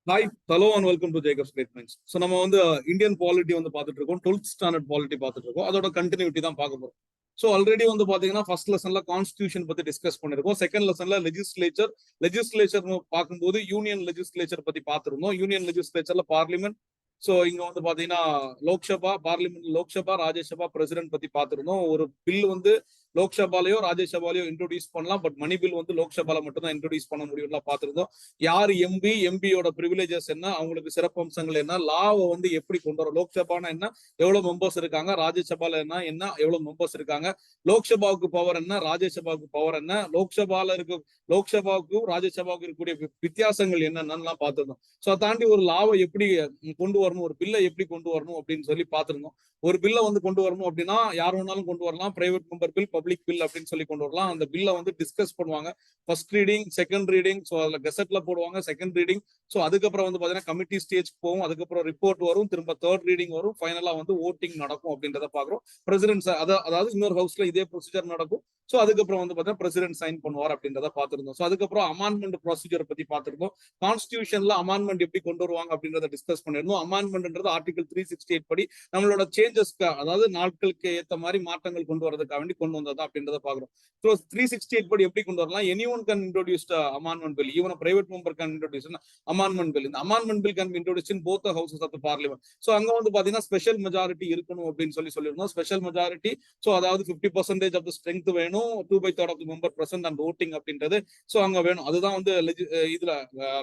Hi, hello and welcome to Jacob statements. So நம்ம வந்து Indian polity வந்து பார்த்துட்டு இருக்கோம், 12th ஸ்டாண்டர்ட் பாலிட்டி பார்த்துட்டு இருக்கோம். அதோட கண்டினியூட்டி தான் பார்க்க போறோம். ஸோ ஆல்ரெடி வந்து பாத்தீங்கன்னா ஃபர்ஸ்ட் லெசன்ல கான்ஸ்டியூஷன் பத்தி டிஸ்கஸ் பண்ணிருக்கோம். செகண்ட் லெசன்ல லெஜிஸ்லேச்சர் பார்க்கும்போது யூனியன் லெஜிஸ்லேச்சர் பத்தி பார்த்திருந்தோம். யூனியன் லெஜிஸ்லேச்சர்ல பார்லிமெண்ட். ஸோ இங்க வந்து பாத்தீங்கன்னா லோக்சபா, பார்லிமெண்ட், லோக்சபா, ராஜ்யசபா, பிரசிடென்ட் பத்தி பார்த்திருந்தோம். ஒரு பில் வந்து லோக்சபாலையோ ராஜ்யசபாலையோ இன்ட்ரோடியூஸ் பண்ணலாம், பட் மணி பில் வந்து லோக்சபால மட்டும் தான் இன்ட்ரோடியூஸ் பண்ண முடியும்லாம் பார்த்திருந்தோம். யார் எம்பியோட ப்ரிவிலேஜஸ் என்ன, அவங்களுக்கு சிறப்பம்சங்கள் என்ன, லாவை வந்து எப்படி கொண்டு வர, லோக்சபானா என்ன, எவ்வளவு மெம்பர்ஸ் இருக்காங்க, ராஜ்யசபால என்ன எவ்வளவு மெம்பர்ஸ் இருக்காங்க, லோக்சபாவுக்கு பவர் என்ன, ராஜ்யசபாவுக்கு பவர் என்ன, லோக்சபாவுக்கும் ராஜ்யசபாவுக்கு இருக்கக்கூடிய வித்தியாசங்கள் என்னென்னு பார்த்திருந்தோம். ஸோ அதை தாண்டி ஒரு லாவை எப்படி கொண்டு வரணும், ஒரு பில்லை எப்படி கொண்டு வரணும் அப்படின்னு சொல்லி பார்த்திருந்தோம். ஒரு பில்லை வந்து கொண்டு வரணும் அப்படின்னா யார் வேணாலும் கொண்டு வரலாம். Private member bill, public bill அப்படின்னு சொல்லி கொண்டு வரலாம். அந்த பில்லை வந்து டிஸ்கஸ் பண்ணுவாங்க. First reading, second reading, so அதில் கெசட்ல போடுவாங்க. செகண்ட் ரீடிங், ஸோ அதுக்கப்புறம் வந்து பார்த்தீங்கன்னா கமிட்டி ஸ்டேஜ் போகும். அதுக்கப்புறம் ரிப்போர்ட் வரும், திரும்ப தேர்ட் ரீடிங் வரும், ஃபைனலா வந்து ஓட்டிங் நடக்கும் அப்படின்றத பாக்குறோம். பிரசிடென்ட் அதாவது இன்னொரு ஹவுஸ்ல இதே ப்ரொசீஜர் நடக்கும். ஸோ அதுக்கப்புறம் வந்து பார்த்தீங்கன்னா பிரசிடென்ட் சைன் பண்ணுவார் அப்படின்றத பார்த்திருந்தோம். ஸோ அதுக்கப்புறம் அமெண்ட்மெண்ட் ப்ரொசீஜர் பத்தி பார்த்திருந்தோம். கான்ஸ்டியூஷன்ல அமெண்ட்மெண்ட் எப்படி கொண்டு வருவாங்க அப்படின்றத டிஸ்கஸ் பண்ணிருந்தோம். அமெண்ட்மெண்ட்ன்றது ஆர்டிகல் 368 படி நம்மளோட சேஞ்சஸ்க்கு, அதாவது நாட்களுக்கு ஏற்ற மாதிரி மாற்றங்கள் கொண்டு வரதுக்காக வேண்டி கொண்டு வந்ததா அப்படின்றத பாக்குறோம். ஸோ 368 படி எப்படி கொண்டு வரலாம்? Any one can introduce amendment bill, even private member can introduce amendment bill. இந்த amendment bill can be introduce in both houses of the parliament. So அங்க வந்து பாத்தீங்கன்னா ஸ்பெஷல் மெஜாரிட்டி இருக்கணும் அப்படின்னு சொல்லியிருந்தோம். ஸ்பெஷல் மெஜாரிட்டி, ஸோ அதாவது 50% ஆஃப் த ஸ்ட்ரென்த் வேணும், 2/3 of the member present and voting அப்படின்றது ஸோ அங்க வேணும். அதுதான் வந்து இதுல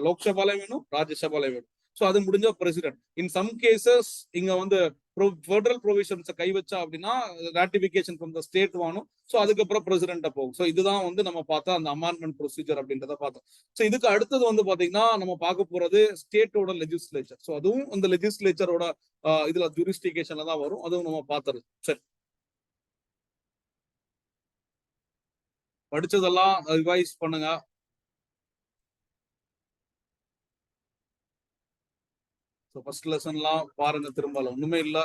லோக்சபால வேணும், ராஜ்யசபால வேணும். ஸோ அது முடிஞ்ச பிரசிடென்ட். இன் சம் கேசஸ் இங்க வந்து ஃபெடரல் ப்ரொவிஷன்ஸை கை வச்சா அப்படின்னா ராட்டிபிகேஷன் ஃப்ரம் த ஸ்டேட் வேணும். ஸோ அதுக்கப்புறம் பிரசிடென்ட்டை போகும். ஸோ இதுதான் வந்து நம்ம பார்த்தா அந்த அமெண்ட்மெண்ட் ப்ரொசீஜர் அப்படின்றத பார்த்தோம். ஸோ இதுக்கு அடுத்தது வந்து பாத்தீங்கன்னா நம்ம பார்க்க போறது ஸ்டேட்டோட லெஜிஸ்லேச்சர். ஸோ அதுவும் அந்த லெஜிஸ்லேச்சரோட இதுல ஜூரிஸ்டிகேஷன்ல தான் வரும். அதுவும் நம்ம பார்த்துறது. சரி, படிச்சதெல்லாம் ரிவைஸ் பண்ணுங்க. ஃபர்ஸ்ட் லெசன்லாம் பாருங்க, திரும்பல ஒண்ணுமே இல்ல.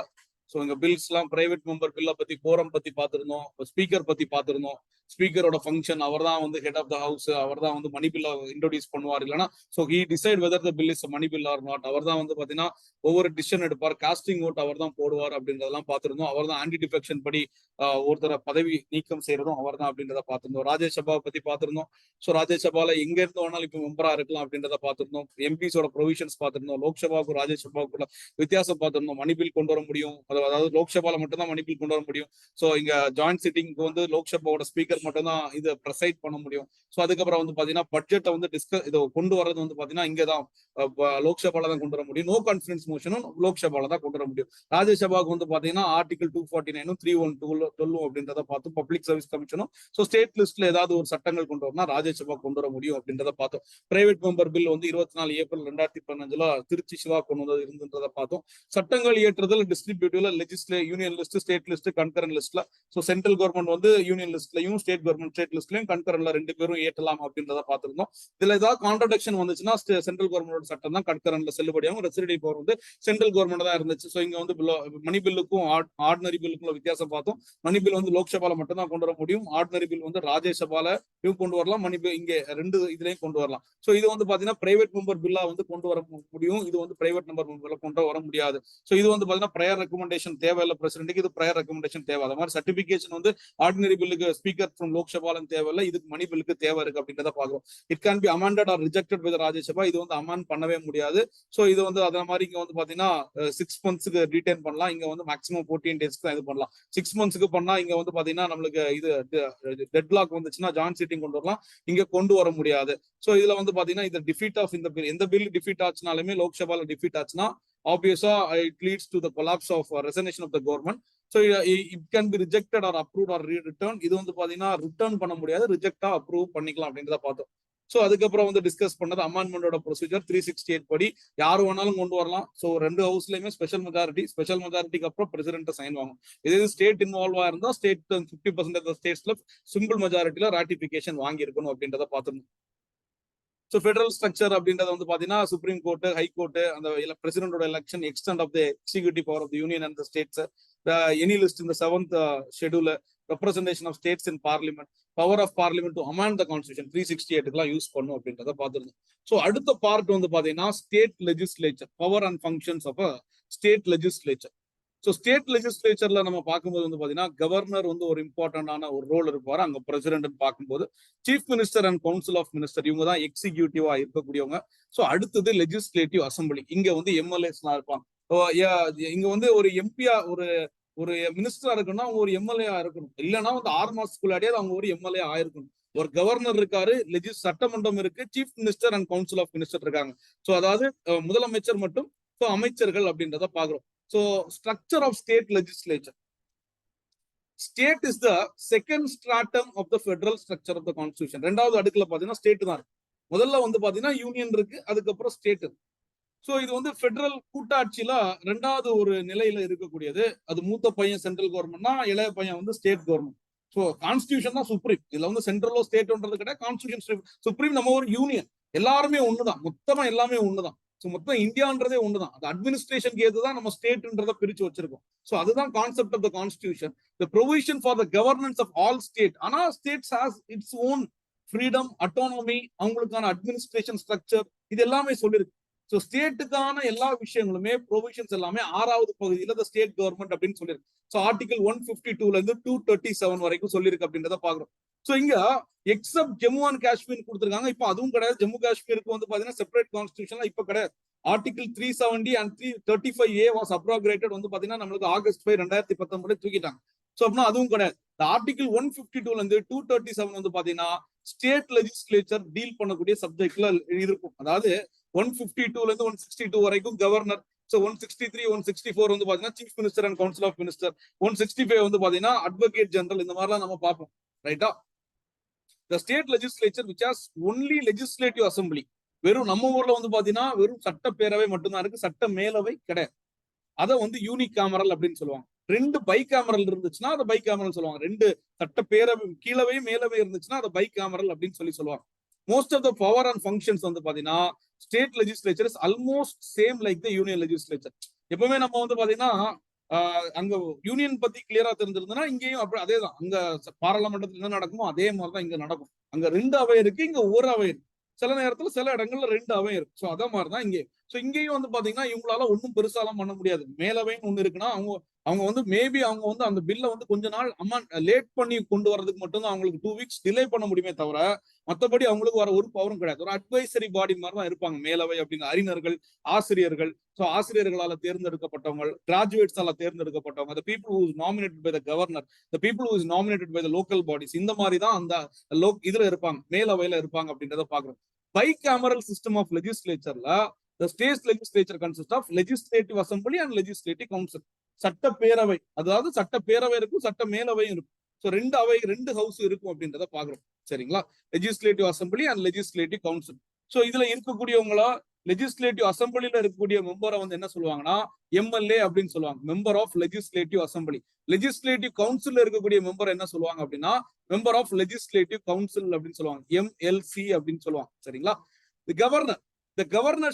ஸோ இங்க பில்ஸ் எல்லாம் பிரைவேட் மெம்பர் பில்லை பத்தி, கோரம் பத்தி பார்த்திருந்தோம், ஸ்பீக்கர் பத்தி பார்த்திருந்தோம். ஸ்பீக்கரோட ஃபங்க்ஷன், அவர் தான் வந்து ஹெட் ஆஃப் த ஹவுஸ், அவர் தான் வந்து மணி பில்லை இன்ட்ரோடியூஸ் பண்ணுவார். இல்லைன்னா so he decide whether the bill is money bill or not. அவர் தான் வந்து பாத்தீங்கன்னா ஒவ்வொரு டிசிஷன் எடுப்பார். காஸ்டிங் ஓட் அவர் தான் போடுவார் அப்படின்றதெல்லாம் பார்த்திருந்தோம். அவர் தான் ஆன்டி டிஃபெக்ஷன் படி ஒருத்தர பதவி நீக்கம் செய்யறதும் அவர் தான் அப்படின்றத பார்த்திருந்தோம். ராஜ்யசபாவை பத்தி பார்த்திருந்தோம். ஸோ ராஜ்யசபால எங்க இருந்து வேணாலும் இப்போ மெம்பரா இருக்கலாம் அப்படின்றத பார்த்திருந்தோம். எம்பிஸோட ப்ரொவிஷன்ஸ் பார்த்திருந்தோம். லோக்சபாவுக்கும் ராஜ்யசபாவுக்குள்ள வித்தியாசம் பார்த்திருந்தோம். மணி பில் கொண்டு வர முடியும், அதாவது லோக்சபால மட்டும் தான் மணி பில் கொண்டு வர முடியும். ஸோ இங்க ஜாயிண்ட் சிட்டிங்க்கு வந்து லோக்சபாவோட ஸ்பீக்கர் மட்டும் தான் இதை ப்ரெசைட் பண்ண முடியும். ஸோ அதுக்கப்புறம் வந்து பாத்தீங்கன்னா பட்ஜெட்டை வந்து இதை கொண்டு வரது வந்து பாத்தீங்கன்னா இங்கதான் லோக்சபால தான் கொண்டு வர முடியும். நோ கான்ஃபிடன்ஸ் மோஷனும் லோக்சபால தான் கொண்டு வர முடியும். ராஜ்யசபாவுக்கு வந்து பாத்தீங்கன்னா ஆர்டிகல் 249 312 அப்படின்றத பார்த்து பப்ளிக் சர்வீஸ் கமிஷனும் ஸோ ஸ்டேட் லிஸ்ட்ல ஏதாவது ஒரு சட்டங்கள் கொண்டு வரணும் ராஜ்யசபா கொண்டு வர முடியும் அப்படின்றத பார்த்தோம். பிரைவேட் மெம்பர் பில் வந்து 24 ஏப்ரல் 2015 திருச்சி சிவா கொண்டு வந்தது இருந்ததை பார்த்தோம். சட்டங்கள் இயற்றுதல் டிஸ்ட்ரிபியூட்டிவ்ல union list, state list, concurrent லிஸ்ட்ல ஸோ சென்ட்ரல் கவர்மெண்ட் வந்து யூனியன் லிஸ்ட்லயும் ஸ்டேட் கவர்மெண்ட் ஸ்டேட் லிஸ்ட்லயும் கன்கரண்ட்ல ரெண்டு பேரும் ஏற்றலாம் அப்படின்றத பார்த்திருந்தோம். இதுல ஏதாவது கான்ட்ரடிக்ஷன் வந்துச்சுன்னா சென்ட்ரல் கவர்மெண்டோட சட்டம் தான் கன்கரண்ட்ல செல்லுபடியாகும். ரெசிடிவ் பவர் வந்து சென்ட்ரல் கவர்மெண்ட் தான் இருந்துச்சு. ஸோ இங்க வந்து மணி பில்லுக்கும் ஆர்டினரி பில்லுக்கும் வித்தியாசம் பார்த்தோம். மணி பில் வந்து லோக்சபால மட்டும் தான் கொண்டு வர முடியும். ஆர்டினரி பில் வந்து ராஜ்யசபால கொண்டு வரலாம். மணி பில் இங்க ரெண்டு இதுலயும் கொண்டு வரலாம். ஸோ இது வந்து பாத்தீங்கன்னா பிரைவேட் மெம்பர் பில்லா வந்து கொண்டு வர முடியும். இது வந்து பிரைவேட் மெம்பர் கொண்டு வர முடியாது. ஸோ இது வந்து பாத்தீங்கன்னா ப்ரையர் ரெக்கமெண்டேஷன் தேவையில்லை பிரசிடென்ட்டுக்கு, இது ப்ரையர் ரெக்கமெண்டேஷன் தேவை. அது மாதிரி சர்டிபிகேஷன் வந்து ஆர்டினரி பில்லுக்கு ஸ்பீக்கர் ஃப்ரம் லோக்சபாலும் தேவையில்லை, இதுக்கு மணி பில்லுக்கு தேவை இருக்கு அப்படின்றத பாக்குறோம். It can be amended are rejected with Rajya Sabha. இது வந்து அமெண்ட் பண்ணவே முடியாது. ஸோ இது வந்து அதே மாதிரி இங்க வந்து பாத்தீங்கன்னா 6 monthsக்கு ரீடைன் பண்ணலாம். இங்க வந்து மேக்ஸிமம் 14 daysக்கு தான் இது பண்ணலாம். 6 monthsக்கு பண்ணா இங்க வந்து பாத்தீங்கன்னா நம்மளுக்கு இது டெட்லாக் வந்துச்சுன்னா ஜாயிண்ட் சீட்டிங் கொண்டு வரலாம், இங்க கொண்டு வர முடியாது. ஸோ இதுல வந்து பாத்தீங்கன்னா இந்த டிஃபீட் ஆஃப் இந்த பில், எந்த பில் டிஃபீட் ஆச்சுனாலுமே லோக்சபால டிஃபீட் ஆச்சுன்னா obviously it leads to the collapse of resignation of the government. So it can be rejected or approved or returned. இது வந்து பாத்தீங்கன்னா ரிட்டர்ன் பண்ண முடியாது, ரிஜெக்டா அப்ரூவ் பண்ணிக்கலாம் அப்படின்றத பார்த்தோம். ஸோ அதுக்கப்புறம் வந்து டிஸ்கஸ் பண்ணது அமெண்ட்மெண்டோட ப்ரொசீஜர் 368 படி யார் வேணாலும் கொண்டு வரலாம். ஸோ ரெண்டு ஹவுஸ்லயுமே ஸ்பெஷல் மெஜாரிட்டிக்கு அப்புறம் பிரசிடென்ட் சைன் வாங்கும். இதே ஸ்டேட் இன்வால்வ் ஆயிருந்தா ஸ்டேட் 50% ஸ்டேட்ஸ்ல சிம்பிள் மெஜாரிட்டில ராட்டிபிகேஷன் வாங்கி இருக்கணும் அப்படின்றத பார்த்துருந்தோம். ஸோ ஃபெடரல் ஸ்ட்ரக்சர் அப்படின்றது வந்து பாத்தீங்கன்னா சுப்ரீம் கோர்ட், ஹை கோர்ட், அந்த பிரசிடென்டோட election, extent of the executive power of the union and the states, any list இந்த 7th schedule, representation of states in parliament, power of parliament to amend the constitution 368 use பண்ணும் அப்படின்றத பார்த்துருந்தோம். So அடுத்த part வந்து பாத்தீங்கன்னா state legislature, power and functions of state legislature. So state லெஜிஸ்லேச்சர்ல நம்ம பார்க்கும்போது வந்து பாத்தீங்கன்னா கவர்னர் வந்து ஒரு இம்பார்ட்டன்டான ஒரு ரோல் இருப்பாரு. அங்க பிரசிடென்ட் பார்க்கும்போது chief minister and council of minister இவங்க தான் எக்ஸிக்யூட்டிவா இருக்கக்கூடியவங்க. ஸோ அடுத்தது லெஜிஸ்லேட்டிவ் அசம்பிளி, இங்க வந்து எம்எல்ஏஸ் எல்லாம் இருப்பாங்க. இங்க வந்து ஒரு எம்பியா ஒரு ஒரு மினிஸ்டரா இருக்கணும்னா அவங்க ஒரு எம்எல்ஏ இருக்கணும், இல்லைன்னா வந்து 6 மாசத்துக்குள்ளாடியே அவங்க ஒரு எம்எல்ஏ ஆயிருக்கணும். ஒரு கவர்னர் இருக்காரு, சட்டமன்றம் இருக்கு, chief minister and council of minister இருக்காங்க. ஸோ அதாவது முதலமைச்சர் மற்றும் அமைச்சர்கள் அப்படின்றத பாக்குறோம். So structure of state legislature. State is the second stratum of the federal structure of the constitution. ரெண்டாவது அடுக்குல பாத்தீங்கன்னா ஸ்டேட் தான் இருக்கு. முதல்ல வந்து பாத்தீங்கன்னா யூனியன் இருக்கு, அதுக்கப்புறம் ஸ்டேட் இருக்கு. சோ இது வந்து ஃபெடரல் கூட்டாட்சியில ரெண்டாவது ஒரு நிலையில இருக்கக்கூடியது. அது மூத்த பையன் சென்ட்ரல் கவர்மெண்ட்னா, இளைய பையன் வந்து ஸ்டேட் கவர்மெண்ட். சோ கான்ஸ்டியூஷன் தான் சுப்ரீம். இதுல வந்து சென்ட்ரலோ ஸ்டேட்ன்றது கிடையாது, கான்ஸ்டியூஷன் சுப்ரீம். நம்ம ஒரு யூனியன், எல்லாருமே ஒண்ணுதான், மொத்தமா எல்லாமே ஒண்ணுதான். ஸோ மொத்தம் இந்தியான்றதே ஒண்ணுதான். அது அட்மினிஸ்ட்ரேஷனுக்கு ஏதுதான் நம்ம ஸ்டேட்ன்றதை பிரிச்சு வச்சிருக்கோம். ஸோ அதுதான் concept of the constitution, the provision for the governance of all state. ஆனா states has its own freedom, autonomy, அவங்களுக்கான அட்மினிஸ்ட்ரேஷன் ஸ்ட்ரக்சர், இது எல்லாமே சொல்லியிருக்கு. ஸோ ஸ்டேட்டுக்கான எல்லா விஷயங்களுமே ப்ரொவிஷன்ஸ் எல்லாமே 6வது பகுதியில த ஸ்டேட் கவர்மெண்ட் அப்படின்னு சொல்லியிருக்கு. ஸோ ஆர்டிகல் 152 இருந்து 237 வரைக்கும் சொல்லியிருக்கு அப்படின்றத பாக்குறோம். ஸோ இங்க எக்ஸப்ட் ஜம்மு அண்ட் காஷ்மீர் கொடுத்துருக்காங்க. இப்போ அதுவும் கிடையாது. ஜம்மு காஷ்மீருக்கு வந்து பாத்தீங்கன்னா செப்பரேட் கான்ஸ்டியூஷன் இப்ப கிடையாது. ஆர்டிகல் 370 அண்ட் 335A வாஸ் அப்ரோகேட்டட் வந்து பாத்தீங்கன்னா நம்மளுக்கு ஆகஸ்ட் 5, 2019 தூக்கிட்டாங்க. ஸோ அப்படின்னா அதுவும் கிடையாது. ஆர்டிகல் 152 இருந்து 237 வந்து பாத்தீங்கன்னா ஸ்டேட் லெஜிஸ்லேச்சர் டீல் பண்ணக்கூடிய சப்ஜெக்ட்ல இருக்கும். அதாவது 152 இருந்து 162 வரைக்கும் கவர்னர். ஸோ 163, 164 வந்து பாத்தீங்கன்னா chief minister and council of minister. 165 வந்து பாத்தீங்கன்னா அட்வொகேட் ஜெனரல். இந்த மாதிரிலாம் நம்ம பார்ப்போம், ரைட்டா? The state legislature which has only legislative assembly. வெறும் நம்ம ஊர்ல வந்து பாத்தீங்கன்னா வெறும் சட்டப்பேரவை மட்டும்தான் இருக்கு, சட்ட மேலவை கிடையாது. அதை வந்து யூனிக் கேமரல் அப்படின்னு சொல்லுவாங்க. 2 பை கேமரல் இருந்துச்சுன்னா அதை பை கேமரல் சொல்லுவாங்க. 2 சட்டப்பேரவை கீழவை மேலவை இருந்துச்சுன்னா அதை பை கேமரல் அப்படின்னு சொல்லுவாங்க. Most of the power and functions வந்து பாத்தீங்கன்னா state legislature is almost same like the union legislature. எப்பவுமே நம்ம வந்து பாத்தீங்கன்னா அங்க யூனியன் பத்தி கிளியரா தெரிஞ்சிருந்ததுன்னா இங்கேயும் அப்படி அதேதான். அங்க பாராளுமன்றத்தில் என்ன நடக்குமோ அதே மாதிரிதான் இங்க நடக்கும். அங்க 2 அவை இருக்கு, இங்க ஒரு அவை இருக்கு. சில நேரத்துல சில இடங்கள்ல 2 அவை இருக்கு. ஸோ அத மாதிரிதான் இங்கே. ஸோ இங்கேயும் வந்து பாத்தீங்கன்னா இவங்களால ஒன்றும் பெருசாலாம் பண்ண முடியாது. மேலவைன்னு ஒண்ணு இருக்குன்னா அவங்க வந்து மேபி அவங்க வந்து அந்த பில்லை வந்து கொஞ்ச நாள் லேட் பண்ணி கொண்டு வரதுக்கு மட்டும்தான் அவங்களுக்கு 2 வீக்ஸ் டிலே பண்ண முடியுமே தவிர மற்றபடி அவங்களுக்கு வர ஒரு பவரும் கிடையாது. ஒரு அட்வைசரி பாடி மாதிரி தான் இருப்பாங்க மேலவை அப்படின்னு. அறிஞர்கள், ஆசிரியர்கள், so ஆசிரியர்களால தேர்ந்தெடுக்கப்பட்டவங்க, கிராஜுவேட்ஸால தேர்ந்தெடுக்கப்பட்டவங்க, the people who is nominated by the governor, the people who is nominated by the local bodies, இந்த மாதிரி தான் அந்த இதுல இருப்பாங்க, மேலவையில இருப்பாங்க அப்படின்றத பாக்குறோம். பைகேமரல் சிஸ்டம் ஆஃப் லெஜிஸ்லேச்சர்ல the state legislature consists of legislative assembly and legislative council. சட்டப்பேரவை, அதாவது சட்டப்பேரவை இருக்கும், சட்ட மேலவையும் இருக்கும். ஸோ 2 அவை, 2 ஹவுஸ் இருக்கும் அப்படின்றத பாக்குறோம், சரிங்களா? Legislative assembly and legislative council. So இதுல இருக்கக்கூடியவங்களா லெஜிஸ்லேட்டிவ் அசம்பிளில இருக்கக்கூடிய மெம்பரை வந்து என்ன சொல்லுவாங்கன்னா எம்எல்ஏ அப்படின்னு சொல்லுவாங்க, member of legislative assembly. Legislative council இருக்கக்கூடிய மெம்பர் என்ன சொல்லுவாங்க அப்படின்னா மெம்பர் ஆஃப் லெஜிஸ்லேட்டிவ் கவுன்சில் அப்படின்னு சொல்லுவாங்க, எம்எல்சி அப்படின்னு சொல்லுவாங்க, சரிங்களா? Governor, the governor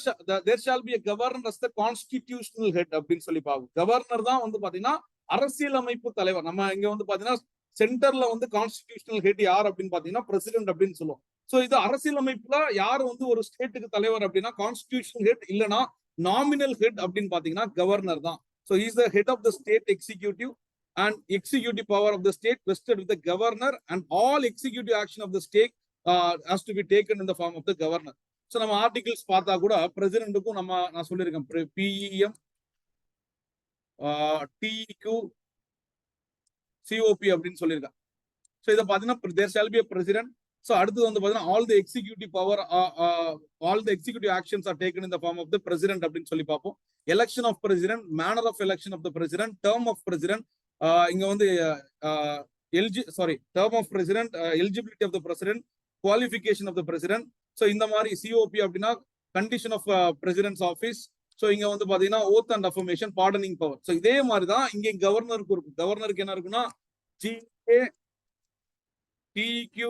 there shall be a governor as the constitutional head அப்படின்னு சொல்லி பாக்கும். கவர்னர் தான் வந்து பாத்தீங்கன்னா அரசியலமைப்பு தலைவர். நம்ம இங்க வந்து பாத்தீங்கன்னா சென்டர்ல வந்து கான்ஸ்டிடியூஷனல் ஹெட் யார் அப்படின்னு பாத்தீங்கன்னா பிரசிடென்ட் அப்படின்னு சொல்லுவோம். சோ இது அரசியலமைப்புல யார் வந்து ஒரு ஸ்டேட்டுக்கு தலைவர் அப்படின்னா கான்ஸ்டிடியூஷனல் ஹெட், இல்லனா நாமினல் ஹெட் அப்படின்னு பாத்தீங்கன்னா கவர்னர் தான். So he is the head of the state executive and executive power of the state vested with the governor, and all executive action of the state has to be taken in the form of the governor. So நம்ம articles பார்த்தா கூட பிரசிடென்ட்டுக்கும் நான் சொல்லியிருக்கேன் BEM, டிக்யூ, COP அப்படின்னு சொல்லியிருக்கேன். So இதை பார்த்தீங்கன்னா there shall be a president. So அடுத்தது வந்து பார்த்தீங்கன்னா all the executive power, all the executive actions are taken in the form of the president அப்படின்னு சொல்லி பார்ப்போம். Election of president, manner of election of the president, term of president, இங்க வந்து term of president, eligibility of the president, qualification of the president. So இந்த மாதிரி COP அப்படின்னா condition of president's office. So இங்க வந்து பாத்தீங்கன்னா oath and affirmation, pardoning power. So இதே மாதிரி தான் இங்க கவர்னருக்கு இருக்கும். கவர்னருக்கு என்ன இருக்குன்னா ஜிஏ, டிக்யூ,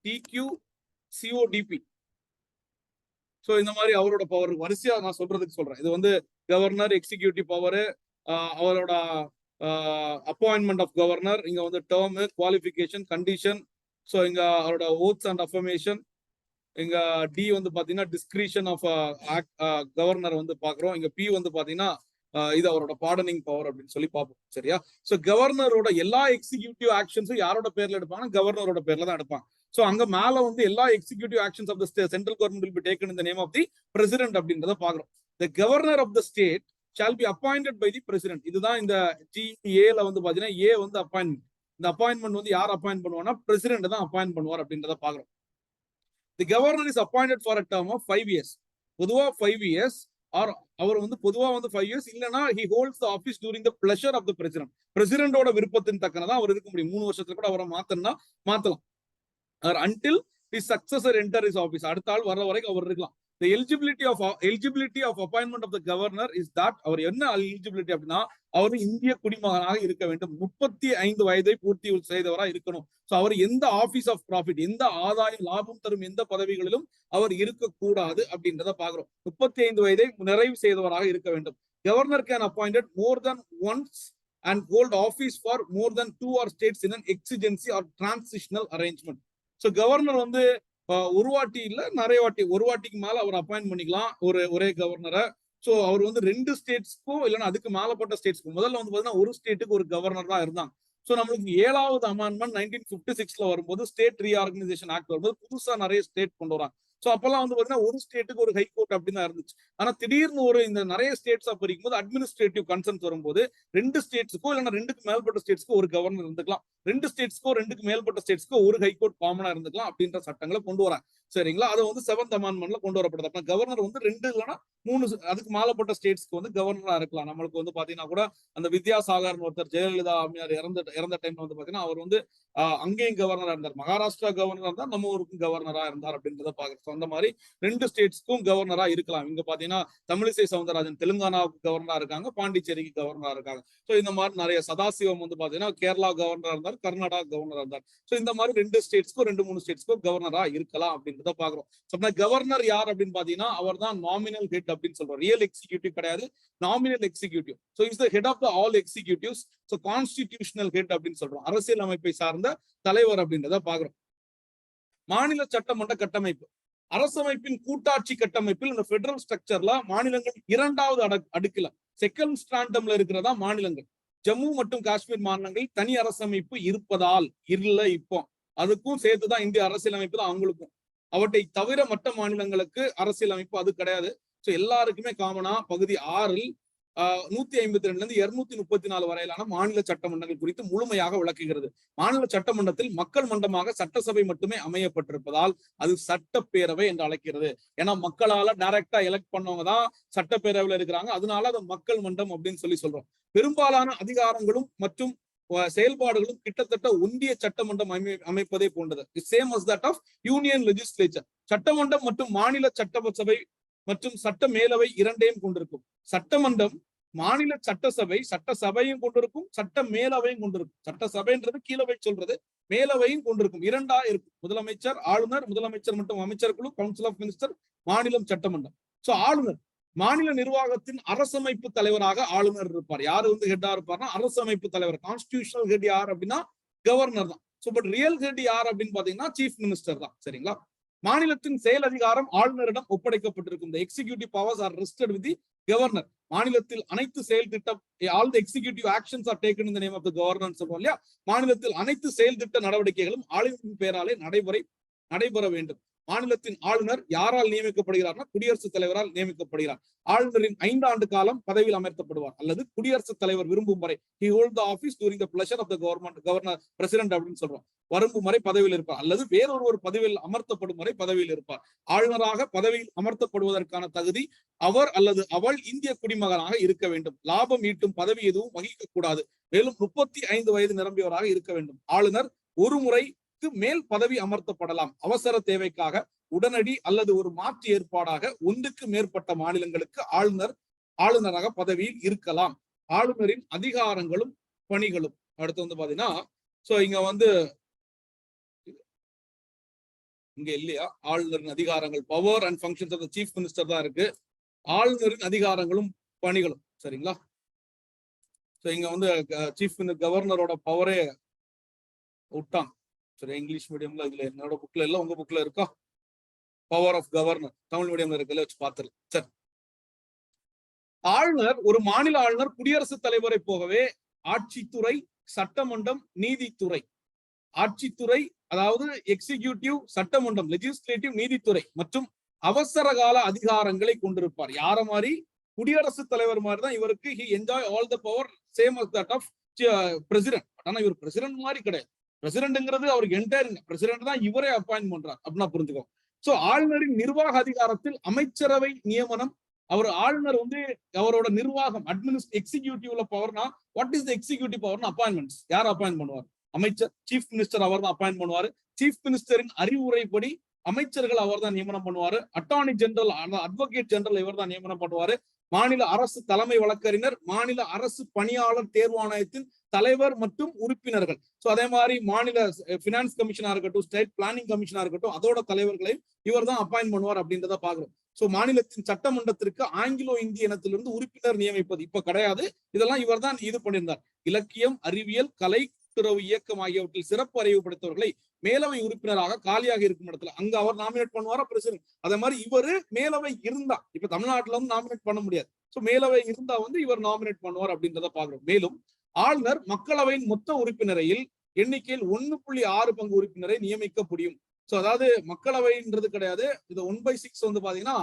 டிக்யூ, சிஓடிபி. ஸோ இந்த மாதிரி அவரோட பவர் வரிசையா நான் சொல்றதுக்கு சொல்றேன். இது வந்து கவர்னர், எக்ஸிக்யூட்டிவ் பவர், அவரோட அப்பாயின்மெண்ட் ஆஃப் கவர்னர், இங்க வந்து டேர்ம், குவாலிஃபிகேஷன், கண்டிஷன். ஸோ இங்க அவரோட ஓத்ஸ் அண்ட் அஃபர்மேஷன். இங்க டி வந்து பாத்தீங்கன்னா டிஸ்கிரிஷன் ஆஃப் கவர்னர் வந்து பாக்குறோம். இங்க பி வந்து பாத்தீங்கன்னா இது அவரோட பார்டனிங் பவர் அப்படின்னு சொல்லி பார்ப்போம். சரியா? ஸோ கவர்னரோட எல்லா எக்ஸிக்யூட்டிவ் ஆக்ஷன்ஸும் யாரோட பேர்ல எடுப்பாங்க? கவர்னரோட பேர்ல தான் எடுப்பாங்க. ஸோ அங்க மேல வந்து எல்லா executive actions of the central government will be taken in the name of the president அப்படின்றத பாக்குறோம். The governor of the state shall be appointed by the president. இதுதான் இந்த GA வந்து பாத்தீங்கன்னா ஏ வந்து அப்பாயின்மெண்ட். இந்த அப்பாயின்மெண்ட் வந்து யார் அப்பாயின்ட் பண்ணுவாங்கன்னா பிரசிடென்ட் தான் அப்பாயின்ட் பண்ணுவார் அப்படின்றத பாக்குறோம். The governor is appointed for a term of 5 years. பொதுவா 5 years or அவர் வந்து பொதுவா வந்து 5 years இல்லனா he holds the office during the pleasure of the president. பிரசிடென்டோட விருப்பத்தின் தக்கனதான் அவர் இருக்க முடியும். 3 வருஷத்துல கூட அவரை மாத்தணும்னா மாத்தலாம். or until his successor enter his office. அடுத்த ஆள் வர வரைக்கும் அவர் இருக்கலாம். The eligibility of appointment of the governor is that அவர் என்ன eligibility அப்படின்னா அவர் இந்திய குடிமகனாக இருக்க வேண்டும். 35 வயதை பூர்த்தி செய்தவராக இருக்கணும். சோ அவர் எந்த ஆபீஸ் ஆஃப் ப்ராஃபிட், எந்த ஆதாயம் லாபம் தரும் எந்த பதவிகளிலும் அவர் இருக்கக்கூடாது அப்படின்றத பாக்குறோம். 35 வயதை நிறைவு செய்தவராக இருக்க வேண்டும். Governor can appointed more then once and hold office for more then 2 or states in an exigency or transitional arrangement. So governor வந்து ஒரு வாட்டி இல்ல நிறைய வாட்டி, ஒரு வாட்டிக்கு மேல அவர் அப்பாயிண்ட் பண்ணிக்கலாம் ஒரே கவர்னரை. சோ அவர் வந்து 2 ஸ்டேட்ஸ்க்கும் இல்லைன்னா அதுக்கு மேலப்பட்ட ஸ்டேட்ஸ்க்கும், முதல்ல வந்து பாத்தீங்கன்னா ஒரு ஸ்டேட்டுக்கு ஒரு கவர்னர் தான் இருந்தாங்க. சோ நம்மளுக்கு 7வது அமெண்ட்மெண்ட் 1956ல வரும்போது ஸ்டேட் ரீஆர்கனைசேஷன் ஆக்ட் வரும்போது புதுசா நிறைய ஸ்டேட் கொண்டு வராங்க. சோ அப்பெல்லாம் வந்து பாத்தீங்கன்னா ஒரு ஸ்டேட்டுக்கு ஒரு ஹைகோர்ட் அப்படின்னு தான் இருந்துச்சு. ஆனா திடீர்னு ஒரு இந்த நிறைய ஸ்டேட்ஸா பிரிக்கும் போது அட்மினிஸ்ட்ரேட்டிவ் கன்சர்ன்ஸ் வரும்போது 2 ஸ்டேட்ஸ்க்கோ இல்லைன்னா 2க்கு மேற்பட்ட ஸ்டேட்ஸ்க்கு ஒரு கவர்னர் இருந்துக்கலாம், 2 ஸ்டேட்ஸ்க்கோ 2க்கு மேற்பட்ட ஸ்டேட்ஸ்க்கோ ஒரு ஹைகோர்ட் காமனா இருந்துக்கலாம் அப்படின்ற சட்டங்களை கொண்டு வராங்க. சரிங்களா? அது வந்து 7th அமெண்ட்மெண்ட்ல கொண்டு வரப்படுது. அப்ப கவர்னர் வந்து 2 இல்லைன்னா 3 அதுக்கு மேலப்பட்ட ஸ்டேட்ஸ்க்கு வந்து கவர்னரா இருக்கலாம். நம்மளுக்கு வந்து பாத்தீங்கன்னா கூட அந்த வித்யாசாகர்னு ஒருத்தர் ஜெயலலிதா அம்மையார் இறந்த டைம்ல வந்து பாத்தீங்கன்னா அவர் வந்து அங்கேயும் கவர்னரா இருந்தார், மகாராஷ்டிரா கவர்னரா இருந்தார், நம்ம ஊருக்கும் கவர்னரா இருந்தார் அப்படின்றத பாக்குறோம். அந்த மாதிரி 2 ஸ்டேட்ஸ்க்கும் கவர்னரா இருக்கலாம். இங்க பாத்தீங்கன்னா தமிழிசை சவுந்தரராஜன் தெலுங்கானாவுக்கு கவர்னரா இருக்காங்க, பாண்டிச்சேரிக்கு கவர்னரா இருக்காங்க. சோ இந்த மாதிரி நிறைய சதாசிவம் வந்து பாத்தீங்கன்னா கேரளா கவர்னரா இருந்தார், கர்நாடகா கவர்னரா இருந்தார். சோ இந்த மாதிரி 2 ஸ்டேட்ஸ்க்கும் 2-3 ஸ்டேட்ஸ்க்கும் கவர்னரா இருக்கலாம் அப்படின்றத பாக்குறோம். கவர்னர் யார் அப்படின்னு பாத்தீங்கன்னா அவர் தான் நாமினல் ஹெட் அப்படின்னு சொல்றோம். ரியல் எக்ஸிக்யூட்டிவ் கிடையாது, nominal executive. So is the head of the all executives. So constitutional head அப்படின்னு சொல்றோம். அரசியல் அமைப்பை சார்ந்த தலைவர் அப்படின்றத பாக்குறோம். மாநில சட்டமன்ற கட்டமைப்பு, அரசமைப்பின் கூட்டாட்சி கட்டமைப்பில் இந்த பெடரல் ஸ்ட்ரக்சர்ல மாநிலங்கள் 2வது அடுக்குல செகண்ட் ஸ்டாண்டம்ல இருக்கிறதா மாநிலங்கள். ஜம்மு மற்றும் காஷ்மீர் மாநிலங்கள் தனி அரசமைப்பு இருப்பதால் இல்ல, இப்போ அதுக்கும் சேர்த்துதான் இந்திய அரசியலமைப்பு தான் அவங்களுக்கும். அவற்றை தவிர மற்ற மாநிலங்களுக்கு அரசியலமைப்பு அது கிடையாது. சோ எல்லாருக்குமே காமனா பகுதி 6 152 இருந்து 234 வரையிலான மாநில சட்டமன்றங்கள் குறித்து முழுமையாக விளக்குகிறது. மாநில சட்டமன்றத்தில் மக்கள் மன்றமாக சட்டசபை மட்டுமே அமையப்பட்டிருப்பதால் அது சட்டப்பேரவை என்று அழைக்கிறது. ஏன்னா மக்களால டைரக்டா எலெக்ட் பண்ணவங்க தான் சட்டப்பேரவையில இருக்கிறாங்க, அதனால அது மக்கள் மன்றம் அப்படின்னு சொல்லி சொல்றோம். பெரும்பாலான அதிகாரங்களும் மற்றும் செயல்பாடுகளும் கிட்டத்தட்ட ஒன்றிய சட்டமன்றம் அமைப்பதே போன்றது. Same as that of union legislature. சட்டமன்றம் மற்றும் மாநில சட்டசபை மற்றும் சட்ட மேலவை இரண்டையும் கொண்டிருக்கும். சட்டமன்றம் மாநில சட்டசபையும் கொண்டிருக்கும், சட்ட மேலவையும் கொண்டிருக்கும். சட்டசபைன்றது கீழவை சொல்றது, மேலவையும் கொண்டிருக்கும். 2ஆ இருக்கும். முதலமைச்சர், ஆளுநர், முதலமைச்சர் மற்றும் அமைச்சர் குழு, கவுன்சில் ஆஃப் மினிஸ்டர், மாநிலம் சட்டமன்றம். சோ ஆளுநர் மாநில நிர்வாகத்தின் அரசமைப்பு தலைவராக ஆளுநர் இருப்பார். யாரு வந்து ஹெட்டா இருப்பார்னா அரசமைப்பு தலைவர். கான்ஸ்டிடியூஷனல் ஹெட் யார் அப்படின்னா கவர்னர் தான். சோ பட் ரியல் ஹெட் யார் அப்படின்னு பாத்தீங்கன்னா சீஃப் மினிஸ்டர் தான். சரிங்களா? மாநிலத்தின் செயல் அதிகாரம் ஆளுநரிடம் ஒப்படைக்கப்பட்டிருக்கும். The executive powers are rested with the governor. மாநிலத்தில் அனைத்து செயல் திட்டம், all the executive actions are taken in the name of the governor சொல்றோம் இல்லையா? மாநிலத்தில் அனைத்து செயல் திட்ட நடவடிக்கைகளும் ஆளுநரின் பெயராலே நடைபெற வேண்டும். மாநிலத்தின் ஆளுநர் யாரால் நியமிக்கப்படுகிறார்னா குடியரசுத் தலைவரால் நியமிக்கப்படுகிறார். ஆளுநரின் 5 ஆண்டு காலம் பதவியில் அமர்த்தப்படுவார் அல்லது குடியரசுத் தலைவர் விரும்பும் வரை he hold the office during the pleasure of the governor president அப்படின்னு சொல்றோம். விரும்பும் வரை பதவியில் இருப்பார் அல்லது வேறொரு பதவியில் அமர்த்தப்படும் வரை பதவியில் இருப்பார். ஆளுநராக பதவியில் அமர்த்தப்படுவதற்கான தகுதி அவர் அல்லது அவள் இந்திய குடிமகனாக இருக்க வேண்டும். லாபம் ஈட்டும் பதவி எதுவும் வகிக்க கூடாது. மேலும் 35 வயது நிரம்பியவராக இருக்க வேண்டும். ஆளுநர் ஒரு முறை மேல் பதவி அமர்த்தப்படலாம். அவசர தேவைக்காக, உடனடி அல்லது ஒரு மாற்று ஏற்பாடாக 1க்கு மேற்பட்ட மாநிலங்களுக்கு ஆளுநராக பதவியில் இருக்கலாம். ஆளுநரின் அதிகாரங்களும் பணிகளும் அடுத்து வந்து பாத்தீங்கன்னா சோ இங்க வந்து இங்க இல்லையா ஆளுநரின் அதிகாரங்கள், power and functions of the chief minister தான் இருக்கு. ஆளுநரின் அதிகாரங்களும் பணிகளும். சரிங்களா? ஸோ இங்க வந்து சீஃப் கவர்னரோட பவரே விட்டான். சரி, இங்கிலீஷ் மீடியம்ல இதுல என்னோட புக்ல இல்ல, உங்க புக்ல இருக்கா? பவர் ஆஃப் கவர்னர் தமிழ் மீடியம்ல இருக்குல்ல, வச்சு பார்த்துரு. சரி, ஆளுநர், ஒரு மாநில ஆளுநர் குடியரசுத் தலைவரை போகவே ஆட்சித்துறை, சட்டமன்றம், நீதித்துறை, ஆட்சித்துறை அதாவது எக்ஸிகியூட்டிவ், சட்டமன்றம் லெஜிஸ்லேட்டிவ், நீதித்துறை மற்றும் அவசர கால அதிகாரங்களை கொண்டிருப்பார். யார மாதிரி? குடியரசுத் தலைவர் மாதிரி தான் இவருக்கு. He enjoy all the power same as that of president. ஆனா இவர் பிரசிடென்ட் மாதிரி கிடையாது. பிரசிடென்ட்ங்கிறது அவருக்கு என்டையர் பிரசிடென்ட் தான் இவரே அப்பாயிண்ட் பண்றார் அப்படின்னா புரிஞ்சுக்கோ. சோ ஆளுநரின் நிர்வாக அதிகாரத்தில் அமைச்சரவை நியமனம். அவர் ஆளுநர் வந்து அவரோட நிர்வாகம் எக்ஸிகியூட்டிவ்ல பவர்னா, வாட் இஸ் த எக்ஸிகியூட்டிவ் பவர்னா அப்பாயின்மெண்ட்ஸ். யார் அப்பாயிண்ட் பண்ணுவார்? அமைச்சர், சீஃப் மினிஸ்டர் அவர் தான் அப்பாயிண்ட் பண்ணுவாரு. சீஃப் மினிஸ்டரின் அறிவுரைப்படி அமைச்சர்கள் அவர் தான் நியமனம் பண்ணுவாரு. அட்டார்னி ஜெனரல், அட்வொகேட் ஜெனரல் இவர் தான் நியமனம் பண்ணுவாரு. மாநில அரசு தலைமை வழக்கறிஞர், மாநில அரசு பணியாளர் தேர்வாணையத்தின் தலைவர் மற்றும் உறுப்பினர்கள். சோ அதே மாதிரி மாநில பினான்ஸ் கமிஷனா இருக்கட்டும், ஸ்டேட் பிளானிங் கமிஷனா இருக்கட்டும், அதோட தலைவர்களையும் இவர் தான் அப்பாயிண்ட் பண்ணுவார் அப்படின்றத பாக்குறோம். சோ மாநிலத்தின் சட்டமன்றத்திற்கு ஆங்கிலோ இந்திய இனத்திலிருந்து உறுப்பினர் நியமிப்பது இப்ப கிடையாது. இதெல்லாம் இவர் தான் இது பண்ணியிருந்தார். இலக்கியம், அறிவியல், கலை, கூட்டுறவு இயக்கம் ஆகியவற்றில் சிறப்பு அறிவு படைத்தவர்களை மேலவை உறுப்பினராக காலியாக இருக்கும் இடத்துல அங்க அவர் நாமினேட் பண்ணுவாரா பிரசிடென்ட். அதே மாதிரி இவரு மேலவை இருந்தா, இப்ப தமிழ்நாட்டுல வந்து நாமினேட் பண்ண முடியாது. சோ மேலவை இருந்தா வந்து இவர் நாமினேட் பண்ணுவார் அப்படின்றத பாக்குறோம். மேலும் ஆளுநர் மக்களவையின் மொத்த உறுப்பினரையில் எண்ணிக்கையில் 1.6 பங்கு உறுப்பினரை நியமிக்க முடியும். சோ அதாவது மக்களவைன்றது கிடையாது, இது 1/6 வந்து பாத்தீங்கன்னா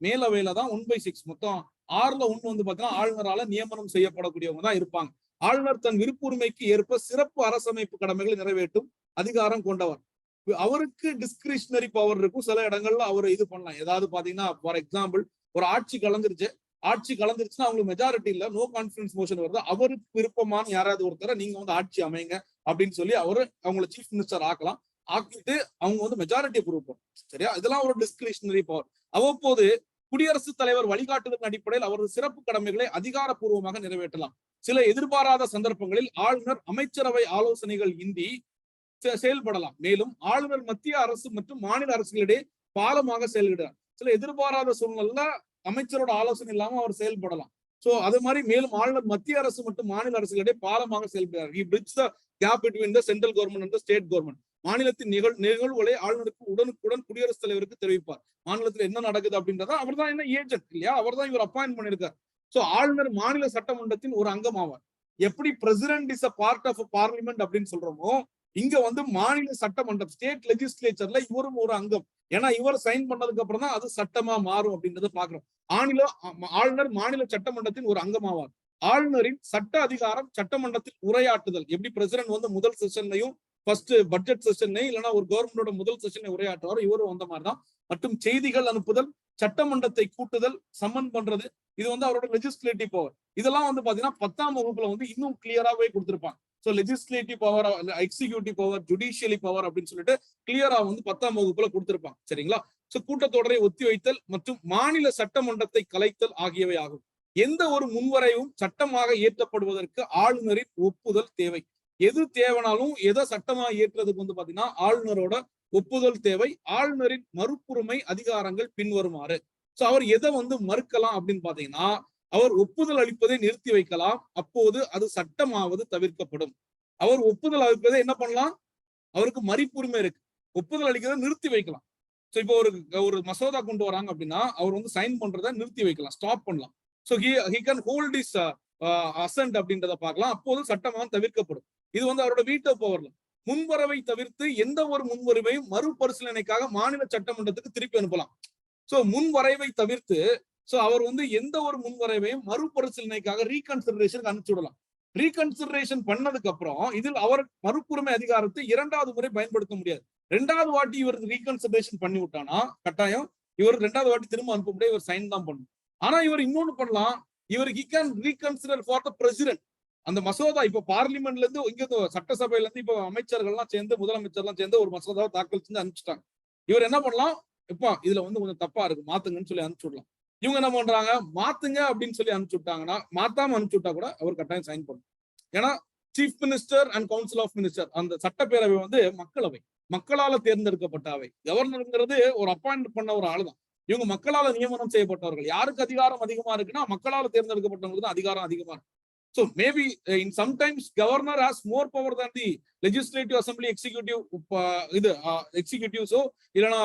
மேலவையில தான் 1/6, மொத்தம் 6ல் 1 வந்து பாத்தீங்கன்னா ஆளுநரால நியமனம் செய்யப்படக்கூடியவங்க தான் இருப்பாங்க. ஆளுநர் தன் விருப்புரிமைக்கு ஏற்ப சிறப்பு அரசமைப்பு கடமைகளை நிறைவேற்றும் அதிகாரம் கொண்டவர். அவருக்கு டிஸ்கிரிஷனரி பவர் இருக்கும். சில இடங்கள்ல அவர் இது பண்ணலாம். ஏதாவது பாத்தீங்கன்னா ஃபார் எக்ஸாம்பிள், ஒரு ஆட்சி கலந்துருச்சுன்னா அவங்களுக்கு மெஜாரிட்டி இல்ல, நோ கான்பிடன்ஸ் மோஷன் வருது, அவருக்கு விருப்பமான யாராவது ஒருத்தர நீங்க வந்து ஆட்சி அமைங்க அப்படின்னு சொல்லி அவங்கள சீஃப் மினிஸ்டர் ஆக்கலாம். ஆக்கிட்டு அவங்க வந்து மெஜாரிட்டி ப்ரூவ் பண்ணும். சரியா? இதெல்லாம் ஒரு டிஸ்கிரிஷனரி பவர். அவ்வப்போது குடியரசுத் தலைவர் வழிகாட்டுதலின் அடிப்படையில் அவரது சிறப்பு கடமைகளை அதிகாரப்பூர்வமாக நிறைவேற்றலாம். சில எதிர்பாராத சந்தர்ப்பங்களில் ஆளுநர் அமைச்சரவை ஆலோசனைகள் இன்றி செயல்படலாம். மேலும் ஆளுநர் மத்திய அரசு மற்றும் மாநில அரசுகளிடையே பாலமாக செயல்படுறார். சில எதிர்பாராத சூழ்நிலையில அமைச்சரோட ஆலோசனை இல்லாம அவர் செயல்படலாம். சோ அது மாதிரி மேலும் ஆளுநர் மத்திய அரசு மற்றும் மாநில அரசுகளிடையே பாலமாக செயல்படுறார். He bridges the gap between the central government and the state government. மாநிலத்தின் நிகழ்வுகளை ஆளுநருக்கு உடனுக்குடன் குடியரசுத் தலைவருக்கு தெரிவிப்பார். மாநிலத்தில் என்ன நடக்குது அப்படின்றத அவர் தான் என்ன ஏஜென்ட் இல்லையா, அவர் தான் இவர் அப்பாயிண்ட் பண்ணிருக்கார். சோ ஆளுநர் மாநில சட்டமன்றத்தின் ஒரு அங்கம் ஆவார். எப்படி president is a part of parliament அப்படின்னு சொல்றோமோ, இங்க வந்து மாநில சட்டமன்றம், ஸ்டேட் லெஜிஸ்லேச்சர்ல இவரும் ஒரு அங்கம். ஏன்னா இவர் சைன் பண்ணதுக்கு அப்புறம் தான் அது சட்டமா மாறும் அப்படின்றத பாக்குறோம். ஆளுநர் மாநில சட்டமன்றத்தின் ஒரு அங்கமாவார். ஆளுநரின் சட்ட அதிகாரம் சட்டமன்றத்தில் உரையாற்றுதல். எப்படி பிரசிடென்ட் வந்து முதல் செஷன்லையும் ஃபர்ஸ்ட் பட்ஜெட் செஷன்லையும் இல்லைன்னா ஒரு கவர்மெண்டோட முதல் செஷனை உரையாற்றுவார், இவரும் அந்த மாதிரிதான். மற்றும் செய்திகள் அனுப்புதல், சட்டமன்றத்தை கூட்டுதல், சம்மன் பண்றது, இது வந்து அவரோட லெஜிஸ்லேட்டிவ் பவர். இதெல்லாம் வந்து பாத்தீங்கன்னா 10ஆம் வகுப்புல வந்து இன்னும் கிளியராகவே கொடுத்திருப்பாங்க. So legislative power, executive power, judicially power அப்படின்னு சொல்லிட்டு கிளியரா வந்து 10ஆம் வகுப்புல கொடுத்திருப்பாங்க. சரிங்களா? சோ கூட்டத்தொடரை ஒத்திவைத்தல் மற்றும் மாநில சட்டமன்றத்தை கலைத்தல் ஆகியவை ஆகும். எந்த ஒரு முன்வரைவும் சட்டமாக இயற்றப்படுவதற்கு ஆளுநரின் ஒப்புதல் தேவை. எது தேவைனாலும் எதை சட்டமாக இயற்றுறதுக்கு வந்து பாத்தீங்கன்னா ஆளுநரோட ஒப்புதல் தேவை. ஆளுநரின் மறுப்புரிமை அதிகாரங்கள் பின்வருமாறு. சோ அவர் எதை வந்து மறுக்கலாம் அப்படின்னு பாத்தீங்கன்னா, அவர் ஒப்புதல் அளிப்பதை நிறுத்தி வைக்கலாம், அப்போது அது சட்டமாவது தவிர்க்கப்படும். அவர் ஒப்புதல் அளிப்பதை என்ன பண்ணலாம்? அவருக்கு மறுப்புரிமை இருக்கு, ஒப்புதல் அளிக்கிறத நிறுத்தி வைக்கலாம். சோ இப்போ ஒரு மசோதா கொண்டு வராங்க அப்படின்னா அவர் வந்து சைன் பண்றதை நிறுத்தி வைக்கலாம், ஸ்டாப் பண்ணலாம். So he can hold his assent அப்படின்றத பார்க்கலாம், அப்போது சட்டமாக தவிர்க்கப்படும். இது வந்து அவரோட வீட்டோ பவர்ல. முன்வரவை தவிர்த்து எந்த ஒரு முன்வரவையும் மறுபரிசீலனைக்காக மாநில சட்டமன்றத்துக்கு திருப்பி அனுப்பலாம். சோ முன்வரைவை தவிர்த்து அவர் வந்து எந்த ஒரு முன்வரைவையும் மறுபரிசீலனைக்காக ரீகன்சிடரேஷன் அனுப்பிச்சு விடலாம். ரீகன்சிடரேஷன் பண்ணதுக்கு அப்புறம் இதில் அவர் மறுப்புரிமை அதிகாரத்தை 2வது முறை பயன்படுத்த முடியாது. 2வது வாட்டி இவர் ரீகன்சிடரேஷன் பண்ணி விட்டானா கட்டாயம் இவர் 2வது வாட்டி திரும்ப அனுப்ப முடியாது, இவர் சைன் தான் பண்ணணும். ஆனா இவர் இன்னொன்னு பண்ணலாம், இவர் he can reconsider for the president. அந்த மசோதா இப்ப பார்லிமெண்ட்ல இருந்து இங்க சட்டசபையில இருந்து இப்ப அமைச்சர்கள்லாம் சேர்ந்து முதலமைச்சர்லாம் சேர்ந்து ஒரு மசோதாவை தாக்கல் செஞ்சு அனுப்பிச்சிட்டாங்க. இவர் என்ன பண்ணலாம், இப்ப இதுல வந்து கொஞ்சம் தப்பா இருக்கு மாத்துங்கன்னு சொல்லி அனுப்பிச்சு விடலாம். இவங்க என்ன பண்றாங்க, மாத்துங்க அப்படின்னு சொல்லி அனுப்பிச்சு விட்டாங்கன்னா, மாத்தாம அனுப்பிச்சு விட்டா கூட அவர் கட்டாயம் சைன் பண்ணும். ஏன்னா chief minister and council of minister, அந்த சட்டப்பேரவை வந்து மக்களவை, மக்களால தேர்ந்தெடுக்கப்பட்ட அவை. கவர்னருங்கிறது ஒரு அப்பாயிண்ட் பண்ண ஒரு ஆளுதான். இவங்க மக்களால நியமனம் செய்யப்பட்டவர்கள். யாருக்கு அதிகாரம் அதிகமா இருக்குன்னா மக்களால தேர்ந்தெடுக்கப்பட்டவங்களுக்கு தான் அதிகாரம் அதிகமா இருக்கு. So maybe in sometimes governor has more power than the legislative assembly executive executives இல்லனா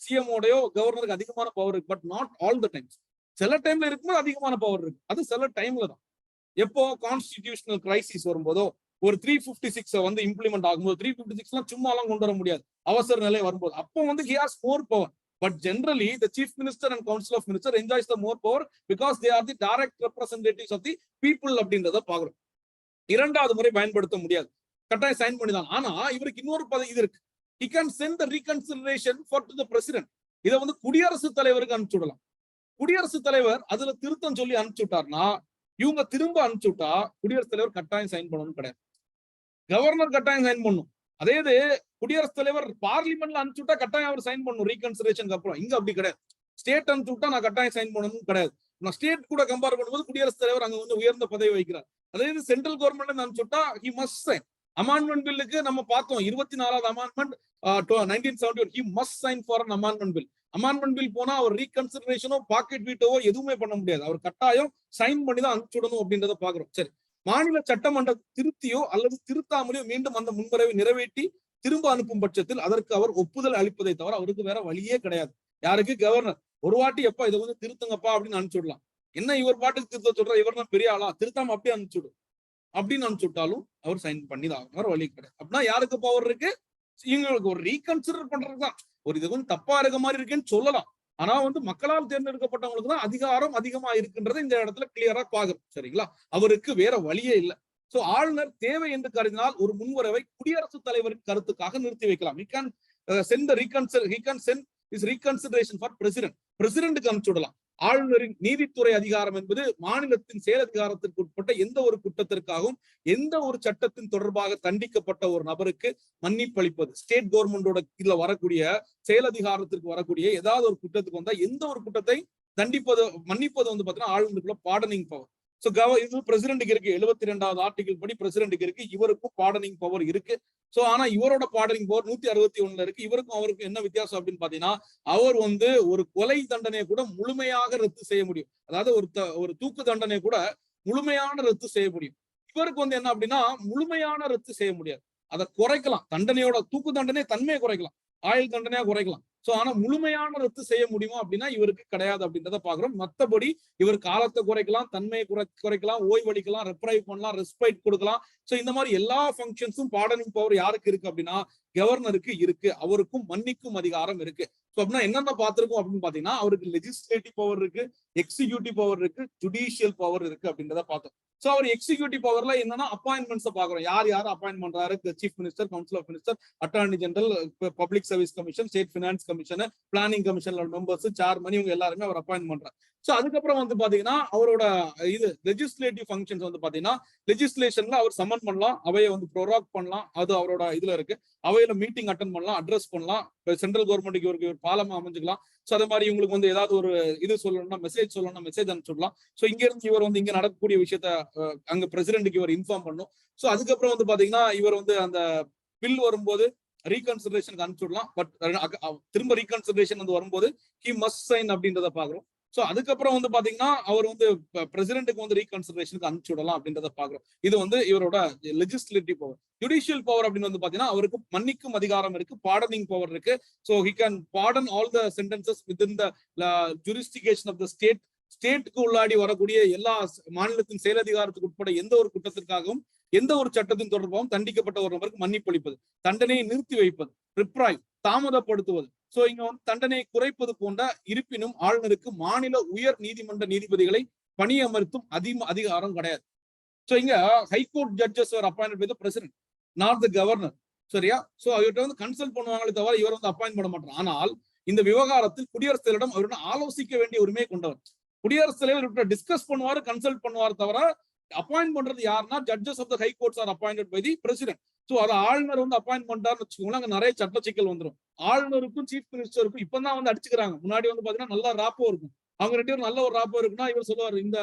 சிஎம் ஓடயோ கவர்னருக்கு அதிகமான பவர் இருக்கு. But not all the times. சில டைம்ல இருக்கும்போது அதிகமான பவர் இருக்கு. அது சில டைம்ல தான். எப்போ கான்ஸ்டிடியூஷனல் கிரைசிஸ் வரும்போதோ ஒரு 356 வந்து இம்ப்ளிமெண்ட் ஆகும்போது 356 சும்மா எல்லாம் கொண்டு வர முடியாது. அவசர நிலை வரும்போது அப்போ வந்து he has more power. But generally, the chief minister and council of minister enjoys the more power because they are the direct representatives of the people அப்படின்றத பாக்குறோம். இரண்டாவது முறை பயன்படுத்த முடியாது. கட்டாயம் சைன் பண்ணிதான். ஆனா இவருக்கு இன்னொரு பதவி இது இருக்கு. He can send the reconsideration for to the president. இதை வந்து குடியரசுத் தலைவருக்கு அனுப்பிச்சு விடலாம். குடியரசுத் தலைவர் அதுல திருத்தம் சொல்லி அனுப்பிச்சு விட்டார்னா இவங்க திரும்ப அனுப்பிச்சு விட்டா குடியரசுத் தலைவர் கட்டாயம் சைன் பண்ணணும் கிடையாது. கவர்னர் கட்டாயம் சைன் பண்ணும். அதே இது குடியரசுத் தலைவர் பார்லிமெண்ட்ல அனுப்பிச்சு விட்டா கட்டாயம் அவர் சைன் பண்ணணும் ரீகன்சிடரேஷனுக்கு அப்புறம். இங்க அப்படி கிடையாது. ஸ்டேட் அனுப்பிச்சு விட்டா நான் கட்டாயம் சைன் பண்ணணும் கிடையாது. நான் ஸ்டேட் கூட கம்பேர் பண்ணும்போது குடியரசுத் தலைவர் அங்க வந்து உயர்ந்த பதவி வகிக்கிறார். அதே இது சென்ட்ரல் கவர்மெண்ட் அனுப்பிச்சு விட்டா ஹி மஸ்ட் சைன். அமெண்ட்மெண்ட் பில்லுக்கு நம்ம பார்த்தோம் 24வது amendment 1971 he must sign for an amendment bill. அமெண்ட்மெண்ட் பில் போனா அவர் ரீகன்சிடரேஷனோ பாக்கெட் வீட்டோ எதுவுமே பண்ண முடியாது. அவர் கட்டாயம் சைன் பண்ணி தான் அனுப்பிச்சுடணும் அப்படின்றத பாக்குறோம். சரி, மாநில சட்டமன்ற திருத்தியோ அல்லது திருத்தாமலையோ மீண்டும் அந்த முன்வரைவை நிறைவேற்றி திரும்ப அனுப்பும் பட்சத்தில் அதற்கு அவர் ஒப்புதல் அளிப்பதை தவிர அவருக்கு வேற வழியே கிடையாது. யாருக்கு? கவர்னர். ஒரு வாட்டி எப்பா இதை வந்து திருத்துங்கப்பா அப்படின்னு அனுப்பிச்சுடலாம். என்ன இவர் பாட்டுக்கு திருத்த சொல்ற, இவர் தான் பெரிய ஆளா, திருத்தாம அப்படியே அனுப்பிச்சுடும் அப்படின்னு அனுப்பிச்சுட்டாலும் அவர் சைன் பண்ணி தான் வேற வழி கிடையாது. அப்படின்னா யாருக்கு பவர் இருக்கு? இவங்களுக்கு ஒரு ரீகன்சிடர் பண்றதுதான். ஒரு இது கொஞ்சம் தப்பா இருக்க மாதிரி இருக்குன்னு சொல்லலாம். ஆனா வந்து மக்களால் தேர்ந்தெடுக்கப்பட்டவங்களுக்கு தான் அதிகாரம் அதிகமா இருக்குன்றதை இந்த இடத்துல கிளியரா பாக்குறோம். சரிங்களா? அவருக்கு வேற வழியே இல்லை. சோ ஆளுநர் தேவை என்று கருதினால் ஒரு முன்வரவை குடியரசுத் தலைவரின் கருத்துக்காக நிறுத்தி வைக்கலாம். he can send the reconsideration for president. பிரசிடென்ட்க்கு அனுப்பிச்சு விடலாம். ஆளுநரின் நீதித்துறை அதிகாரம் என்பது மாநிலத்தின் செயலதிகாரத்திற்கு உட்பட்ட எந்த ஒரு குற்றத்திற்காகவும் எந்த ஒரு சட்டத்தின் தொடர்பாக தண்டிக்கப்பட்ட ஒரு நபருக்கு மன்னிப்பு அளிப்பது. ஸ்டேட் கவர்மெண்டோட இதுல வரக்கூடிய செயலதிகாரத்திற்கு வரக்கூடிய ஏதாவது ஒரு குற்றத்துக்கு வந்தா எந்த ஒரு குற்றத்தை தண்டிப்பது மன்னிப்பது வந்து பாத்தீங்கன்னா ஆளுநருக்குள்ள பார்டனிங் பவர். சோ இது பிரசிடென்ட்க்கு இருக்கு. 72வது ஆர்டிகிள் படி பிரசிடென்ட்க்கு இருக்கு. இவருக்கும் பார்டனிங் பவர் இருக்கு. சோ ஆனா இவரோட பார்டனிங் பவர் 161ல இருக்கு. இவருக்கும் அவருக்கும் என்ன வித்தியாசம் அப்படின்னு பாத்தீங்கன்னா அவர் வந்து ஒரு கொலை தண்டனையை கூட முழுமையாக ரத்து செய்ய முடியும். அதாவது ஒரு தூக்கு தண்டனை கூட முழுமையான ரத்து செய்ய முடியும். இவருக்கு வந்து என்ன அப்படின்னா முழுமையான ரத்து செய்ய முடியாது. அதை குறைக்கலாம். தண்டனையோட தூக்கு தண்டனை தன்மையை குறைக்கலாம், ஆயுள் தண்டனையா குறைக்கலாம். சோ ஆனா முழுமையான ரத்து செய்ய முடியுமா அப்படின்னா இவருக்கு கிடையாது அப்படின்றத பாக்குறோம். மத்தபடி இவர் காலத்தை குறைக்கலாம், தன்மையை குறைக்கலாம், ஓய்வளிக்கலாம், ரெப்ரைவ் பண்ணலாம், ரெஸ்பைட் கொடுக்கலாம். சோ இந்த மாதிரி எல்லா ஃபங்க்ஷன்ஸும் பார்டனிங் பவர் யாருக்கு இருக்கு அப்படின்னா கவர்னருக்கு இருக்கு. அவருக்கும் மன்னிக்கும் அதிகாரம் இருக்கு. சோ அப்படின்னா என்னென்ன பார்த்திருக்கோம் அப்படின்னு பாத்தீங்கன்னா அவருக்கு லெஜிஸ்லேட்டிவ் பவர் இருக்கு, எக்ஸிக்யூட்டிவ் பவர் இருக்கு, ஜுடிஷியல் பவர் இருக்கு அப்படின்றத பார்த்தோம். சோ அவர் எக்ஸிக்யூட்டிவ் பவர்ல என்னன்னா அப்பாயின்மெண்ட்ஸ் பாக்குறோம். யார் அப்பாயின்ட் பண்றாரு? Chief minister, council of minister, attorney general, public service commission, state finance commission, planning கமிஷன்ல மெம்பர்ஸ், சேர்மன், இவங்க எல்லாருமே அவர் அப்பாயின்ட் பண்றாரு. சோ அதுக்கப்புறம் வந்து பாத்தீங்கன்னா அவரோட இது லெஜிஸ்லேட்டிவ் ஃபங்க்ஷன்ஸ் வந்து பாத்தீங்கன்னா லெஜிஸ்லேஷன்ல அவர் சம்மன் பண்ணலாம், அவையை வந்து ப்ரோராக் பண்ணலாம். அது அவரோட இதுல இருக்கு. அவையில மீட்டிங் அட்டன் பண்ணலாம், அட்ரஸ் பண்ணலாம். சென்ட்ரல் கவர்மெண்ட்டுக்கு இவருக்கு ஒரு பாலமா அமைஞ்சுக்கலாம். சோ அதே மாதிரி இவங்களுக்கு வந்து ஏதாவது ஒரு இது சொல்லணும்னா மெசேஜ் அனுப்பிச்சுடலாம். சோ இங்க இருந்து இவர் வந்து இங்க நடக்கக்கூடிய விஷயத்த அங்க பிரசிடென்ட்டுக்கு இவர் இன்ஃபார்ம் பண்ணும். சோ அதுக்கப்புறம் வந்து பாத்தீங்கன்னா இவர் வந்து அந்த பில் வரும்போது ரீகன்சிடரேஷனுக்கு அனுப்பிச்சுடலாம். பட் திரும்ப ரீகன்சிடரேஷன் வந்து வரும்போது ஹி மஸ்ட் சைன் அப்படின்றத பாக்குறோம். சோ அதுக்கப்புறம் வந்து பாத்தீங்கன்னா அவர் வந்து பிரசிடென்ட்டுக்கு வந்து ரீகன்சிடரேஷனுக்கு அனுப்பிச்சு விடலாம் அப்படின்றத பாக்குறோம். இது வந்து இவரோட லெஜிஸ்லேட்டிவ் பவர். ஜுடிஷியல் பவர் அப்படின்னு வந்து பாத்தீங்கன்னா அவருக்கு மன்னிக்கும் அதிகாரம் இருக்கு, பார்டனிங் பவர் இருக்கு. So he can pardon all the sentences within the jurisdiction of the state. ஸ்டேட்டுக்கு உள்ளாடி வரக்கூடிய எல்லா மாநிலத்தின் செயலதிகாரத்துக்கு உட்பட எந்த ஒரு குற்றத்திற்காகவும் எந்த ஒரு சட்டத்தின் தொடர்பாகவும் தண்டிக்கப்பட்ட ஒரு நபருக்கு மன்னிப்பு அளிப்பது, தண்டனையை நிறுத்தி வைப்பது, ரிப்ராய்வ் தாமதப்படுத்துவது. சோ இங்க வந்து தண்டனையை குறைப்பது போன்ற இருப்பினும் ஆளுநருக்கு மாநில உயர் நீதிமன்ற நீதிபதிகளை பணியமர்த்தும் அதிகாரம் கிடையாது. சோ இங்க high court judges appoint by the president, not the governor. சரியா? சோ இவர்கிட்ட வந்து கன்சல்ட் பண்ணுவாங்களே தவிர இவர் வந்து அப்பாயின்ட் பண்ண மாட்டார். ஆனால் இந்த விவகாரத்தில் குடியரசுத் தலைவரிடம் அவருடன் ஆலோசிக்க வேண்டிய உரிமையை கொண்டவர். குடியரசுத் தலைவர் டிஸ்கஸ் பண்ணுவாரு, கன்சல்ட் பண்ணுவார் தவிர அப்பாயின்ட் பண்றது யாருன்னா judges of the high courts are appointed by the president. So அதை ஆளுநர் வந்து அப்பாயின்ட் பண்றாருன்னு வச்சுக்கோங்களேன், அங்க நிறைய சட்ட சிக்கல் வந்துடும். ஆளுநருக்கும் சீஃப் மினிஸ்டருக்கும் இப்பதான் வந்து அடிச்சுக்கிறாங்க. முன்னாடி வந்து பாத்தீங்கன்னா நல்லா ராப்போ இருக்கும். அவங்க ரெண்டு பேரும் நல்ல ஒரு ராப்போ இருக்குன்னா இவர் சொல்லுவாரு, இந்த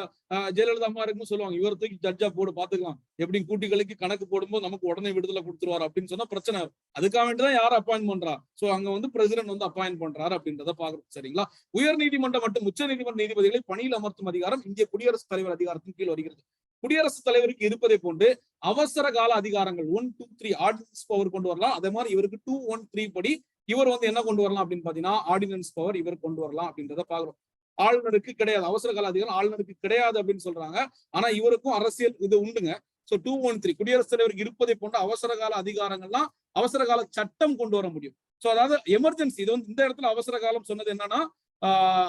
ஜெயலலிதா அம்மா இருக்குன்னு சொல்லுவாங்க, இவர் தூக்கி ஜட்ஜா போடு பாத்துக்கலாம், எப்படி கூட்டிகளுக்கு கணக்கு போடும்போது நமக்கு உடனே விடுதலை கொடுத்துருவாரு அப்படின்னு சொன்னா பிரச்சனை. அதுக்காக வேண்டிதான் யார் அப்பாயின்ட் பண்றா? சோ அங்க வந்து பிரசிடென்ட் வந்து அப்பாயின்ட் பண்றாரு அப்படின்றத பாக்குறோம். சரிங்களா? உயர் நீதிமன்றம் மற்றும் உச்ச நீதிமன்ற நீதிபதிகளை பணியில் அமர்த்தும் அதிகாரம் இந்திய குடியரசுத் தலைவர் அதிகாரத்தின் கீழ் வருகிறது. குடியரசுத் தலைவருக்கு இருப்பதை போன்று அவசர கால அதிகாரங்கள் 1, 2, 3 ஆர்டினன்ஸ் பவர் கொண்டு வரலாம். அதே மாதிரி இவருக்கு 2, 1, 3 படி இவர் வந்து என்ன கொண்டு வரலாம் அப்படின்னு பாத்தீங்கன்னா ஆர்டினன்ஸ் பவர் இவர் கொண்டு வரலாம் அப்படின்றத பாக்குறோம். ஆளுநருக்கு கிடையாது, அவசர கால அதிகாரம் ஆளுநருக்கு கிடையாது அப்படின்னு சொல்றாங்க. ஆனா இவருக்கும் அரசியல் இது உண்டுங்க. சோ 2, 1, 3 குடியரசுத் தலைவருக்கு இருப்பதை போன்ற அவசர கால அதிகாரங்கள்லாம் அவசர கால சட்டம் கொண்டு வர முடியும். சோ அதாவது எமர்ஜென்சி, இது வந்து இந்த இடத்துல அவசர காலம் சொன்னது என்னன்னா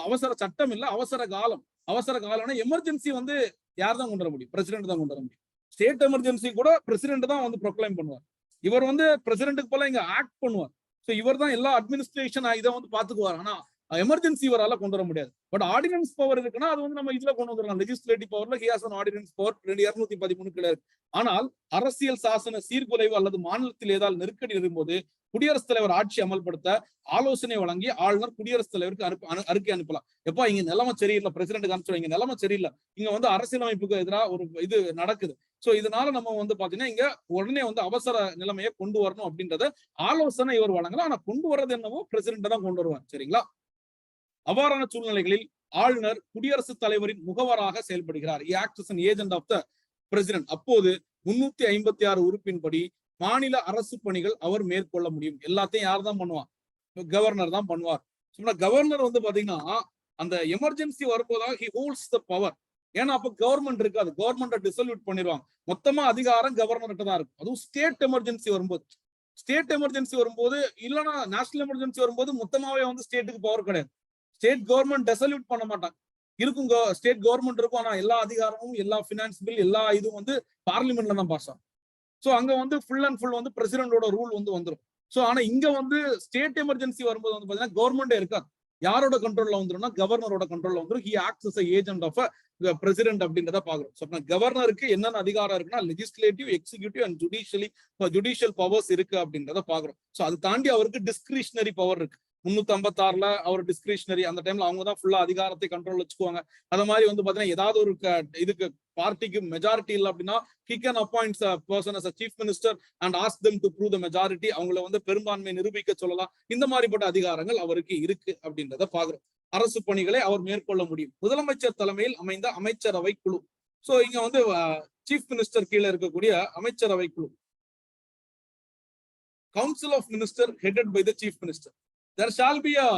அவசர சட்டம் இல்ல, அவசர காலம். அவசர காலம்னா எமர்ஜென்சி வந்து யார் தான் கொண்டு வர முடியும்? பிரசிடென்ட் தான் கொண்டு வர முடியும். ஸ்டேட் எமர்ஜென்சி கூட பிரசிடென்ட் தான் வந்து ப்ரொக்ளைம் பண்ணுவார். இவர் வந்து பிரசிடென்ட்டுக்கு போல இங்க ஆக்ட் பண்ணுவார். சோ இவர் தான் எல்லா அட்மினிஸ்ட்ரேஷன் இதை வந்து பாத்துக்குவார். ஆனா எமர்ஜென்சி இவரால கொண்டு வர முடியாது. பட் ஆர்டினன்ஸ் பவர் இருக்குன்னா அது வந்து நம்ம இதுல கொண்டு வந்துடலாம். லெஜிஸ்லேட்டிவ் பவர்ல he has an ordinance power 213 கீழ இருக்கு. ஆனால் அரசியல் சாசன சீர்குலைவு அல்லது மாநிலத்தில் ஏதாவது நெருக்கடி இருக்கும்போது குடியரசுத் தலைவர் ஆட்சி அமல்படுத்த ஆலோசனை வழங்கி ஆளுநர் குடியரசுத் தலைவருக்கு அறிக்கை அனுப்பலாம். எப்பா இங்க நிலைமை சரியில்லை, பிரசிடென்ட் அனுப்பிச்சோம், இங்க நிலைமை சரியில்லை, இங்க வந்து அரசியலமைப்புக்கு எதிராக ஒரு இது நடக்குது. சோ இதனால நம்ம வந்து பாத்தீங்கன்னா இங்க உடனே வந்து அவசர நிலைமையை கொண்டு வரணும் அப்படின்றத ஆலோசனை இவர் வழங்கலாம். ஆனா கொண்டு வர்றது என்னவோ பிரசிடென்ட் தான் கொண்டு வருவாங்க. சரிங்களா? அவ்வாறான சூழ்நிலைகளில் ஆளுநர் குடியரசுத் தலைவரின் முகவராக செயல்படுகிறார். Agent of the president. அப்போது 356 உறுப்பின்படி மாநில அரசு பணிகள் அவர் மேற்கொள்ள முடியும். எல்லாத்தையும் யார் தான் பண்ணுவார்? கவர்னர் தான் பண்ணுவார். கவர்னர் வந்து பாத்தீங்கன்னா அந்த எமர்ஜென்சி வரும்போதாக ஹி ஹோல்ட்ஸ் த பவர். ஏன்னா அப்ப கவர்மெண்ட் இருக்காது, கவர்மெண்ட்டை டிசல்யூட் பண்ணிடுவாங்க. மொத்தமா அதிகாரம் கவர்னர்கிட்ட தான் இருக்கும். அதுவும் ஸ்டேட் எமர்ஜென்சி வரும்போது, ஸ்டேட் எமர்ஜென்சி வரும்போது இல்லைன்னா நேஷனல் எமர்ஜென்சி வரும்போது மொத்தமாவே வந்து ஸ்டேட்டுக்கு பவர் கிடையாது. ஸ்டேட் கவர்மெண்ட் டெசல்யூட் பண்ண மாட்டாங்க. இருக்கும் ஸ்டேட் கவர்மெண்ட் இருக்கும், ஆனா எல்லா அதிகாரமும் எல்லா பினான்ஸ் பில் எல்லா இதுவும் வந்து பார்லிமெண்ட்ல தான் பாஸ் ஆகும். சோ அங்க வந்து ஃபுல் அண்ட் ஃபுல் வந்து பிரசிடென்டோட ரூல் வந்து வந்துடும். சோ ஆனா இங்க வந்து ஸ்டேட் எமர்ஜென்சி வரும்போது வந்து பாத்தீங்கன்னா கவர்மெண்டே இருக்காது. யாரோட கண்ட்ரோல்ல வந்துரும்னா கவர்னரோட கண்ட்ரோல்ல வந்துடும். He acts as a agent of president அப்படின்றத பாக்குறோம். சோ கவர்னருக்கு என்னென்ன அதிகாரம் இருக்குன்னா legislative, executive and judicial powers இருக்கு அப்படின்றத பாக்குறோம். சோ அது தாண்டி அவருக்கு டிஸ்கிரிஷனரி பவர் இருக்கு. 356 அவர் டிஸ்கிரிஷனரி, அந்த டைம்ல அவங்க தான் ஃபுல்லா அதிகாரத்தை கண்ட்ரோல் வச்சுக்குவாங்க. அந்த மாதிரி வந்து பாத்தீங்கன்னா ஏதாவது ஒரு இதுக்கு பார்ட்டிக்கு மெஜாரிட்டி இல்லை அப்படின்னா he can appoint a person as a chief minister and ask them to prove the majority. அவங்கள வந்து பெரும்பான்மை நிரூபிக்க சொல்லலாம். இந்த மாதிரிப்பட்ட அதிகாரங்கள் அவருக்கு இருக்கு அப்படின்றத பாக்குறோம். அரசு பணிகளை அவர் மேற்கொள்ள முடியும். முதலமைச்சர் தலைமையில் அமைந்த அமைச்சரவை குழு. சோ இங்க வந்து சீஃப் மினிஸ்டர் கீழே இருக்கக்கூடிய அமைச்சரவை குழு. Council of minister headed by the chief minister. There shall be a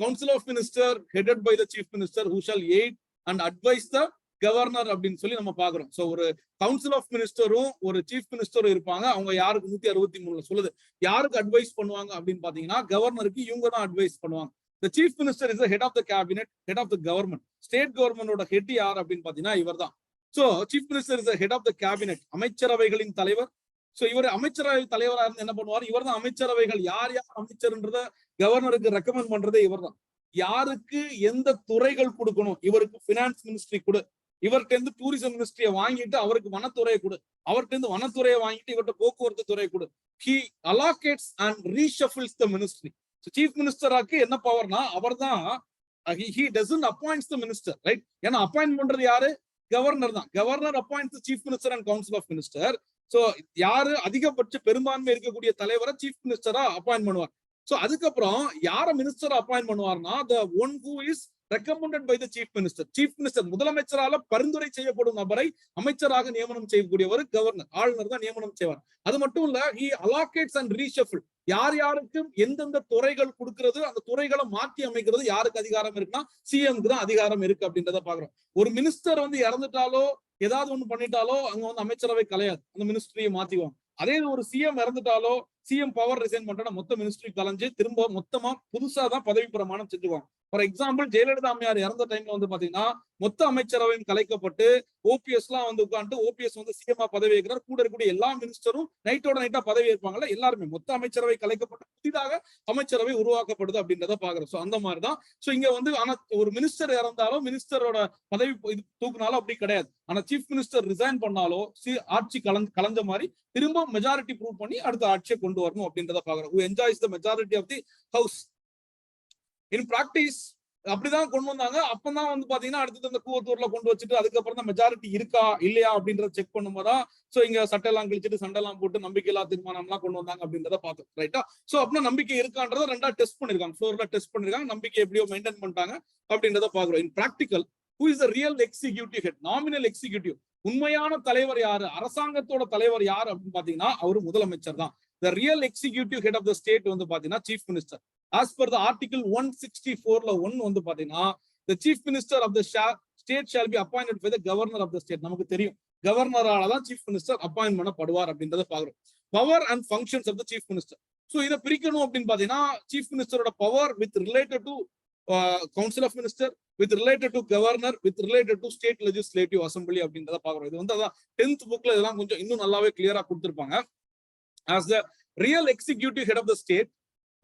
council of minister headed by the chief minister who shall aid and advise the governor அப்படின்னு சொல்லி நம்ம பாக்குறோம். சோ ஒரு கவுன்சில் ஆஃப் மினிஸ்டரும் ஒரு சீஃப் மினிஸ்டரும் இருப்பாங்க. அவங்க யாருக்கு 163 சொல்லுது யாருக்கு அட்வைஸ் பண்ணுவாங்க அப்படின்னு பாத்தீங்கன்னா கவர்னருக்கு இவங்க தான் அட்வைஸ் பண்ணுவாங்க. The chief minister is the head of the cabinet, head of the government. State கவர்மெண்டோட ஹெட் யார் அப்படின்னு பாத்தீங்கன்னா இவர் தான். So chief minister is the head of the cabinet, அமைச்சரவைகளின் தலைவர். சோ இவர் அமைச்சரவை தலைவராக இருந்து என்ன பண்ணுவார்? இவர் தான் அமைச்சரவைகள் யார் யார் அமைச்சர்ன்றத கவர்னருக்கு ரெக்கமெண்ட் பண்றதே இவர் தான். யாருக்கு எந்த துறைகள் கொடுக்கணும், இவருக்கு பினான்ஸ் மினிஸ்ட்ரி கொடு, இவர்கிட்ட இருந்து டூரிசம் மினிஸ்ட்ரியை வாங்கிட்டு அவருக்கு வனத்துறையை கொடு, அவர்கிட்ட இருந்து வனத்துறையை வாங்கிட்டு இவர்கிட்ட போக்குவரத்து துறையை கொடு. He allocates and reshuffles the ministry. Chief மினிஸ்டராக்கு என்ன பவர்னா அவர் தான் he doesn't appoints the minister, right? ஏன்னா அப்பாயிண்ட் பண்றது யாரு? கவர்னர் தான். Governor appoints the chief minister and council of minister. So யாரு அதிகபட்ச பெரும்பான்மை இருக்கக்கூடிய தலைவரை சீஃப் மினிஸ்டரா அப்பாயிண்ட் பண்ணுவார். சோ அதுக்கப்புறம் யார மினிஸ்டர் அப்பாயிண்ட் பண்ணுவார்னா the one who is recommended by the chief minister. Chief minister முதலமைச்சரால பரிந்துரை செய்யப்படும் நபரை அமைச்சராக நியமனம் செய்யக்கூடியவர் கவர்னர். ஆளுநர் தான் நியமனம் செய்வார். அது மட்டும் இல்ல he allocates and reshuffle. யார் யாருக்கும் எந்தெந்த துறைகள் கொடுக்கிறது, அந்த துறைகளை மாற்றி அமைக்கிறது யாருக்கு அதிகாரம் இருக்குன்னா சிஎம்க்கு தான் அதிகாரம் இருக்கு அப்படின்றத பாக்குறோம். ஒரு மினிஸ்டர் வந்து இறந்துட்டாலோ ஏதாவது ஒண்ணு பண்ணிட்டாலோ அங்க வந்து அமைச்சரவை கலையாது, அந்த மினிஸ்ட்ரியை மாத்திக்குவாங்க. அதே ஒரு சிஎம் இறந்துட்டாலோ சிஎம் பவர் ரிசைன் பண்றா மொத்த மினிஸ்ட்ரி கலைஞ்சு திரும்ப மொத்தமா புதுசா தான் பதவி பிரமாணம் செஞ்சுக்குவாங்க. ஃபார் எக்ஸாம்பிள் ஜெயலலிதா அம்மையார் இறந்த டைம்ல வந்து பாத்தீங்கன்னா மொத்த அமைச்சரவையும் கலைக்கப்பட்டு ஓபிஎஸ் எல்லாம் வந்து உட்காந்து ஓபிஎஸ் வந்து சிஎம்ஆ பதவி ஏற்கிறார். கூட இருக்கக்கூடிய எல்லா மினிஸ்டரும் நைட்டோட நைட்டா பதவி ஏற்பாங்கல்ல, எல்லாருமே மொத்த அமைச்சரவை கலைக்கப்பட்டு புதிதாக அமைச்சரவை உருவாக்கப்படுது அப்படின்றத பாக்குறோம். சோ அந்த மாதிரிதான். சோ இங்க வந்து ஆனா ஒரு மினிஸ்டர் இறந்தாலும் மினிஸ்டரோட பதவி தூக்குனாலும் அப்படி கிடையாது. ஆனா சீஃப் மினிஸ்டர் ரிசைன் பண்ணாலோ ஆட்சி கலஞ்ச மாதிரி திரும்ப மெஜாரிட்டி ப்ரூவ் பண்ணி அடுத்த ஆட்சியை கொண்டு வரணும் அப்படின்றத பாக்குறோம். who enjoys the majority of the house. in practice அப்படிதான் கொண்டு வந்தாங்க. அப்பதான் வந்து பாத்தீங்கன்னா அடுத்தது அந்த கூவத்தூர்ல கொண்டு வச்சுட்டு அதுக்கப்புறம் தான் மெஜாரிட்டி இருக்கா இல்லையா அப்படின்றத செக் பண்ணும்போதான் சோ இங்க சட்டையெல்லாம் கிழிச்சிட்டு சண்டெல்லாம் போட்டு நம்பிக்கையில்லா தீர்மானம் எல்லாம் கொண்டு வந்தாங்க அப்படின்றத பார்த்தோம். ரைட்டா? சோ அப்படின்னா நம்பிக்கை இருக்கான்றத ரெண்டா டெஸ்ட் பண்ணிருக்காங்க, ஃப்ளோர்ல டெஸ்ட் பண்ணிருக்காங்க, நம்பிக்கை எப்படியோ மெயின்டைன் பண்ணிட்டாங்க அப்படின்றத பாக்குறோம். இன் practical who is the real executive head, nominal executive. உண்மையான தலைவர் யாரு, அரசாங்கத்தோட தலைவர் யார் அப்படின்னு பாத்தீங்கன்னா அவரு முதலமைச்சர் தான். The real executive head of the state வந்து பாத்தீங்கன்னா chief minister. As per the article 164ல 1 வந்து பாத்தீங்கன்னா the chief minister of the state shall be appointed by the governor of the state. நமக்கு தெரியும் கவர்னரால தான் chief minister அப்பாயிண்ட் பண்ணப்படுவார் அப்படின்றத பாக்குறோம். Power and functions of the chief minister. So இதை பிரிக்கணும் அப்படின்னு பாத்தீங்கன்னா chief ministerோட power with related to council of minister, with related to governor, with related to state legislative assembly அப்படின்றத பாக்குறோம். இது வந்து அதான் 10th bookல இதெல்லாம் கொஞ்சம் இன்னும் நல்லாவே கிளியரா கொடுத்திருப்பாங்க. As the real executive head of the state,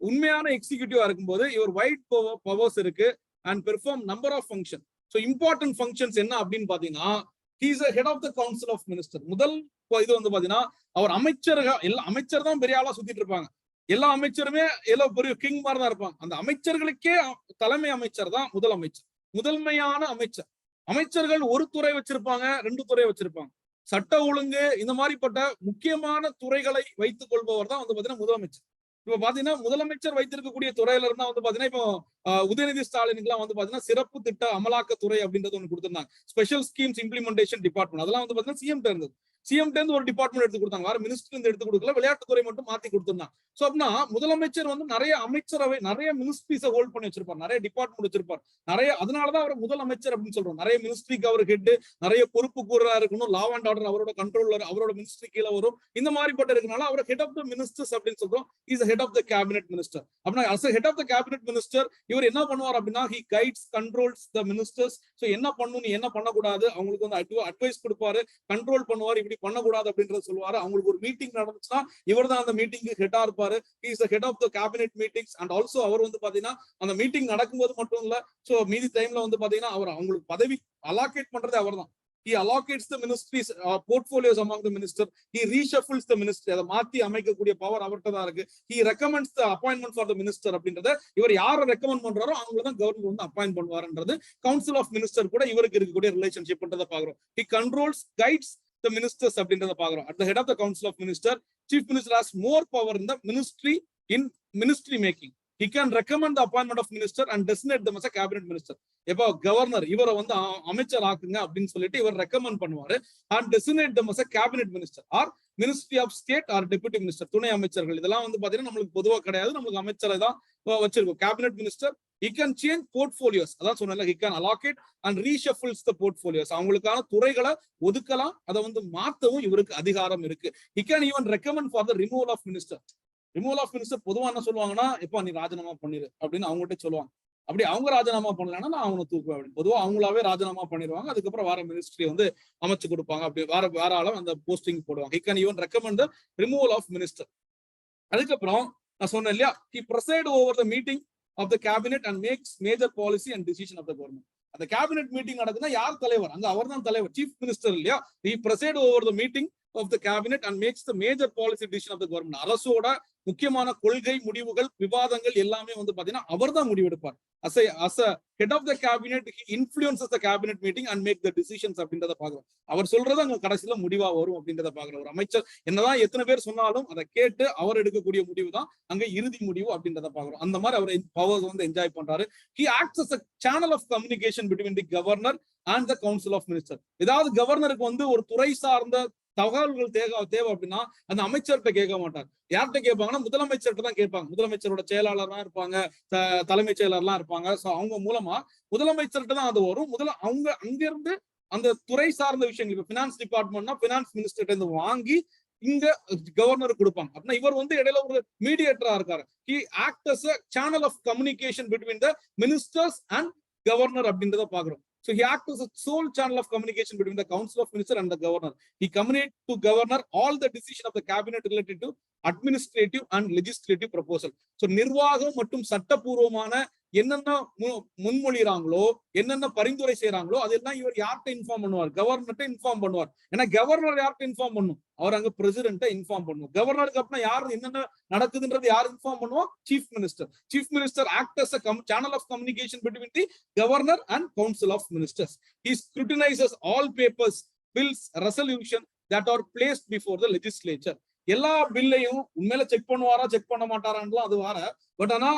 உண்மையான எக்ஸிகியூட்டிவா இருக்கும்போது இவர் வைட் பவர்ஸ் இருக்கு and perform number of functions. So important functions என்ன அப்படின்னு பாத்தீங்கன்னா he is a head of the council of minister. முதல் இது வந்து பாத்தீங்கன்னா அவர் அமைச்சர்கள், எல்லா அமைச்சர் தான் பெரிய ஆளா சுத்திட்டு இருப்பாங்க. எல்லா அமைச்சருமே எல்லாம் பெரிய கிங் மாதிரி தான் இருப்பாங்க. அந்த அமைச்சர்களுக்கே தலைமை அமைச்சர் தான் முதல் அமைச்சர், முதன்மையான அமைச்சர். அமைச்சர்கள் ஒரு துறை வச்சிருப்பாங்க, 2 துறை வச்சிருப்பாங்க. சட்ட ஒழுங்கு இந்த மாதிரிப்பட்ட முக்கியமான துறைகளை வைத்துக் கொள்பவர் தான் வந்து பாத்தீங்கன்னா முதலமைச்சர். இப்ப பாத்தீங்கன்னா முதலமைச்சர் வைத்திருக்கக்கூடிய துறையில இருந்தா வந்து பாத்தீங்கன்னா இப்போ உதயநிதி ஸ்டாலினுக்கு எல்லாம் வந்து பாத்தீங்கன்னா சிறப்பு திட்ட அமலாக்கத்துறை அப்படின்றது ஒண்ணு கொடுத்திருந்தாங்க. ஸ்பெஷல் ஸ்கீம்ஸ் இம்ப்ளிமெண்டேஷன் டிபார்ட்மெண்ட், அதெல்லாம் வந்து பாத்தீங்கன்னா சிஎம் இருந்தது. சிஎம் ஒரு டிபார்ட்மெண்ட் எடுத்து கொடுத்தாங்க, வேற மினிஸ்டர் இருந்து எடுத்து கொடுக்கல, விளையாட்டுத்துறை மட்டும் மாத்தி கொடுத்திருந்தாங்க. சோ அப்படின்னா முதலமைச்சர் வந்து நிறைய அமைச்சரவை, நிறைய மினிஸ்ட்ரிஸை ஹோல்ட் பண்ணி வச்சிருப்பார், நிறைய டிபார்ட்மெண்ட் வச்சிருப்பார், நிறைய. அதனாலதான் அவர் முதலமைச்சர் அப்படின்னு சொல்றோம். நிறைய மினிஸ்ட்ரிக்கு அவர் ஹெட், நிறைய பொறுப்பு கூறா இருக்கணும், லா அண்ட் ஆர்டர் அவரோட கண்ட்ரோலர், அவரோட மினிஸ்ட்ரி கீழே வரும். இந்த மாதிரிப்பட்ட இருக்கனால அவர் ஹெட் ஆஃப் த மினிஸ்டர்ஸ் அப்படின்னு சொல்றோம். Is head of the cabinet minister. அப்படின்னா as head of the cabinet minister இவர் என்ன பண்ணுவார் அப்படின்னா he guides, controls the ministers. So என்ன பண்ணணும், என்ன பண்ணக்கூடாது, அவங்களுக்கு வந்து அட்வைஸ் கொடுப்பாரு, கண்ட்ரோல் பண்ணுவார், இப்படி பண்ணக்கூடாது அப்படின்ற சொல்லுவாரு. அவங்களுக்கு ஒரு மீட்டிங் நடந்துச்சுன்னா இவர் தான் அந்த மீட்டிங்க்கு ஹெட்டா இருப்பாரு. he is the head of the cabinet meetings and also அவர் வந்து பாத்தீங்கன்னா அந்த மீட்டிங் நடக்கும்போது மட்டும் இல்ல, சோ மீதி டைம்ல வந்து பாத்தீங்கன்னா அவர் அவங்களுக்கு பதவி அலாகேட் பண்றது அவர்தான். he allocates the ministries portfolios among the minister, he reshuffles the ministry, அத மாத்தி அமைக்கக்கூடிய பவர் அவர்ட்ட தான் இருக்கு. he recommends the appointment for the minister அப்படின்றத இவர் யாரை ரெக்கமெண்ட் பண்றாரோ அவங்கள தான் கவர்னர் வந்து அப்பாயிண்ட் பண்ணுவாருன்றது கவுன்சில் ஆஃப் மினிஸ்டர் கூட இவருக்கு இருக்கக்கூடிய ரிலேஷன்ஷிப் பண்றத பாக்குறோம். he controls, guides the ministers அப்படின்றத பாக்குறோம். at the head of the council of minister, chief minister has more power in the ministry, in ministry making. he can recommend the appointment of minister and designate them as a cabinet minister. எப்போ governor இவரை வந்து அமைச்சர் ஆக்குங்க அப்படின்னு சொல்லிட்டு இவர் recommend பண்ணுவாரு. and designate them as a cabinet minister or ministry of state or deputy minister, துணை அமைச்சர்கள். இதெல்லாம் வந்து பாத்தீங்கன்னா நம்மளுக்கு பொதுவா கிடையாது, நம்மளுக்கு அமைச்சரை தான் வச்சிருக்கோம். cabinet minister, he can change portfolios, அதான் சொன்னேன்ல, he can allocate and reshuffles the portfolios. அவங்களுக்கான துறைகளை ஒதுக்கலாம், அதை வந்து மாத்தவும் இவருக்கு அதிகாரம் இருக்கு. he can even recommend for the removal of minister. Removal of minister பொதுவா என்ன சொல்லுவாங்கன்னா, எப்ப நீ ராஜினாமா பண்ணிரு அப்படின்னு அவங்ககிட்ட சொல்லுவாங்க. அப்படி அவங்க ராஜினாமா பண்ணலன்னா நான் அவனை தூக்குவேன் அப்படின்னு பொதுவா அவங்களாவே ராஜினாமா பண்ணிடுவாங்க. அதுக்கப்புறம் வேற மினிஸ்ட்ரி வந்து அமைச்சு கொடுப்பாங்க, அப்படி வேற ஆளும் அந்த போஸ்டிங் போடுவாங்க. he can even recommend the removal of minister. அதுக்கப்புறம் நான் சொன்னேன் இல்லையா, he preside over the meeting of the cabinet and makes major policy and decision of the government. அந்த கேபினெட் மீட்டிங் நடக்குதுன்னா யார் தலைவர், அங்க அவர் தான் தலைவர், சீஃப் மினிஸ்டர் இல்லையா. he preside over the meeting of the cabinet and makes the major policy decision of the government. அரசோட முக்கியமான கொள்கை முடிவுகள், விவாதங்கள் எல்லாமே வந்து பாத்தீங்கன்னா அவர் தான் முடிவெடுப்பார். as a head of the cabinet, he influences the cabinet meeting and make the decisions அப்படின்றத பாக்குறோம். அவர் சொல்றது அங்க கடைசியில முடிவா வரும் அப்படின்றத பாக்குறோம். ஒரு அமைச்சர் என்னதான் எத்தனை பேர் சொன்னாலும் அதை கேட்டு அவர் எடுக்கக்கூடிய முடிவு தான் அங்க இறுதி முடிவு அப்படின்றத பாக்குறோம். அந்த மாதிரி அவர் பவர்ஸ் வந்து என்ஜாய் பண்றாரு. he acts as a channel of communication between the governor and the council of ministers. ஏதாவது கவர்னருக்கு வந்து ஒரு துறை சார்ந்த தகவல்கள் தேவை அப்படின்னா அந்த அமைச்சர்கிட்ட கேட்க மாட்டார். யார்கிட்ட கேட்பாங்கன்னா முதலமைச்சர்கிட்ட தான் கேட்பாங்க. முதலமைச்சரோட செயலாளர்லாம் இருப்பாங்க, தலைமைச் செயலர்லாம் இருப்பாங்க. சோ அவங்க மூலமா முதலமைச்சர்கிட்ட தான் அது வரும். அவங்க அங்கிருந்து அந்த துறை சார்ந்த விஷயங்கள், இப்ப பினான்ஸ் டிபார்ட்மெண்ட்னா பினான்ஸ் மினிஸ்டர்கிட்ட இருந்து வாங்கி இங்க கவர்னருக்கு கொடுப்பாங்க. அப்படின்னா இவர் வந்து இடையில ஒரு மீடியேட்டரா இருக்காரு. he acts as a channel of communication between the ministers and governor அப்படின்றத பாக்குறோம். So he acts as a sole channel of communication between the council of minister and the governor. He communicates to governor all the decision of the cabinet related to administrative and legislative proposal. So நிர்வாகம் மற்றும் சட்டப்பூர்வமான என்னென்ன முன்மொழிறாங்களோ, என்னென்ன பரிந்துரை செய்யறாங்களோ அதெல்லாம் இவர் யார்கிட்ட inform பண்ணுவார், கவர்னர்கிட்ட இன்ஃபார்ம் பண்ணுவார். ஏன்னா கவர்னர் யார்கிட்ட இன்ஃபார்ம் பண்ணும், அவர் அங்க பிரசிடென்ட்டை இன்ஃபார்ம் பண்ணுவோம். கவர்னருக்கு அப்புறம் யார் என்னென்ன நடக்குதுன்றது யார் இன்ஃபார்ம் பண்ணுவோம், chief minister. Chief minister act as a channel of communication between the governor and council of ministers. He scrutinizes all papers, bills, resolution that are placed before the legislature. எல்லா பில்லையும் உண்மையில check பண்ணுவாரா check பண்ண மாட்டாரான்னு அது வேற. But ஆனா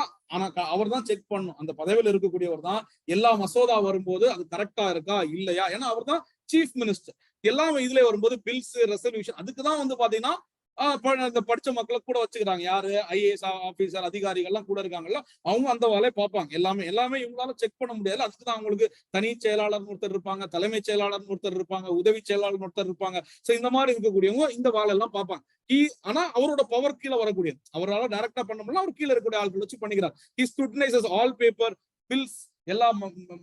அவர் தான் check பண்ணும். அந்த பதவியில் இருக்கக்கூடியவர் தான் எல்லா மசோதா வரும்போது அது கரெக்டா இருக்கா இல்லையா, ஏன்னா அவர் தான் சீஃப் மினிஸ்டர். எல்லாம் இதுல வரும்போது பில்ஸ் ரெசல்யூஷன் அதுக்குதான் வந்து பாத்தீங்கன்னா இந்த படிச்ச மக்களை கூட வச்சுக்கிறாங்க. யாரு ஐஏஎஸ் ஆபீசர் அதிகாரிகள்லாம் கூட இருக்காங்கல்ல, அவங்க அந்த வேலையை பார்ப்பாங்க. எல்லாமே இவங்களால செக் பண்ண முடியாது. அதுக்குதான் அவங்களுக்கு தனி செயலாளர் ஒருத்தர் இருப்பாங்க, தலைமைச் செயலாளர் ஒருத்தர் இருப்பாங்க, உதவி செயலாளர் ஒருத்தர் இருப்பாங்க. சோ இந்த மாதிரி இருக்கக்கூடியவங்க இந்த வேலை எல்லாம் பார்ப்பாங்க. ஆனா அவரோட பவர் கீழே வரக்கூடியது. அவரால் டைரக்டா பண்ண முடியல, அவர் கீழே இருக்கக்கூடிய ஆட்கள் வச்சு பண்ணிக்கிறார். ஹி ஸ்க்ரூட்டினைசஸ் ஆல் பேப்பர் பில்ஸ், எல்லா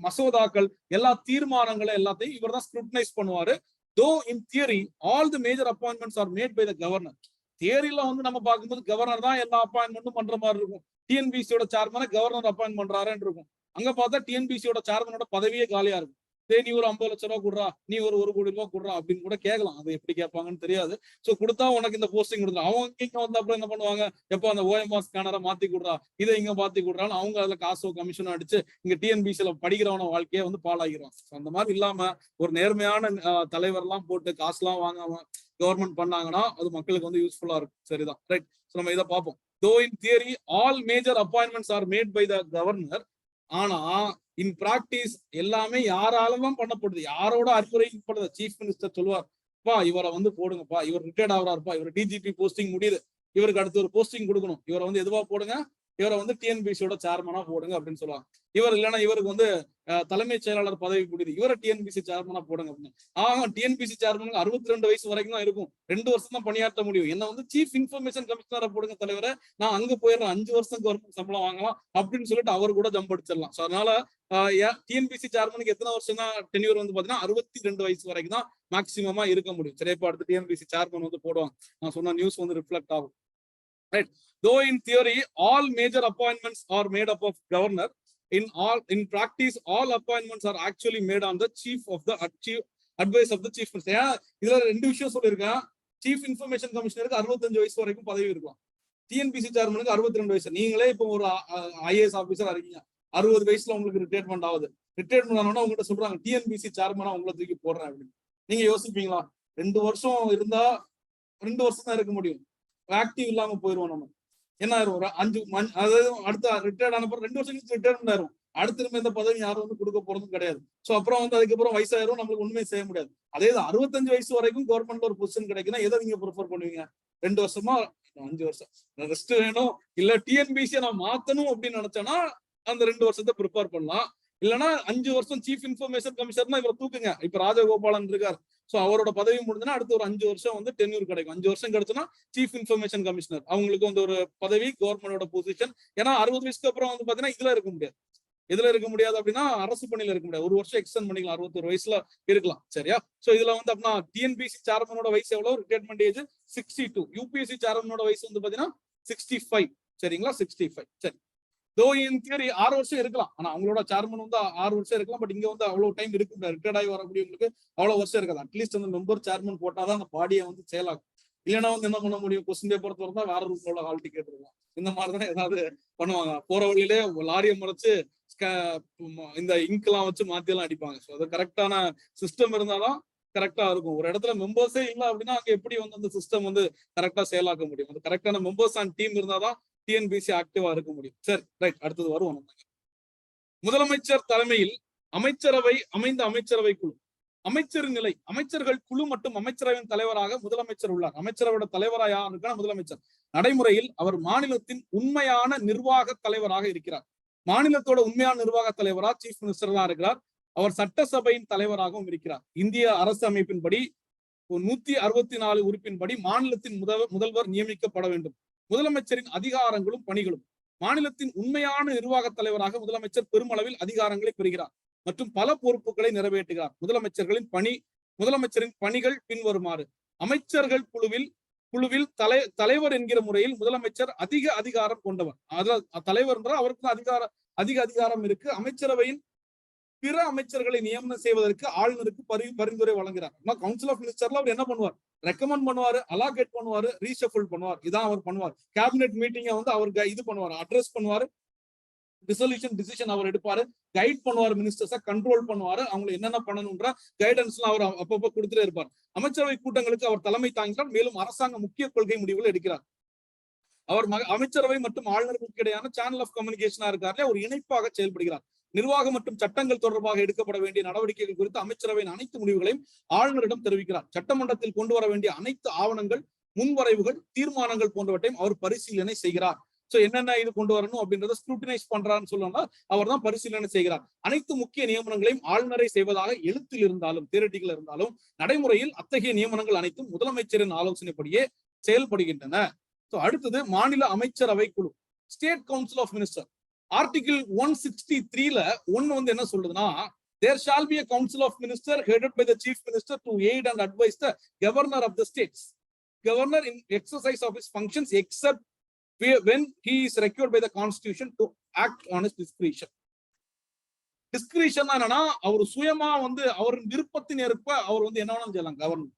மசோதாக்கள் எல்லா தீர்மானங்களை எல்லாத்தையும் இவர் தான் ஸ்க்ரூட்டினைஸ் பண்ணுவாரு. Though in theory, all the major appointments are made by the governor. தியரியில வந்து நம்ம பார்க்கும்போது கவர்னர் தான் எல்லா அப்பாயின்மெண்ட்டும் பண்ற மாதிரி இருக்கும். டிஎன்பிசியோட சேர்மனை கவர்னர் அப்பாயின்ட் பண்றாருன்னு இருக்கும். அங்க பார்த்தா டிஎன்பிசியோட சேர்மனோட பதவியே காலியா இருக்கும். நீ ஒரு 50 லட்சம் ரூபாய் கொடுறா, நீ ஒரு 1 கோடி ரூபாய் கொடுறா அப்படின்னு கூட கேட்கலாம். அது எப்படி கேட்பாங்கன்னு தெரியாது. சோ கொடுத்தா உனக்கு இந்த போஸ்டிங் கொடுத்துரும். அவங்க இங்க வந்து அப்புறம் என்ன பண்ணுவாங்க, எப்போ அந்த ஓஎம்ஆர் ஸ்கேனரை மாத்தி கொடுறா, இதை இங்க மாத்தி கொடுறான்னு அவங்க அதுல காசோ கமிஷனோ அடிச்சு இங்க டிஎன்பிசியில படிக்கிறவன வாழ்க்கையை வந்து பாழாகிரும். அந்த மாதிரி இல்லாம ஒரு நேர்மையான தலைவர் எல்லாம் போட்டு காசுலாம் வாங்காம கவர்மெண்ட் பண்ணாங்கன்னா அது மக்களுக்கு வந்து யூஸ்ஃபுல்லா இருக்கும். சரிதான், ரைட். நம்ம இதை பார்ப்போம். Though in theory all major appointments are made by the governor, ஆனா இன் பிராக்டிஸ் எல்லாமே யாராலதான் பண்ணப்படுது, யாரோட அறிவுரைப்படுது. சீஃப் மினிஸ்டர் சொல்லுவார், பா இவரை வந்து போடுங்கப்பா, இவர் ரிட்டையர்ட் ஆகிறாருப்பா, இவர் டிஜிபி போஸ்டிங் முடியுது, இவருக்கு அடுத்து ஒரு போஸ்டிங் கொடுக்கணும், இவரை வந்து எதுவா போடுங்க, இவரை வந்து டிஎன்பிசியோட சேர்மனா போடுங்க அப்படின்னு சொல்லுவாங்க. இவர் இல்லைன்னா இவருக்கு வந்து தலைமைச் செயலாளர் பதவி முடியுது, இவரை டிஎன்பிசி சேர்மனா போடுங்க அப்படின்னு. டிஎன்பிசி சேர்மனுக்கு 62 வயசு வரைக்கும் தான் இருக்கும், 2 வருஷம் தான் பணியாற்ற முடியும். என்ன வந்து சீஃப் இன்ஃபர்மேஷன் கமிஷனரை போடுங்க தலைவரை, நான் அங்க போயிடுறேன், 5 வருஷம் கவர்மெண்ட் சம்பளம் வாங்கலாம் அப்படின்னு சொல்லிட்டு அவர் கூட ஜம்ப் அடிச்சிடலாம். ஸோ அதனால டிஎன்பிசி சேர்மனுக்கு எத்தனை வருஷம் தான் டென்யூர் வந்து பாத்தீங்கன்னா 62 வயசு வரைக்கும் தான் மேக்சிமமா இருக்க முடியும். சரி, இப்போ அடுத்து டிஎன்பிசி சேர்மன் வந்து போடுவாங்க. நான் சொன்ன நியூஸ் வந்து ரிஃப்ளெக்ட் ஆகும். Right. Though in theory all major appointments are made up of governor, in practice all appointments are actually made on the chief of the advice of the chief minister. இதுல 2 விஷயம் சொல்லியிருக்கேன். Chief information கமிஷனருக்கு 65 வயசு வரைக்கும் பதவி இருக்கும். TNPSC சேர்மனுக்கு 62 வயசு. நீங்களே இப்போ ஒரு ஐஏஎஸ் ஆபீசர் இருக்கீங்க, 60 வயசுல உங்களுக்கு ரிட்டையர்மெண்ட் ஆகுது. ரிட்டையர்மெண்ட் ஆனோன்னா உங்ககிட்ட சொல்றாங்க டிஎன்பிசி சேர்மனா உங்களை தூக்கி போடுறேன் அப்படின்னு. நீங்க யோசிப்பீங்களா? 2 வருஷம் இருந்தா 2 வருஷம் தான் இருக்க முடியும், ஆக்டிவ் இல்லாம போயிருவோம். நம்ம என்ன ஆயிரும், ஒரு 5 அதாவது அடுத்த ரிட்டையர்ட் ஆன 2 வருஷம் கழிச்சு ரிட்டையர்மெண்ட் ஆயிரும். அடுத்த திரும்ப எந்த பதவி யாரும் வந்து கொடுக்க போறதும் கிடையாது. சோ அப்புறம் வந்து அதுக்கப்புறம் வயசாயிரும், நம்மளுக்கு ஒண்ணுமே செய்ய முடியாது. அதே 65 வயசு வரைக்கும் கவர்மெண்ட்ல ஒரு பொசிஷன் கிடைக்குன்னா எதை நீங்க ப்ரிஃபர் பண்ணுவீங்க? 2 வருஷமா 5 வருஷம் ரெஸ்ட் வேணும், இல்ல டிஎன்பிசியை நான் மாத்தணும் அப்படின்னு நினைச்சேன்னா அந்த 2 வருஷத்தை ப்ரிப்பேர் பண்ணலாம். இல்லைன்னா 5 வருஷம் சீஃப் இன்ஃபர்மேஷன் கமிஷனர்னா இவரை தூக்குங்க. இப்ப ராஜகோபாலன் இருக்கார், சோ அவரோட பதவி முடிஞ்சுன்னா அடுத்து ஒரு 5 வருஷம் வந்து டென்யூர் கிடைக்கும். 5 வருஷம் கிடைச்சுன்னா சீஃப் இன்ஃபர்மேஷன் கமிஷனர் அவங்களுக்கு வந்து ஒரு பதவி, கவர்மெண்டோட பொசிஷன். ஏன்னா 60 வயசுக்கு அப்புறம் வந்து பாத்தீங்கன்னா இதுல இருக்க முடியாது. எதுல இருக்க முடியாது அப்படின்னா அரசு பணியில இருக்க முடியாது. 1 வருஷம் எக்ஸ்டெண்ட் பண்ணிக்கலாம், 61 வயசுல இருக்கலாம். சரியா? சோ இதுல வந்து அப்படின்னா டிஎன்பிசி சேர்மனோட வயசு எவ்வளவு? Retirement age 62. யூபிஎஸ்சி சேர்மனோட வயசு வந்து பாத்தீங்கன்னா 65. சரிங்களா? 65. சரி. Though in theory 6 வருஷம் இருக்கலாம், ஆனா அவங்களோட சேர்மன் வந்து 6 வருஷம் இருக்கலாம். பட் இங்க வந்து அவ்வளவு டைம் இருக்கு, ரிட்டையர்ட் ஆகி வரக்கூடியவங்களுக்கு அவ்வளவு வருஷம் இருக்காது. அட்லீஸ்ட் அந்த மெம்பர் சேர்மன் போட்டாதான் அந்த பாடியை வந்து செயலாகும். இல்லைன்னா வந்து என்ன பண்ண முடியும், கொஸ்டின் பேப்பர் திறந்தா வேற ரூட்ல ஹால் டிக்கெட் இருக்கும். இந்த மாதிரிதான் ஏதாவது பண்ணுவாங்க. போற வழியிலே லாரியை மறைச்சு இந்த இங்க் எல்லாம் வச்சு மாத்தி எல்லாம் அடிப்பாங்க. ஸோ அது கரெக்டான சிஸ்டம் இருந்தாதான் கரெக்டா இருக்கும். ஒரு இடத்துல மெம்பர்ஸே இல்லை அப்படின்னா அங்க எப்படி வந்து அந்த சிஸ்டம் வந்து கரெக்டா செயலாக்க முடியும்? அது கரெக்டான மெம்பர்ஸ் அண்ட் டீம் இருந்தாதான் டிஎன்பிசி ஆக்டிவா இருக்க முடியும். சரி, ரைட். அடுத்தது வருவோம். முதலமைச்சர் தலைமையில் அமைச்சரவை அமைந்த அமைச்சரவை குழு. அமைச்சரின் நிலை, அமைச்சர்கள் குழு மற்றும் அமைச்சரவையின் தலைவராக முதலமைச்சர் உள்ளார். அமைச்சரவையோட தலைவராக யாருன்னா முதலமைச்சர். நடைமுறையில் அவர் மாநிலத்தின் உண்மையான நிர்வாக தலைவராக இருக்கிறார். மாநிலத்தோட உண்மையான நிர்வாக தலைவரா சீஃப் மினிஸ்டர் தான் இருக்கிறார். அவர் சட்டசபையின் தலைவராகவும் இருக்கிறார். இந்திய அரசு அமைப்பின்படி 164 உறுப்பின்படி மாநிலத்தின் முதல்வர் நியமிக்கப்பட வேண்டும். முதலமைச்சரின் அதிகாரங்களும் பணிகளும். மாநிலத்தின் உண்மையான நிர்வாக தலைவராக முதலமைச்சர் பெருமளவில் அதிகாரங்களை பெறுகிறார் மற்றும் பல பொறுப்புகளை நிறைவேற்றுகிறார். முதலமைச்சரின் பணிகள் பின்வருமாறு. அமைச்சர்கள் குழுவில் தலைவர் என்கிற முறையில் முதலமைச்சர் அதிக அதிகாரம் கொண்டவர். தலைவர் என்றால் அவருக்கு அதிக அதிகாரம் இருக்கு. அமைச்சரவையின் பிற அமைச்சர்களை நியமனம் செய்வதற்கு ஆளுநருக்கு பரிந்துரை வழங்குகிறார். கவுன்சில் ஆஃப் மினிஸ்டர்ல அவர் என்ன பண்ணுவார்? ரெக்கமெண்ட் பண்ணுவாரு, அலாகேட் பண்ணுவாரு, ரீஷஃபிள் பண்ணுவார். இதான் அவர் பண்ணுவார். கேபினெட் மீட்டிங்கை வந்து அவருக்கு இது பண்ணுவார், அட்ரஸ் பண்ணுவாரு, டிசிஷன் அவர் எடுப்பாரு, கைட் பண்ணுவார், மினிஸ்டர்ஸை கண்ட்ரோல் பண்ணுவாரு, அவங்க என்னென்ன பண்ணணும்ன்ற கைடன்ஸ் எல்லாம் அவர் அப்பப்போ கொடுத்துட்டே இருப்பார். அமைச்சரவை கூட்டங்களுக்கு அவர் தலைமை தாங்கிறார், மேலும் அரசாங்க முக்கிய கொள்கை முடிவுகள் எடுக்கிறார். அவர் அமைச்சரவை மற்றும் ஆளுநர்களுக்கு இடையான சேனல் ஆஃப் கம்யூனிகேஷனா இருக்காரு, ஒரு இணைப்பாக செயல்படுகிறார். நிர்வாகம் மற்றும் சட்டங்கள் தொடர்பாக எடுக்கப்பட வேண்டிய நடவடிக்கைகள் குறித்து அமைச்சரவையின் அனைத்து முடிவுகளையும் ஆளுநரிடம் தெரிவிக்கிறார். சட்டமன்றத்தில் கொண்டு வர வேண்டிய அனைத்து ஆவணங்கள், முன்வரைவுகள், தீர்மானங்கள் போன்றவற்றையும் அவர் பரிசீலனை செய்கிறார். சோ என்னென்ன இது கொண்டு வரணும் அப்படின்றத ஸ்க்ரூட்டினைஸ் பண்றாருன்னு சொல்லணும்னா அவர் தான் பரிசீலனை செய்கிறார். அனைத்து முக்கிய நியமனங்களையும் ஆளுநரை செய்வதாக எழுத்தில் இருந்தாலும் தியரட்டிக்கல் இருந்தாலும் நடைமுறையில் அத்தகைய நியமனங்கள் அனைத்தும் முதலமைச்சரின் ஆலோசனைப்படியே செயல்படுகின்றன. அடுத்தது மாநில அமைச்சரவை குழு, state council of minister. Article 163ல ஒன்னு என்ன சொல்லுதுன்னா, there shall be a council of minister headed by the chief minister to aid and advise the governor of the states, governor in exercise of his functions except when he is required by the constitution to act on his discretion. Discretion என்னன்னா, அவர் சுயமா அவரின் விருப்பத்தின் ஏற்ப அவர் என்ன வேணாலும் செய்யலாம் governor.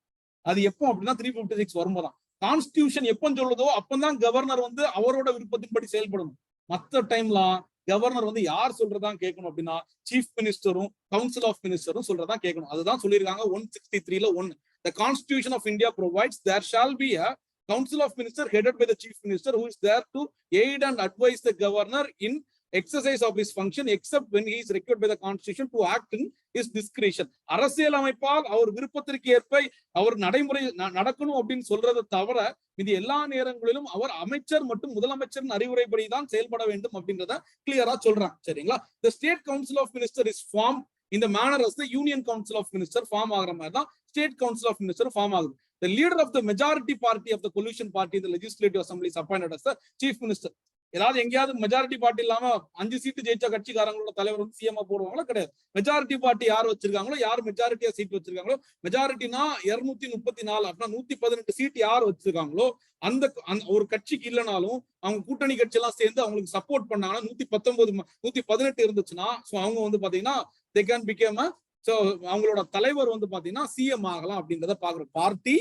அது எப்போ அப்படின்னா 356 வரும்போதான். கான்ஸ்டிடியூஷன் எப்ப சொல்லுதோ அப்பதான் கவர்னர் அவரோட விருப்பத்தின்படி செயல்படணும். மற்ற டைம்லாம் கவர்னர் யார் சொல்றதான் கேட்கணும் அப்படின்னா சீஃப் மினிஸ்டரும் கவுன்சில் ஆஃப் மினிஸ்டரும் சொல்றதான் கேட்கணும். அதுதான் சொல்லியிருக்காங்க 163ல 1. The Constitution of India provides there shall be a council of minister headed by the chief minister who is there to aid and advise the governor in exercise of his function except when he is required by the constitution to act in his discretion. அரசியல் அமைப்பால் அவர் விருப்பத்திற்கு ஏற்ப அவர் நடைமுறை நடக்கணும் அப்படின்னு சொல்றதை தவிர இது எல்லா நேரங்களிலும் அவர் அமைச்சர் மற்றும் முதலமைச்சரின் அறிவுரைப்படி தான் செயல்பட வேண்டும் அப்படின்றத கிளியரா சொல்றாங்க. சரிங்களா? The state council of minister is formed in the manner as the union council of minister form ஆகிற மாதிரி தான் state council of minister form ஆகுது. The leader of the majority party of the coalition party in the legislative assembly is appointed as the chief minister. ஏதாவது எங்கேயாவது majority party இல்லாம 5 சீட்டு ஜெயிச்ச கட்சிக்காரங்களோட தலைவர் CM போடுவாங்களோ? கிடையாது. மெஜாரிட்டி பார்ட்டி யார் வச்சிருக்காங்களோ, யார் மெஜாரிட்டியா சீட் வச்சிருக்காங்களோ, மெஜாரிட்டினா 234 அப்படின்னா 118 சீட் யார் வச்சிருக்காங்களோ அந்த ஒரு கட்சிக்கு இல்லைனாலும் அவங்க கூட்டணி கட்சி எல்லாம் சேர்ந்து அவங்களுக்கு சப்போர்ட் பண்ணாங்கன்னா 119 118 இருந்துச்சுன்னா அவங்க பாத்தீங்கன்னா they can become a so அவங்களோட தலைவர் பாத்தீங்கன்னா சிஎம் ஆகலாம் அப்படின்றத பாக்குறோம். பார்ட்டி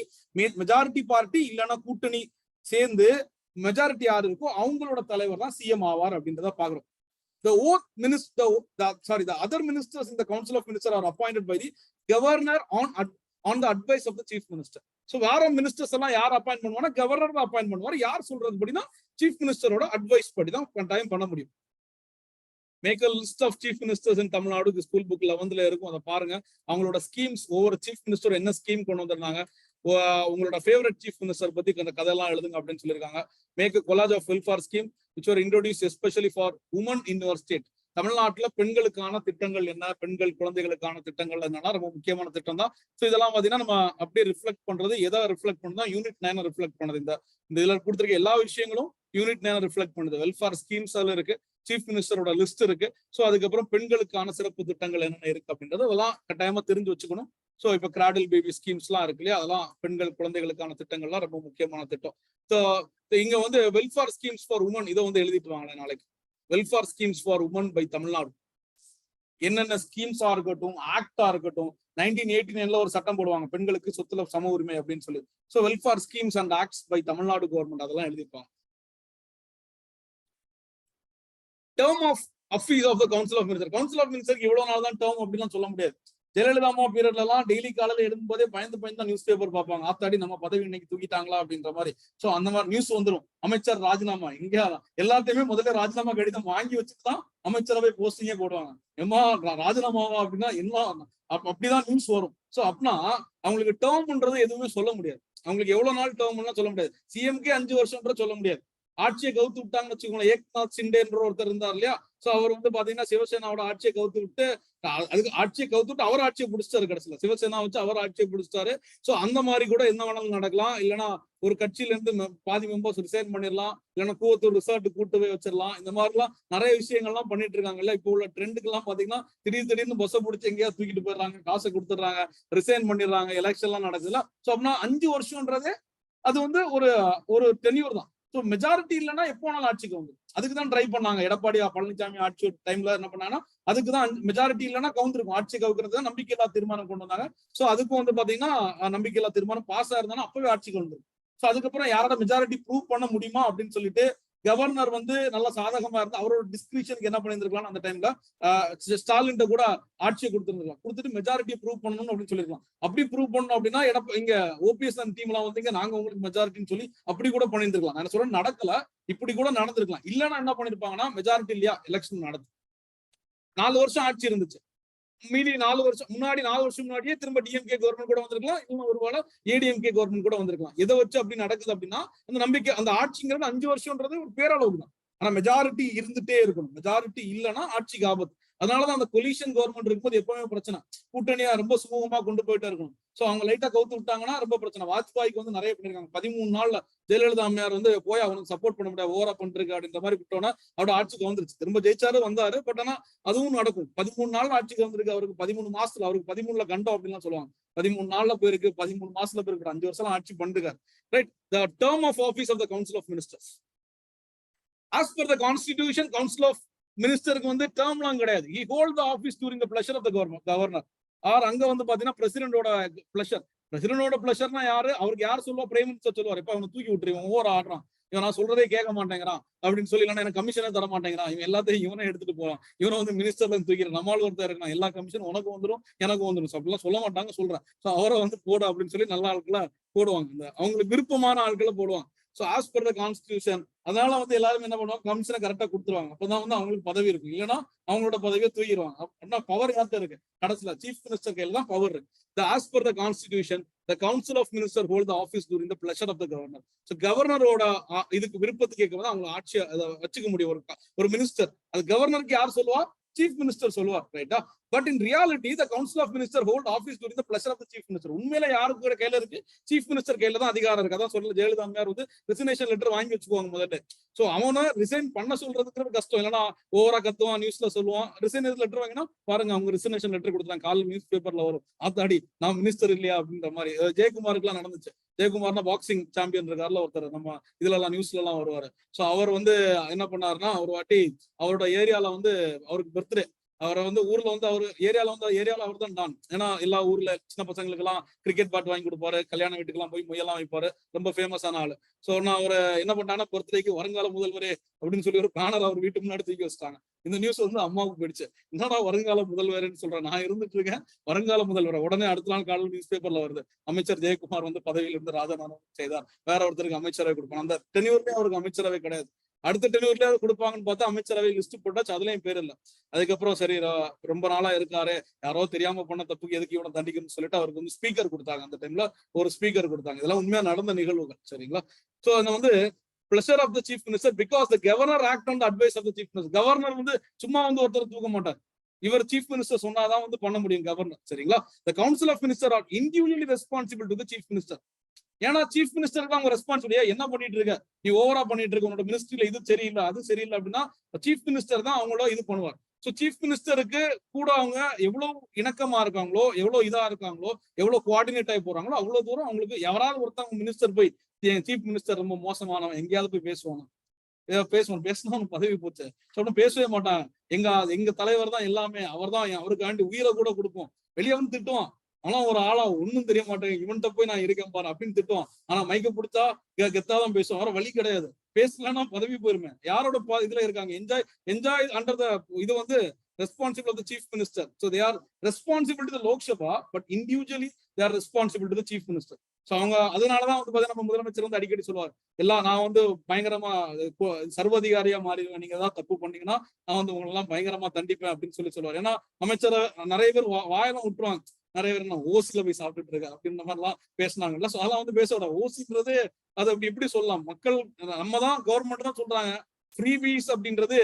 மெஜாரிட்டி பார்ட்டி இல்லைன்னா கூட்டணி சேர்ந்து மெஜாரிட்டி யாரு இருக்கோ அவங்களோட தலைவர் தான் சிஎம் ஆவார் அப்படின்றத பாக்குறோம். The other ministers in the council of ministers are appointed by the governor on the advice of the chief minister. So வேற மினிஸ்டர்ஸ் எல்லாம் யார் அப்பாயிண்ட் பண்ணுவாங்க? கவர்னர் தான் அப்பாயிண்ட் பண்ணுவார். யார் சொல்றது படினா சீஃப் மினிஸ்டரோட அட்வைஸ் படி தான் கட்டாயம் பண்ண முடியும். Make a list of chief ministers in Tamil Nadu school book 11ல இருக்கும், அதை பாருங்க. அவங்களோட ஸ்கீம்ஸ், ஒவ்வொரு சீஃப் மினிஸ்டர் என்ன ஸ்கீம் கொண்டு வந்திருந்தாங்க, உங்களோட ஃபேவரட் சீஃப் மினிஸ்டர் பத்தி அந்த கதையெல்லாம் எழுதுங்க அப்படின்னு சொல்லியிருக்காங்க. Make a collage of welfare scheme which were introduced especially for women in your state. தமிழ்நாட்டுல பெண்களுக்கான திட்டங்கள் என்ன, பெண்கள் குழந்தைகளுக்கான திட்டங்கள் என்னன்னா ரொம்ப முக்கியமான திட்டம் தான். ஸோ இதெல்லாம் பாத்தீங்கன்னா நம்ம அப்படியே ரிஃப்ளெக்ட் பண்றது, எதை ரிஃப்ளெக்ட் பண்ணுதா யூனிட் 9 ரிஃப்ளெக்ட் பண்ணுது. இந்த இதுல கொடுத்திருக்க எல்லா விஷயங்களும் யூனிட் 9 ரிஃப்ளெக்ட் பண்ணுது. வெல்ஃபேர் ஸ்கீம்ஸ் அதுல இருக்கு, சீஃப் மினிஸ்டரோட லிஸ்ட் இருக்கு. ஸோ அதுக்கப்புறம் பெண்களுக்கான சிறப்பு திட்டங்கள் என்னென்ன இருக்கு அப்படின்றது அதெல்லாம் கட்டாயமா தெரிஞ்சு வச்சுக்கணும். ஸோ இப்போ கிராடில் பேபி ஸ்கீம்ஸ் எல்லாம் இருக்கு இல்லையா, அதெல்லாம் பெண்கள் குழந்தைகளுக்கான திட்டங்கள்லாம் ரொம்ப முக்கியமான திட்டம். ஸோ இங்க வெல்ஃபேர் ஸ்கீம்ஸ் ஃபார் உமன் இதை எழுதிட்டு வாங்க நாளைக்கு. Welfare schemes for women by Tamil Nadu என்னென்ன ஸ்கீம்ஸா இருக்கட்டும், ஆக்டா இருக்கட்டும். 1989ல ஒரு சட்டம் போடுவாங்க பெண்களுக்கு சொத்துல சம உரிமை அப்படின்னு சொல்லி. So welfare schemes and acts by Tamil Nadu government அதெல்லாம் எழுதிருப்பாங்க. Term of office of the council of minister. Council of மினிஸ்டருக்கு இவ்வளவு நாள் தான் டேர்ம் அப்படிலாம் சொல்ல முடியாது. ஜெயலலிதா அம்மா பீரியட்ல எல்லாம் டெய்லி காலையில எழுதும்போதே பயந்து தான் நியூஸ் பேப்பர் பார்ப்பாங்க. ஆத்தாடி நம்ம பதவி இன்னைக்கு தூக்கிட்டாங்களா அப்படின்ற மாதிரி. சோ அந்த மாதிரி நியூஸ் வந்துடும். அமைச்சர் ராஜினாமா, இங்க எல்லாத்தையுமே முதல்ல ராஜினாமா கடிதம் வாங்கி வச்சுட்டு தான் அமைச்சரவை போஸ்டிங்கே போடுவாங்க. ஏமா ராஜினாமாவா அப்படின்னா என்ன, அப்படிதான் நியூஸ் வரும். சோ அப்படின்னா அவங்களுக்கு டேர்ம்ன்றது எதுவுமே சொல்ல முடியாது. அவங்களுக்கு எவ்வளவு நாள் டேர்ம்லாம் சொல்ல முடியாது. சிஎம்கே 5 வருஷம்ன்ற சொல்ல முடியாது. ஆட்சியை கவுத்து விட்டாங்கன்னு வச்சுக்கோங்களேன். ஏக்நாத் சிண்டேன்ற ஒருத்தர் இருந்தார் இல்லையா, சோ அவர் பாத்தீங்கன்னா சிவசேனாவோட ஆட்சியை கவுத்து விட்டு, அதுக்கு ஆட்சியை கவுத்து விட்டு அவர் ஆட்சியை பிடிச்சிட்டாரு. கடைசியில சிவசேனா வச்சு அவர் ஆட்சியை பிடிச்சிட்டாரு. சோ அந்த மாதிரி கூட என்ன வேணாலும் நடக்கலாம். இல்லைன்னா ஒரு கட்சியில இருந்து பாதி மெம்பர்ஸ் ரிசைன் பண்ணிடலாம், இல்லைன்னா கூவத்தூர் ரிசார்ட் கூட்டு போய் வச்சிடலாம். இந்த மாதிரிலாம் நிறைய விஷயங்கள்லாம் பண்ணிட்டு இருக்காங்கல்ல. இப்போ உள்ள ட்ரெண்டுக்கு எல்லாம் பாத்தீங்கன்னா திடீர்னு பஸ்ஸை பிடிச்சி எங்கேயா தூக்கிட்டு போயிடுறாங்க, காசை கொடுத்துடுறாங்க, ரிசைன் பண்ணிடுறாங்க, எலெக்ஷன் எல்லாம் நடக்குதுல்ல. சோ அப்படின்னா 5 வருஷம்ன்றதே அது ஒரு டென்யூர் தான். ஸோ மெஜாரிட்டி இல்லைன்னா எப்போ வேணாலும் ஆட்சிக்கு அதுக்குதான் ட்ரை பண்ணாங்க. எடப்பாடி பழனிசாமி ஆட்சி டைம்ல என்ன பண்ணாங்கன்னா அதுக்குதான் மெஜாரிட்டி இல்லைன்னா கவுந்திருக்கும். ஆட்சி கவுக்கிறது நம்பிக்கையில்லா தீர்மானம் கொண்டு வந்தாங்க. ஸோ அதுக்கும் பாத்தீங்கன்னா நம்பிக்கையில்லா தீர்மானம் பாஸ் ஆயிருந்தாலும் அப்பவே ஆட்சிக்கு வந்துடும். ஸோ அதுக்கப்புறம் யாரோட மெஜாரிட்டி ப்ரூவ் பண்ண முடியுமா அப்படின்னு சொல்லிட்டு கவர்னர் வந்து நல்லா சாதகமா இருந்து அவரோட டிஸ்கிரிப்ஷனுக்கு என்ன பண்ணிருக்கலாம் அந்த டைம்ல ஸ்டாலின் கூட ஆட்சியை கொடுத்துருக்கலாம், கொடுத்துட்டு மெஜாரிட்டி ப்ரூவ் பண்ணணும் அப்படின்னு சொல்லிருக்கலாம். அப்படி ப்ரூவ் பண்ணணும் அப்படின்னா இங்க ஓபிஎஸ் அண்ட் டீம் எல்லாம் வந்து நாங்க உங்களுக்கு மெஜாரிட்டின்னு சொல்லி அப்படி கூட பண்ணிருக்கலாம். நான் சொல்றேன் நடக்கல, இப்படி கூட நடந்திருக்கலாம். இல்லைன்னா என்ன பண்ணிருப்பாங்கன்னா மெஜாரிட்டி இல்லையா எலெக்ஷன் நடந்து 4 வருஷம் ஆட்சி இருந்துச்சு, மீதி 4 வருஷம் முன்னாடியே திரும்ப டிஎம்கே கவர்மெண்ட் கூட வந்திருக்கலாம், இன்னும் ஒருவேளை ஏடிஎம்கே கவர்மெண்ட் கூட வந்திருக்கலாம். எதை வச்சு அப்படி நடக்குது அப்படின்னா அந்த நம்பிக்கை, அந்த ஆட்சிங்கிறது 5 வருஷம்ன்றது ஒரு பேரளவு தான். ஆனா மெஜாரிட்டி இருந்துட்டே இருக்கணும், மெஜாரிட்டி இல்லைன்னா ஆட்சிக்கு ஆபத்து. அதனாலதான் அந்த கொலிஷன் கவர்மெண்ட் இருக்கும்போது எப்பவுமே பிரச்சனை, கூட்டணியா ரொம்ப சுமூகமா கொண்டு போயிட்டே இருக்கணும். சோ அவங்க லைட்டா கவுத்து விட்டாங்கன்னா ரொம்ப பிரச்சனை. வாஜ்பாய்க்கு வந்து நிறைய பண்ணிருக்காங்க. 13 நாள்ல ஜெயலலிதா அம்மையார் வந்து போய் அவனுக்கு சப்போர்ட் பண்ண முடியாது, ஓவரா பண்ணிருக்கு அப்படின்ற மாதிரி விட்டோன்னா அவரோட ஆட்சிக்கு வந்துருச்சு. திரும்ப ஜெயிச்சாரு வந்தாரு, பட் ஆனா அதுவும் நடக்கும். 13 நாள் ஆட்சிக்கு வந்திருக்கு அவருக்கு, 13 மாசத்துல அவருக்கு 13ல கண்டம் அப்படின்னு சொல்லுவாங்க. 13 நாள்ல போயிருக்கு, 13 மாசத்துல போயிருக்கு, 5 வருஷம் ஆட்சி பண்ணிருக்காரு. Right, the term of office of the council of ministers as per the constitution, council of மினிஸ்டருக்கு வந்து டேர்ம்லாம் கிடையாது. he hold the office during the pleasure of the governor. Or அங்க வந்து பாத்தீங்கன்னா பிரசிடென்டோட பிளஷர். பிரசிடென்டோட பிளஷர்னா யாரு, அவருக்கு யார் சொல்லுவா, பிரைம் மினிஸ்டர் சொல்லுவார். இப்ப அவனை தூக்கி விட்டுருவான், ஓவர் ஆடுறான், இவன் நான் சொல்றதே கேட்க மாட்டேங்கிறான் அப்படின்னு சொல்லி, இல்லைன்னா எனக்கு கமிஷனே தர மாட்டேங்கிறான், இவன் எல்லாத்தையும் இவனை எடுத்துட்டு போறான், இவனை வந்து மினிஸ்டர்ல தூக்கிற நம்மால் ஒருத்தர் இருக்கான், எல்லா கமிஷனும் உனக்கு வந்துடும் எனக்கு வந்துடும், அப்படிலாம் சொல்ல மாட்டாங்க சொல்றேன். ஸோ அவரை வந்து போட அப்படின்னு சொல்லி நல்ல ஆட்களை போடுவாங்க, இந்த அவங்களுக்கு விருப்பமான ஆட்களை போடுவாங்க. So as per the constitution. அதனால வந்து எல்லாரும் என்ன பண்ணுவாங்க, கமிஷனை கரெக்டா கொடுத்துருவாங்க, அப்பதான் வந்து அவங்களுக்கு பதவி இருக்கும். இல்லைன்னா அவங்களோட பதவியை தூக்கிடுவாங்க. அப்படின்னா பவர் யார்கிட்ட இருக்கு, கடைசியில சீஃப் மினிஸ்டர் கையில தான் பவர் இருக்கு. As per the constitution, the council of minister hold the office during the pleasure of the governor. So கவர்னரோட இதுக்கு விருப்பத்துக்கு கேட்க அவங்க ஆட்சியை வச்சுக்க முடியும். ஒரு மினிஸ்டர், அது கவர்னருக்கு யார் சொல்லுவா, சீஃப் மினிஸ்டர் சொல்லுவார், ரைட்டா? But in reality the council of minister hold office during the pleasure of the chief minister. உண்மையில யாருக்கு கையில இருக்கு, சீஃப் மினிஸ்டர் கையில தான் அதிகாரம் இருக்கு. அதான் சொல்ல ஜெயலலிதா அம்மையார் வந்து ரிசிக்னேஷன் லெட்டர் வாங்கி வச்சுக்குவாங்க முதல்ல. சோ அவனை ரிசைன் பண்ண சொல்றதுக்கு கஷ்டம், இல்லைன்னா ஓவரா கத்துவான், நியூஸ்ல சொல்லுவான். ரிசைன் லெட்டர் வாங்கினா பாருங்க அவங்க ரிசிக்னேஷன் லெட்டர் கொடுத்தாங்க, காலைல நியூஸ் பேப்பர்ல வரும், ஆத்தாடி நான் மினிஸ்டர் இல்லையா அப்படின்ற மாதிரி. ஜெயக்குமாருக்கு எல்லாம் நடந்துச்சு. ஜெயக்குமார்னா பாக்ஸிங் சாம்பியன் இருக்காருல ஒருத்தர், நம்ம இதுல எல்லாம் நியூஸ்ல எல்லாம் வருவாரு. சோ அவர் வந்து என்ன பண்ணாருன்னா, ஒரு வாட்டி அவரோட ஏரியால வந்து அவருக்கு பர்த்டே, அவரை வந்து ஊர்ல வந்து அவர் ஏரியால அவர் தான் டான். ஏன்னா எல்லா ஊர்ல சின்ன பசங்களுக்கு எல்லாம் கிரிக்கெட் பேட் வாங்கி கொடுப்பாரு, கல்யாண வீட்டுக்கு எல்லாம் போய் முயலாம் வைப்பாரு, ரொம்ப ஃபேமஸான ஆளு. சோ நான் அவரை என்ன பண்ணாங்கன்னா, பர்த்டேக்கு வருங்கால முதல்வரே அப்படின்னு சொல்லி ஒரு பேனர் அவர் வீட்டு முன்னாடி தூக்கி வச்சிட்டாங்க. இந்த நியூஸ் வந்து அம்மாவுக்கு போயிடுச்சு. என்னடா வருங்கால முதல்வர்னு சொல்றேன், நான் இருந்துட்டு இருக்கேன் வருங்கால முதல்வர். உடனே அடுத்த நாள் காலையில் நியூஸ் பேப்பர்ல வருது, அமைச்சர் ஜெயக்குமார் வந்து பதவியில் இருந்து ராஜினாமா செய்தார், வேற ஒருத்தருக்கு அமைச்சரவை கொடுப்பாங்க. அந்த டென்யூர்லயே அவருக்கு அமைச்சரவை கிடையாது. அடுத்த டென்யூர்ல கொடுப்பாங்கன்னு பார்த்தா அமைச்சரவை லிஸ்ட் போட்டாச்சு, அதுலயும் பேர் இல்ல. அதுக்கப்புறம் சரி ரொம்ப நாளா இருக்காரு, யாரோ தெரியாம பண்ண தப்புக்கு எதுக்கு இவனை தண்டிக்கணும்னு சொல்லிட்டு அவருக்கு வந்து ஸ்பீக்கர் கொடுத்தாங்க. அந்த டைம்ல ஒரு ஸ்பீக்கர் கொடுத்தாங்க. இதெல்லாம் உண்மையா நடந்த நிகழ்வுகள், சரிங்களா? சோ அந்த வந்து pleasure of the chief minister because the governor act on the advice of the chief minister. Governor வந்து சும்மா வந்து ஒருத்தர் தூக்க மாட்டார், இவர் சீஃப் மினிஸ்டர் சொன்னாதான் வந்து பண்ண முடியும் கவர்னர், சரிங்களா? the council of minister are individually responsible to the chief minister. ஏன்னா சீஃப் மினிஸ்டருக்கு அவங்க ரெஸ்பான்சிபிலிட்டியா, என்ன பண்ணிட்டு இருக்க நீ, ஓவரா பண்ணிட்டு இருக்க, உன்னோட மினிஸ்ட்ரியில இது சரியில்லை அது சரியில்லை அப்படின்னா சீஃப் மினிஸ்டர் தான் அவங்களோட இது பண்ணுவார். சோ சீஃப் மினிஸ்டருக்கு கூட அவங்க எவ்வளவு இணக்கமா இருக்காங்களோ, எவ்வளவு இதா இருக்காங்களோ, எவ்வளவு கோஆர்டினேட் ஆகி போறாங்களோ அவ்வளவு தூரம் அவங்களுக்கு யாராவது ஒருத்தவங்க மினிஸ்டர் போய் சீஃப் மினிஸ்டர் ரொம்ப மோசமானவன் எங்கேயாவது போய் பேசுவாங்க, பேசினா பதவி போச்சு சொல்ல பேசவே மாட்டாங்க. எங்க தலைவர் தான் எல்லாமே, அவர் தான், அவருக்காண்டி உயிரை கூட கொடுப்போம். வெளியே வந்து திட்டுவான், ஆனா ஒரு ஆளா ஒண்ணும் தெரிய மாட்டேங்க, இவன்கிட்ட போய் நான் இருக்கேன் பாரு அப்படின்னு திட்டுவான். ஆனா மைக்க பிடிச்சா கெத்தாதான் பேசுவான், வர வழி கிடையாது. பேசலன்னா பதவி போயிருமே. யாரோட இதுல இருக்காங்க, என்ஜாய் அண்டர் த இது வந்து responsible of the chief minister. So they are responsible to the Lok Sabha, but individually they are responsible to the chief minister. So அவங்க அதனாலதான் வந்து பாத்தீங்கன்னா நம்ம முதலமைச்சர் வந்து அடிக்கடி சொல்லுவார், எல்லாம் நான் வந்து பயங்கரமா சர்வதிகாரியா மாறிடுவேன், நீங்க ஏதாவது தப்பு பண்ணீங்கன்னா நான் வந்து உங்களை எல்லாம் பயங்கரமா தண்டிப்பேன் அப்படின்னு சொல்லுவார். ஏன்னா அமைச்சரை நிறைய பேர் வாயெல்லாம் விட்டுருவாங்க, நிறைய பேர் நான் ஓசில போய் சாப்பிட்டுட்டு இருக்கேன் அப்படின்ற மாதிரி எல்லாம் பேசினாங்கல்ல. சோ அதெல்லாம் வந்து பேச ஓசின்றது அது அப்படி எப்படி சொல்லலாம், மக்கள் நம்ம தான் கவர்மெண்ட் தான் சொல்றாங்க. ஃப்ரீ பீஸ் அப்படின்றது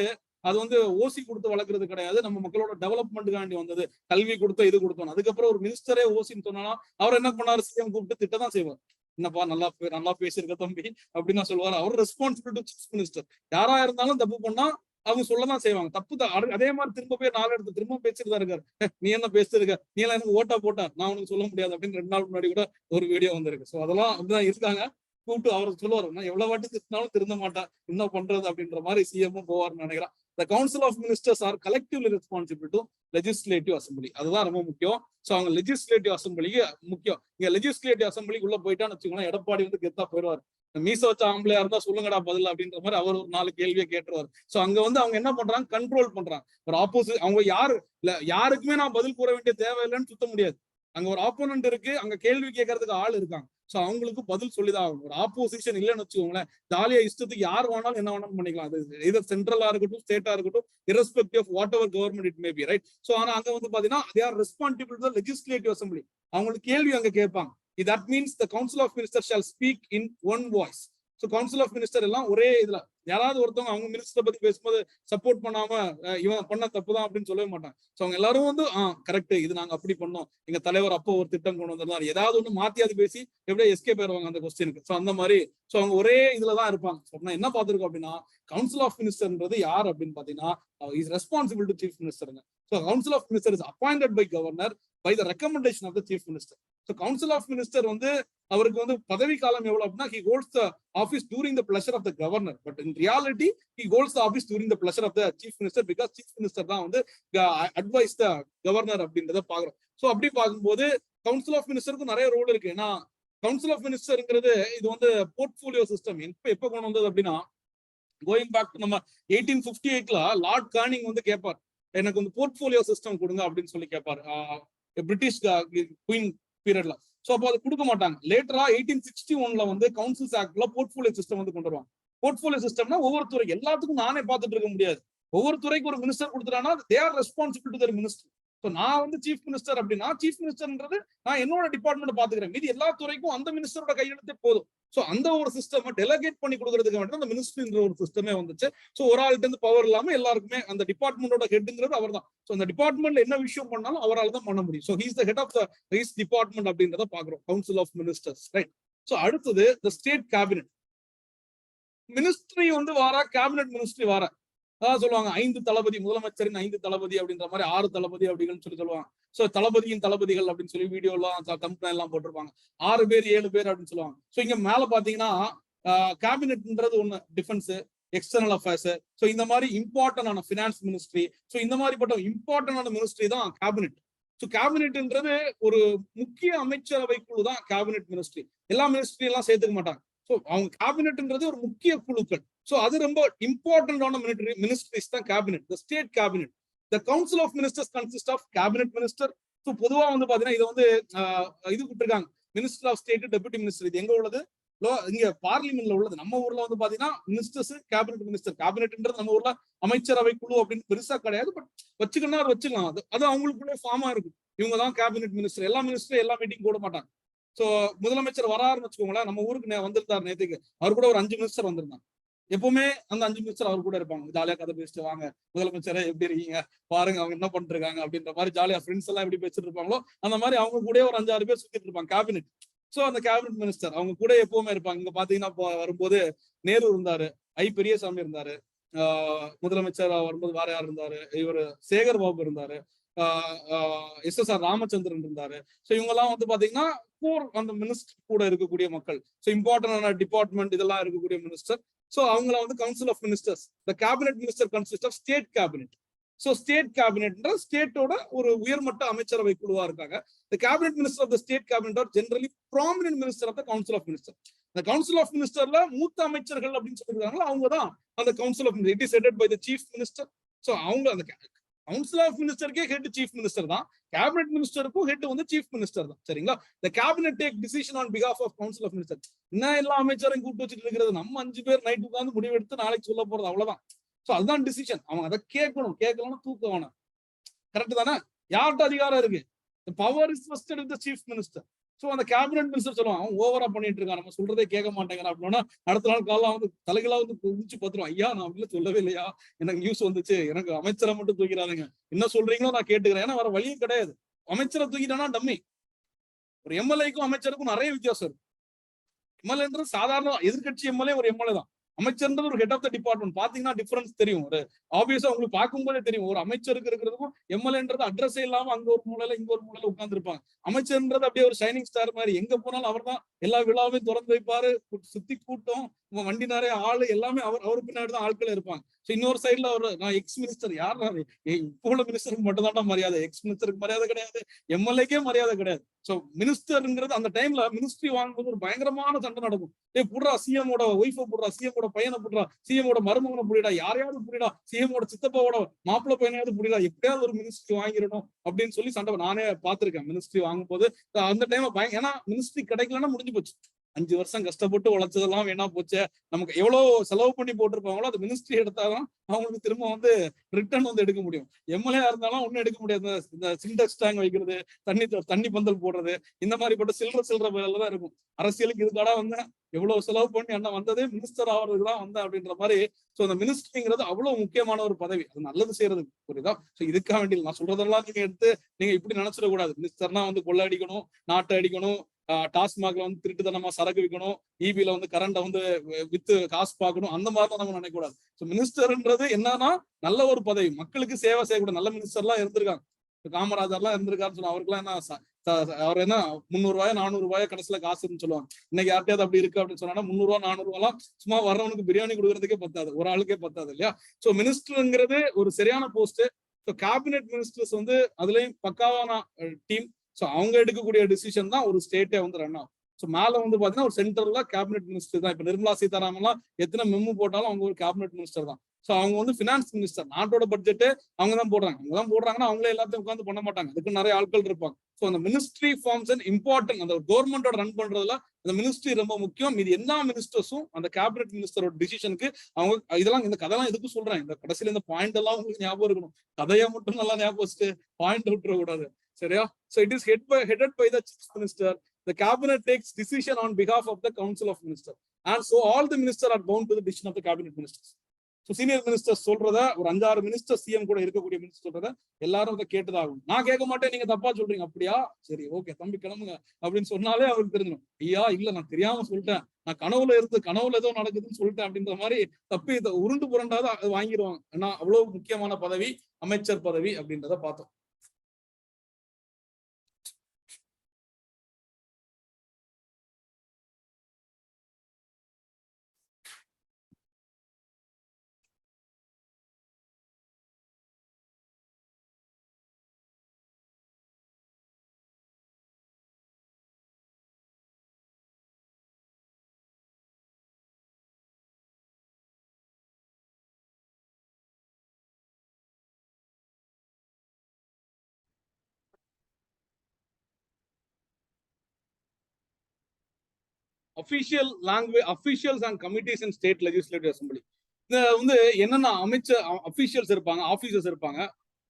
அது வந்து ஓசி கொடுத்து வளர்க்கறது கிடையாது, நம்ம மக்களோட டெவலப்மெண்ட்டுக்காண்டி வந்தது. கல்வி கொடுத்த இது கொடுத்தோம். அதுக்கப்புறம் ஒரு மினிஸ்டரே ஓசின்னு சொன்னா அவர் என்ன பண்ணாரு, சிஎம் கூப்பிட்டு திட்டதான் செய்வார். என்னப்பா நல்லா பேசியிருக்க தம்பி அப்படின்னு தான் சொல்லுவார். அவர் ரெஸ்பான்சிபிலிட்டி சீஃப் மினிஸ்டர். யாரா இருந்தாலும் தப்பு பண்ணா அவங்க சொல்லதான் செய்வாங்க. தப்பு தான். அதே மாதிரி திரும்ப போய் 4 இடத்துல திரும்ப பேசிட்டு தான் இருக்காரு. நீ என்ன பேசிட்டு இருக்க, நீ எல்லாம் எனக்கு ஓட்டா போட்டா நான் உனக்கு சொல்ல முடியாது அப்படின்னு 2 நாள் முன்னாடி கூட ஒரு வீடியோ வந்திருக்கு. சோ அதெல்லாம் அப்படிதான் இருக்காங்க. கூப்பிட்டு அவருக்கு சொல்லுவாரு, நான் எவ்வளவு வாட்டி திட்டினாலும் திருந்த மாட்டேன், என்ன பண்றது அப்படின்ற மாதிரி சிஎம்மும் போவார்னு நினைக்கிறேன். the council of ministers are collectively responsible to legislative assembly. அதுதான் ரொம்ப முக்கியம். சோ அவங்க லெஜிஸ்லேட்டிவ் அசம்பிளிக்கு முக்கியம். இங்க லெஜிஸ்லேட்டிவ் அசம்பிளிக்கு உள்ள போயிட்டான்னு வச்சுக்கோங்களேன், எடப்பாடி வந்து கெத்தா போயிடுவார். மீச வச்ச ஆம்பளையா இருந்தா சொல்லுங்கடா பதில் அப்படின்ற மாதிரி அவர் ஒரு 4 கேள்வியை கேட்டுருவார். சோ அங்க வந்து அவங்க என்ன பண்றாங்க, கண்ட்ரோல் பண்றாங்க. ஒரு ஆப்போசிட் அவங்க யாருக்குமே நான் பதில் கூற வேண்டிய தேவையில்லைன்னு சுத்த முடியாது. அங்க ஒரு ஆப்போனன்ட் இருக்கு, அங்க கேள்வி கேட்கறதுக்கு ஆள் இருக்காங்க. சோ அவங்களுக்கு பதில் சொல்லிதான் ஆகும். ஒரு ஆப்போசிஷன் இல்லைன்னு வச்சுக்கோங்களேன், ஜாலியா இஷ்டத்துக்கு யார் வேணாலும் என்ன வேணாலும் பண்ணிக்கலாம். அது இதர் சென்ட்ரலா இருக்கட்டும், ஸ்டேட்டா இருக்கட்டும், irrespective of whatever government it may be, right? So ஆனா அங்க வந்து பாத்தீங்கன்னா they are responsible to the legislative assembly. அவங்களுக்கு கேள்வி அங்க கேட்பாங்க. That means the council of ministers shall speak in one voice. So council of minister எல்லாம் ஒரே இதுல யாராவது ஒருத்தவங்க அவங்க மினிஸ்டரை பத்தி பேசும்போது சப்போர்ட் பண்ணாம இவன் பண்ண தப்புதான் அப்படின்னு சொல்லவே மாட்டாங்க. ஸோ அவங்க எல்லாரும் வந்து கரெக்ட், இது நாங்க அப்படி பண்ணோம், எங்க தலைவர் அப்போ ஒரு திட்டம் கொண்டு வந்திருந்தாரு, ஏதாவது ஒண்ணு மாத்தியாவது பேசி எப்படியே எஸ்கேப் ஆயிருவாங்க அந்த கொஸ்டினுக்கு. ஸோ அந்த மாதிரி ஸோ அவங்க ஒரே இதுலதான் இருப்பாங்க. ஸோ என்ன பார்த்திருக்கோம் அப்படின்னா, கவுன்சில் ஆஃப் மினிஸ்டர்ன்றது யார் அப்படின்னு பாத்தீங்கன்னா, இஸ் ரெஸ்பான்சிபிள் டு சீஃப் மினிஸ்டருங்க. So council of minister is appointed by governor by the recommendation of the chief minister. So council of minister வந்து அவருக்கு வந்து பதவி காலம் எவ்வளவு அப்படின்னா, he holds the office during the pleasure of the governor, but in reality he holds the office during the pleasure of the chief minister, because chief minister தான் வந்து advise the governor அப்படின்றத பாக்குறோம். சோ அப்படி பார்க்கும்போது council of மினிஸ்டருக்கு நிறைய role இருக்கு. ஏன்னா council of மினிஸ்டர்ங்கிறது இது வந்து போர்ட்போலியோ சிஸ்டம். எப்ப கொண்டு வந்தது அப்படின்னா, கோயிங் பேக் டு நம்ம 1858ல லார்ட் கார்னிங் வந்து கேட்பார், எனக்கு வந்து போர்ட்போலியோ சிஸ்டம் கொடுங்க அப்படின்னு சொல்லி கேட்பார், பிரிட்டிஷ் குயின் பீரியட்ல. சோ அப்போ அது கொடுக்க மாட்டாங்க. லேட்டரா 1861ல வந்து கவுன்சில்ஸ் ஆக்ட்ல போர்ட்போலியோ சிஸ்டம் வந்து கொண்டு வருவாங்க. போர்ட்போலியோ சிஸ்டம்னா ஒவ்வொரு துறை எல்லாத்துக்கும் நானே பார்த்துட்டு இருக்க முடியாது, ஒவ்வொரு துறைக்கு ஒரு மினிஸ்டர் கொடுத்துட்டானா they are responsible to their minister. So நான் வந்து சீஃப் மினிஸ்டர் அப்படின்னா, சீஃப் மினிஸ்டர்ன்றது நான் என்னோட டிபார்ட்மெண்ட் பாத்துக்கிறேன், மீதி எல்லா துறைக்கும் அந்த மினிஸ்டரோட கையெழுத்தே போதும். சோ அந்த ஒரு சிஸ்டம் டெலிகேட் பண்ணி கொடுக்கறதுக்கு மட்டும் அந்த மினிஸ்ட்ரின்ற ஒரு சிஸ்டமே வந்துச்சு. சோ ஒரு ஆள்கிட்ட இருந்து பவர் இல்லாம எல்லாருக்குமே அந்த டிபார்ட்மெண்டோட ஹெட்ங்கிறது அவர் தான். சோ அந்த டிபார்ட்மெண்ட்ல என்ன விஷயம் பண்ணாலும் அவரால் தான் பண்ண முடியும். So he's the head of the he's department அப்படின்றத பாக்குறோம், council of ministers, right? So அடுத்தது த ஸ்டேட் கேபினெட். மினிஸ்ட்ரி வந்து வாரா, கேபினெட் மினிஸ்ட்ரி வாரா. அதான் சொல்லுவாங்க 5 தளபதி, முதலமைச்சரின் 5 தளபதி அப்படின்ற மாதிரி 6 தளபதி அப்படின்னு சொல்லி சொல்லுவாங்க. சோ தளபதியின் தளபதிகள் அப்படின்னு சொல்லி வீடியோ எல்லாம் கம்பெனி எல்லாம் போட்டிருப்பாங்க. 6 பேர் 7 பேர் அப்படின்னு சொல்லுவாங்க. சோ இங்க மேல பாத்தீங்கன்னா கேபினெட்ன்றது ஒண்ணு டிஃபென்ஸ், எக்ஸ்டர்னல் அஃபேர்ஸ், சோ இந்த மாதிரி இம்பார்ட்டன்டான ஃபினான்ஸ் மினிஸ்ட்ரி, சோ இந்த மாதிரிப்பட்ட இம்பார்ட்டன்டான மினிஸ்ட்ரி தான் கேபினெட். சோ கேபினெட்ன்றது ஒரு முக்கிய அமைச்சரவை குழு தான் கேபினெட் மினிஸ்ட்ரி. எல்லா மினிஸ்ட்ரி எல்லாம் சேர்த்துக்க மாட்டாங்க. சோ அவங்க கேபினெட்ன்றது ஒரு முக்கிய குழுக்கள். சோ அது ரொம்ப இம்பார்ட்டன்டான மினிஸ்ட்ரிஸ் தான் cabinet, the state cabinet. The council of ministers consist of cabinet minister. So பொதுவா வந்து பாத்தீங்கன்னா இதை வந்து இது கொடுத்துருக்காங்க, minister of state, deputy minister. இது எங்க உள்ளது? இங்க பார்லிமெண்ட்ல உள்ளது. நம்ம ஊர்ல வந்து பாத்தீங்கன்னா மினிஸ்டர்ஸ், கேபினெட் மினிஸ்டர். கேபினெட்ன்றது நம்ம ஊர்ல அமைச்சரவை குழு அப்படின்னு பெருசா கிடையாது, பட் வச்சுக்கணும் அது வச்சுக்கலாம். அது அவங்களுக்குள்ளே ஃபார்மா இருக்கும். இவங்க தான் கேபினெட் மினிஸ்டர். எல்லா மினிஸ்டரும் எல்லா மீட்டிங் போட மாட்டாங்க. சோ முதலமைச்சர் வராருன்னு வச்சுக்கோங்களேன், நம்ம ஊருக்கு வந்திருந்தாரு நேற்றுக்கு, அவர் கூட ஒரு 5 மினிஸ்டர் வந்திருந்தாங்க. எப்பவுமே அந்த 5 மினிஸ்டர் அவர் கூட இருப்பாங்க. ஜாலியா கதை பேசிட்டு, வாங்க முதலமைச்சரை எப்படி இருக்கீங்க பாருங்க, அவங்க என்ன பண்ணிட்டு இருக்காங்க அப்படின்ற மாதிரி ஜாலியா ஃப்ரெண்ட்ஸ் எல்லாம் எப்படி பேசிட்டு இருப்பாங்களோ அந்த மாதிரி அவங்க கூட ஒரு 5-6 பேர் சுத்திட்டு இருப்பாங்க கேபினெட். சோ அந்த கேபினெட் மினிஸ்டர் அவங்க கூட எப்பவுமே இருப்பாங்க. இங்க பாத்தீங்கன்னா வரும்போது நேரு இருந்தாரு, பெரியசாமி இருந்தாரு, முதலமைச்சர் வரும்போது வேற யார் இருந்தாரு, இவர் சேகர் பாபு இருந்தாரு, SSR ராமச்சந்திரன் இருந்தாரு. சோ இவங்க எல்லாம் வந்து பாத்தீங்கன்னா அந்த மினிஸ்டர் கூட இருக்கக்கூடிய மக்கள். சோ இம்பார்ட்டன்டான டிபார்ட்மெண்ட் இதெல்லாம் இருக்கக்கூடிய மினிஸ்டர். சோ அவங்கள வந்து council of ministers. The cabinet minister consist of state cabinet. So state கேபினெட்ன்ற ஸ்டேட்டோட ஒரு உயர்மட்ட அமைச்சரவை குழுவா இருக்காங்க. The cabinet minister of the state cabinet are generally prominent minister of the council of minister. இந்த கவுன்சில் ஆஃப் மினிஸ்டர்ல மூத்த அமைச்சர்கள் அப்படின்னு சொல்லிருக்காங்களா, அவங்க தான் அந்த council of minister. It is headed by the chief minister. So அவங்க அந்த கவுன்சில் ஆஃப் மினிஸ்டருக்கே ஹெட் சீஃப் மினிஸ்டர் தான், கேபினெட் மினிஸ்டருக்கும் ஹெட் வந்து சீஃப் மினிஸ்டர் தான். சரிங்களா? the cabinet take decision on behalf of council of ministers. என்ன எல்லா அமைச்சரையும் கூப்பிட்டு வச்சுட்டு இருக்கிறது, நம்ம 5 பேர் நைட் உட்கார்ந்து முடிவெடுத்து நாளைக்கு சொல்ல போறது, அவ்வளவுதான். சோ அதுதான் டிசிஷன். அவங்க அதை கேட்கணும், கேட்கலன்னா தூக்க வேணும். கரெக்ட் தானே? யார்கிட்ட அதிகாரம் இருக்கு? the power is vested with the chief minister. So அந்த கேபினெட் மினிஸ்டர் சொல்லுவாங்க, அவன் ஓவரா பண்ணிட்டு இருக்கான், நம்ம சொல்றதே கேட்க மாட்டேங்கிறான் அப்படின்னா அடுத்த நாள் காலைல வந்து தலைகளா வந்து குதிச்சு பார்த்துருவோம், ஐயா நான் அப்படியே சொல்லவே இல்லையா, எனக்கு நியூஸ் வந்துச்சு, எனக்கு அமைச்சரை மட்டும் தூக்கிறாருங்க, என்ன சொல்றீங்களோ நான் கேட்டுக்கிறேன். ஏன்னா வேற வழியும் கிடையாது. அமைச்சரை தூக்கிட்டானா டம்மி. ஒரு எம்எல்ஏக்கும் அமைச்சருக்கும் நிறைய வித்தியாசம் இருக்கு. எம்எல்ஏன்றது சாதாரண எதிர்கட்சி எம்எல்ஏ ஒரு எம்எல்ஏ தான். அமைச்சர்ன்றது ஒரு ஹெட் ஆஃப் த டிபார்ட்மெண்ட். பாத்தீங்கன்னா டிஃபரன்ஸ் தெரியும். ஒரு ஆப்வியஸா உங்களுக்கு பார்க்கும்போதே தெரியும். ஒரு அமைச்சருக்கு இருக்கிறதுக்கும் எம்எல்ஏன்றது அட்ரஸே இல்லாம அங்க ஒரு மூலையில இங்க ஒரு மூலையில உட்கார்ந்து இருப்பாங்க. அமைச்சர்ன்றது அப்படியே ஒரு ஷைனிங் ஸ்டார் மாதிரி, எங்க போனாலும் அவர் தான் எல்லா விழாவையும் திறந்து வைப்பாரு, சுத்தி கூட்டம், வண்டி நிறைய ஆளு எல்லாமே அவரு பின்னாடி தான் ஆட்கள் இருப்பாங்க. இன்னொரு சைட்ல ஒரு நான் எக்ஸ் மினிஸ்டர் யார் இப்போ உள்ள மினிஸ்டருக்கு மட்டும் தான் மரியாதை, எக்ஸ் மினிஸ்டருக்கு மரியாதை கிடையாது, எம்எல்ஏக்கே மரியாதை கிடையாது. சோ மினிஸ்டர்ங்கிறது அந்த டைம்ல மினிஸ்ட்ரி வாங்கும்போது ஒரு பயங்கரமான சண்டை நடக்கும். புடுறா சிஎமோட ஒய்ஃபை புடுறா, சிஎமோட பையனை புடுறா, சிஎமோட மருமகனை புடிடா, யாரையாவது புடிடா, சிஎமோட சித்தப்பாவோட மாப்பிள்ளை பையனையாவது புடிடா, எப்படியாவது ஒரு மினிஸ்ட்ரி வாங்கிடணும் அப்படின்னு சொல்லி சண்டை நானே பார்த்திருக்கேன். மினிஸ்ட்ரி வாங்கும் போது அந்த டைம் ஏன்னா மினிஸ்ட்ரி கிடைக்கலன்னா முடிஞ்சு போச்சு. 5 வருஷம் கஷ்டப்பட்டு உழைச்சதெல்லாம் வேணா போச்சு. நமக்கு எவ்வளவு செலவு பண்ணி போட்டிருப்பாங்களோ அது மினிஸ்ட்ரி எடுத்தாதான் அவங்களுக்கு திரும்ப வந்து ரிட்டர்ன் வந்து எடுக்க முடியும். எம்எல்ஏ இருந்தாலும் ஒன்னும் எடுக்க முடியாது. இந்த சிண்டெக்ஸ் டேங்க் வைக்கிறது, தண்ணி பந்தல் போடுறது, இந்த மாதிரிப்பட்ட சில்லற வேலை தான் இருக்கும். அரசியலுக்கு இதுக்காக வந்து எவ்வளவு செலவு பண்ணி அண்ணன் வந்ததே மினிஸ்டர் ஆகிறதுக்கு தான் வந்தேன் அப்படின்ற மாதிரி. சோ அந்த மினிஸ்ட்ரிங்கிறது அவ்வளவு முக்கியமான ஒரு பதவி. அது நல்லது செய்யறதுக்கு புரியுதா? சோ இதுக்காக வேண்டிய நான் சொல்றதெல்லாம் நீங்க எடுத்து நீங்க இப்படி நினைச்சிடக்கூடாது. மினிஸ்டர்னா வந்து கொள்ளை அடிக்கணும், நாட்டை அடிக்கணும், டாஸ்மாக்ல வந்து திருட்டுத்தனமா சரக்கு விற்கணும், இபில வந்து கரண்ட வந்து வித்து காசு பார்க்கணும், அந்த மாதிரிலாம் நம்ம நினைக்கக்கூடாது. ஸோ மினிஸ்டர்ன்றது என்னன்னா நல்ல ஒரு பதவி, மக்களுக்கு சேவை செய்யக்கூடிய நல்ல மினிஸ்டர்லாம் இருந்திருக்காங்க. காமராஜர்லாம் இருந்திருக்காருன்னு சொன்னா அவருக்குலாம் என்ன அவர் என்ன 300 ரூபாய் 400 ரூபாய் கடைசியில காசுன்னு சொல்லுவாங்க. இன்னைக்கு யார்ட்டையாவது அப்படி இருக்கு அப்படின்னு சொன்னா 300 ரூபா 400 ரூபாய்லாம் சும்மா வர்றவனுக்கு பிரியாணி கொடுக்கறதுக்கே பத்தாது, ஒரு ஆளுக்கே பத்தாது இல்லையா? சோ மினிஸ்டர்ங்கிறது ஒரு சரியான போஸ்ட். கேபினெட் மினிஸ்டர்ஸ் வந்து அதுலயும் பக்காவான டீம். சோ அவங்க எடுக்கக்கூடிய டிசிஷன் தான் ஒரு ஸ்டேட்டே வந்து ரன் ஆகும். சோ மேல வந்து பாத்தீங்கன்னா ஒரு சென்டர்ல கேபினெட் மினிஸ்டர் தான். இப்ப நிர்மலா சீதாராமன்லாம் எத்தனை மெமு போட்டாலும் அவங்க ஒரு கேபினெட் மினிஸ்டர் தான். சோ அவங்க வந்து பினான்ஸ் மினிஸ்டர், நாட்டோட பட்ஜெட் அவங்க தான் போடுறாங்கன்னா அவங்களே எல்லாத்தையும் உட்காந்து பண்ண மாட்டாங்க, அதுக்கு நிறைய ஆட்கள் இருப்பாங்க. சோ அந்த மினிஸ்ட்ரி ஃபார்ம்ஸ் அண்ட் இம்பார்ட்டன்ட். அந்த கவர்மெண்டோட ரன் பண்றதுல அந்த மினிஸ்ட்ரி ரொம்ப முக்கியம். இது எல்லா மினிஸ்டர்ஸும் அந்த கேபினெட் மினிஸ்டரோட டிசிஷனுக்கு அவங்க இதெல்லாம் இந்த கதைலாம் எதுக்கு சொல்றேன், இந்த கடைசியில இந்த பாயிண்ட் எல்லாம் உங்களுக்கு ஞாபகம் இருக்கணும். கதையை மட்டும் நல்லா ஞாபகம் வச்சுட்டு பாயிண்ட் விட்டுற கூடாது, சரியா? So it is headed by the chief minister. The cabinet takes decision on behalf of the council of ministers, and so all the ministers are bound to the decision of the cabinet ministers. So senior ministers சொல்றத ஒரு 5-6 minister CM கூட இருக்கக்கூடிய minister சொல்றத எல்லாரும் அதை கேட்டுதாகும். நான் கேட்க மாட்டேன், நீங்க தப்பா சொல்றீங்க, அப்படியா சரி ஓகே தம்பி கிளம்புங்க அப்படின்னு சொன்னாலே அவருக்கு தெரிஞ்சிடும். ஐயா இல்ல நான் தெரியாம சொல்லிட்டேன், நான் கனவுல ஏதோ நடக்குதுன்னு சொல்லிட்டேன் அப்படின்ற மாதிரி தப்பி இதை உருண்டு புரண்டாவது வாங்கிடுவாங்க. ஏன்னா அவ்வளவு முக்கியமான பதவி அமைச்சர் பதவி அப்படின்றத பார்த்தோம். Official language, officials and committees in state legislative assembly. இந்த வந்து என்னென்ன அமைச்சர் அபிஷியல்ஸ் இருப்பாங்க, ஆபீசர்ஸ் இருப்பாங்க.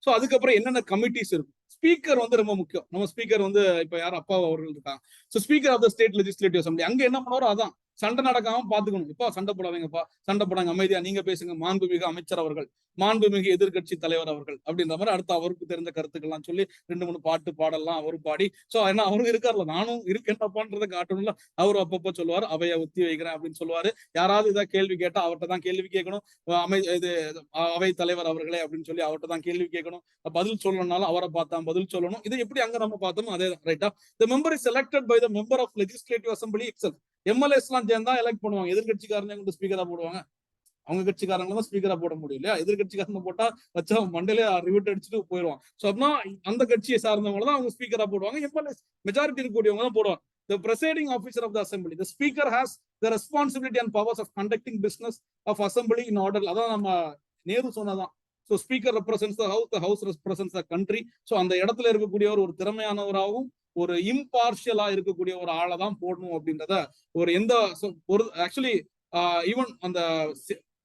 ஸோ அதுக்கப்புறம் என்னென்ன கமிட்டிஸ் இருக்கும். ஸ்பீக்கர் வந்து ரொம்ப முக்கியம். நம்ம ஸ்பீக்கர் வந்து இப்ப யாரும் அப்பா அவர்கள் இருக்காங்க. So speaker of the state legislative assembly அங்க என்ன பண்ணுவாரோ அதான். சண்டை நடக்காம பாத்துக்கணும். இப்ப சண்டை போடாதீங்கப்பா, சண்டை போடாங்க, அமைதியா நீங்க பேசுங்க, மாண்புமிகு அமைச்சர் அவர்கள், மாண்புமிகு எதிர்கட்சி தலைவர் அவர்கள் அப்படின்ற மாதிரி அடுத்து அவருக்கு தெரிஞ்ச கருத்துக்கள்லாம் சொல்லி 2-3 பாட்டு பாடலாம் அவரு பாடி. சோ ஏன்னா அவரும் இருக்காருல்ல, நானும் இருக்கேன்டாப்பான்றதை காட்டணும்ல. அவரு அப்பப்போ சொல்லுவாரு அவையை ஒத்தி வைக்கிறேன் அப்படின்னு சொல்லுவாரு. யாராவது இதை கேள்வி கேட்டா அவர்கிட்ட தான் கேள்வி கேட்கணும். இது அவை தலைவர் அவர்களே அப்படின்னு சொல்லி அவர்கிட்ட தான் கேள்வி கேட்கணும். பதில் சொல்லணும்னாலும் அவரை பார்த்தா பதில் சொல்லணும். இது எப்படி அங்க நம்ம பார்த்தோமோ அதே ரைட்டா. The member is selected by the member of legislative assembly itself. MLAs எல்லாம் சேர்ந்தா எலெக்ட் பண்ணுவாங்க. எதிர்கட்சிக்காரங்க கொண்டு ஸ்பீக்கரா போடுவாங்க. அவங்க கட்சிக்காரங்க தான் ஸ்பீக்கரா போட முடியும் இல்லையா? எதிர்கட்சிக்காரங்க போட்டா வச்சா மண்டலே ரிவிட் அடிச்சுட்டு போயிடுவாங்க. சோ அப்படின்னா அந்த கட்சியை சார்ந்தவங்க தான் அவங்க ஸ்பீக்கரா போடுவாங்க. எம்எல்ஏ மெஜாரிட்டி இருக்கக்கூடியவங்க தான் போடுவாங்க. The presiding officer of the assembly, the speaker has the responsibility and powers of conducting business of assembly in order. அதான் நம்ம நேரு சொன்னதான். So speaker represents the house represents the country. So அந்த இடத்துல இருக்கக்கூடியவர் ஒரு திறமையானவராகவும் ஒரு இம்பார்ஷியலா இருக்கக்கூடிய ஒரு ஆளை தான் போடணும் அப்படின்றத ஒரு ஒரு ஆக்சுவலி ஈவன் அந்த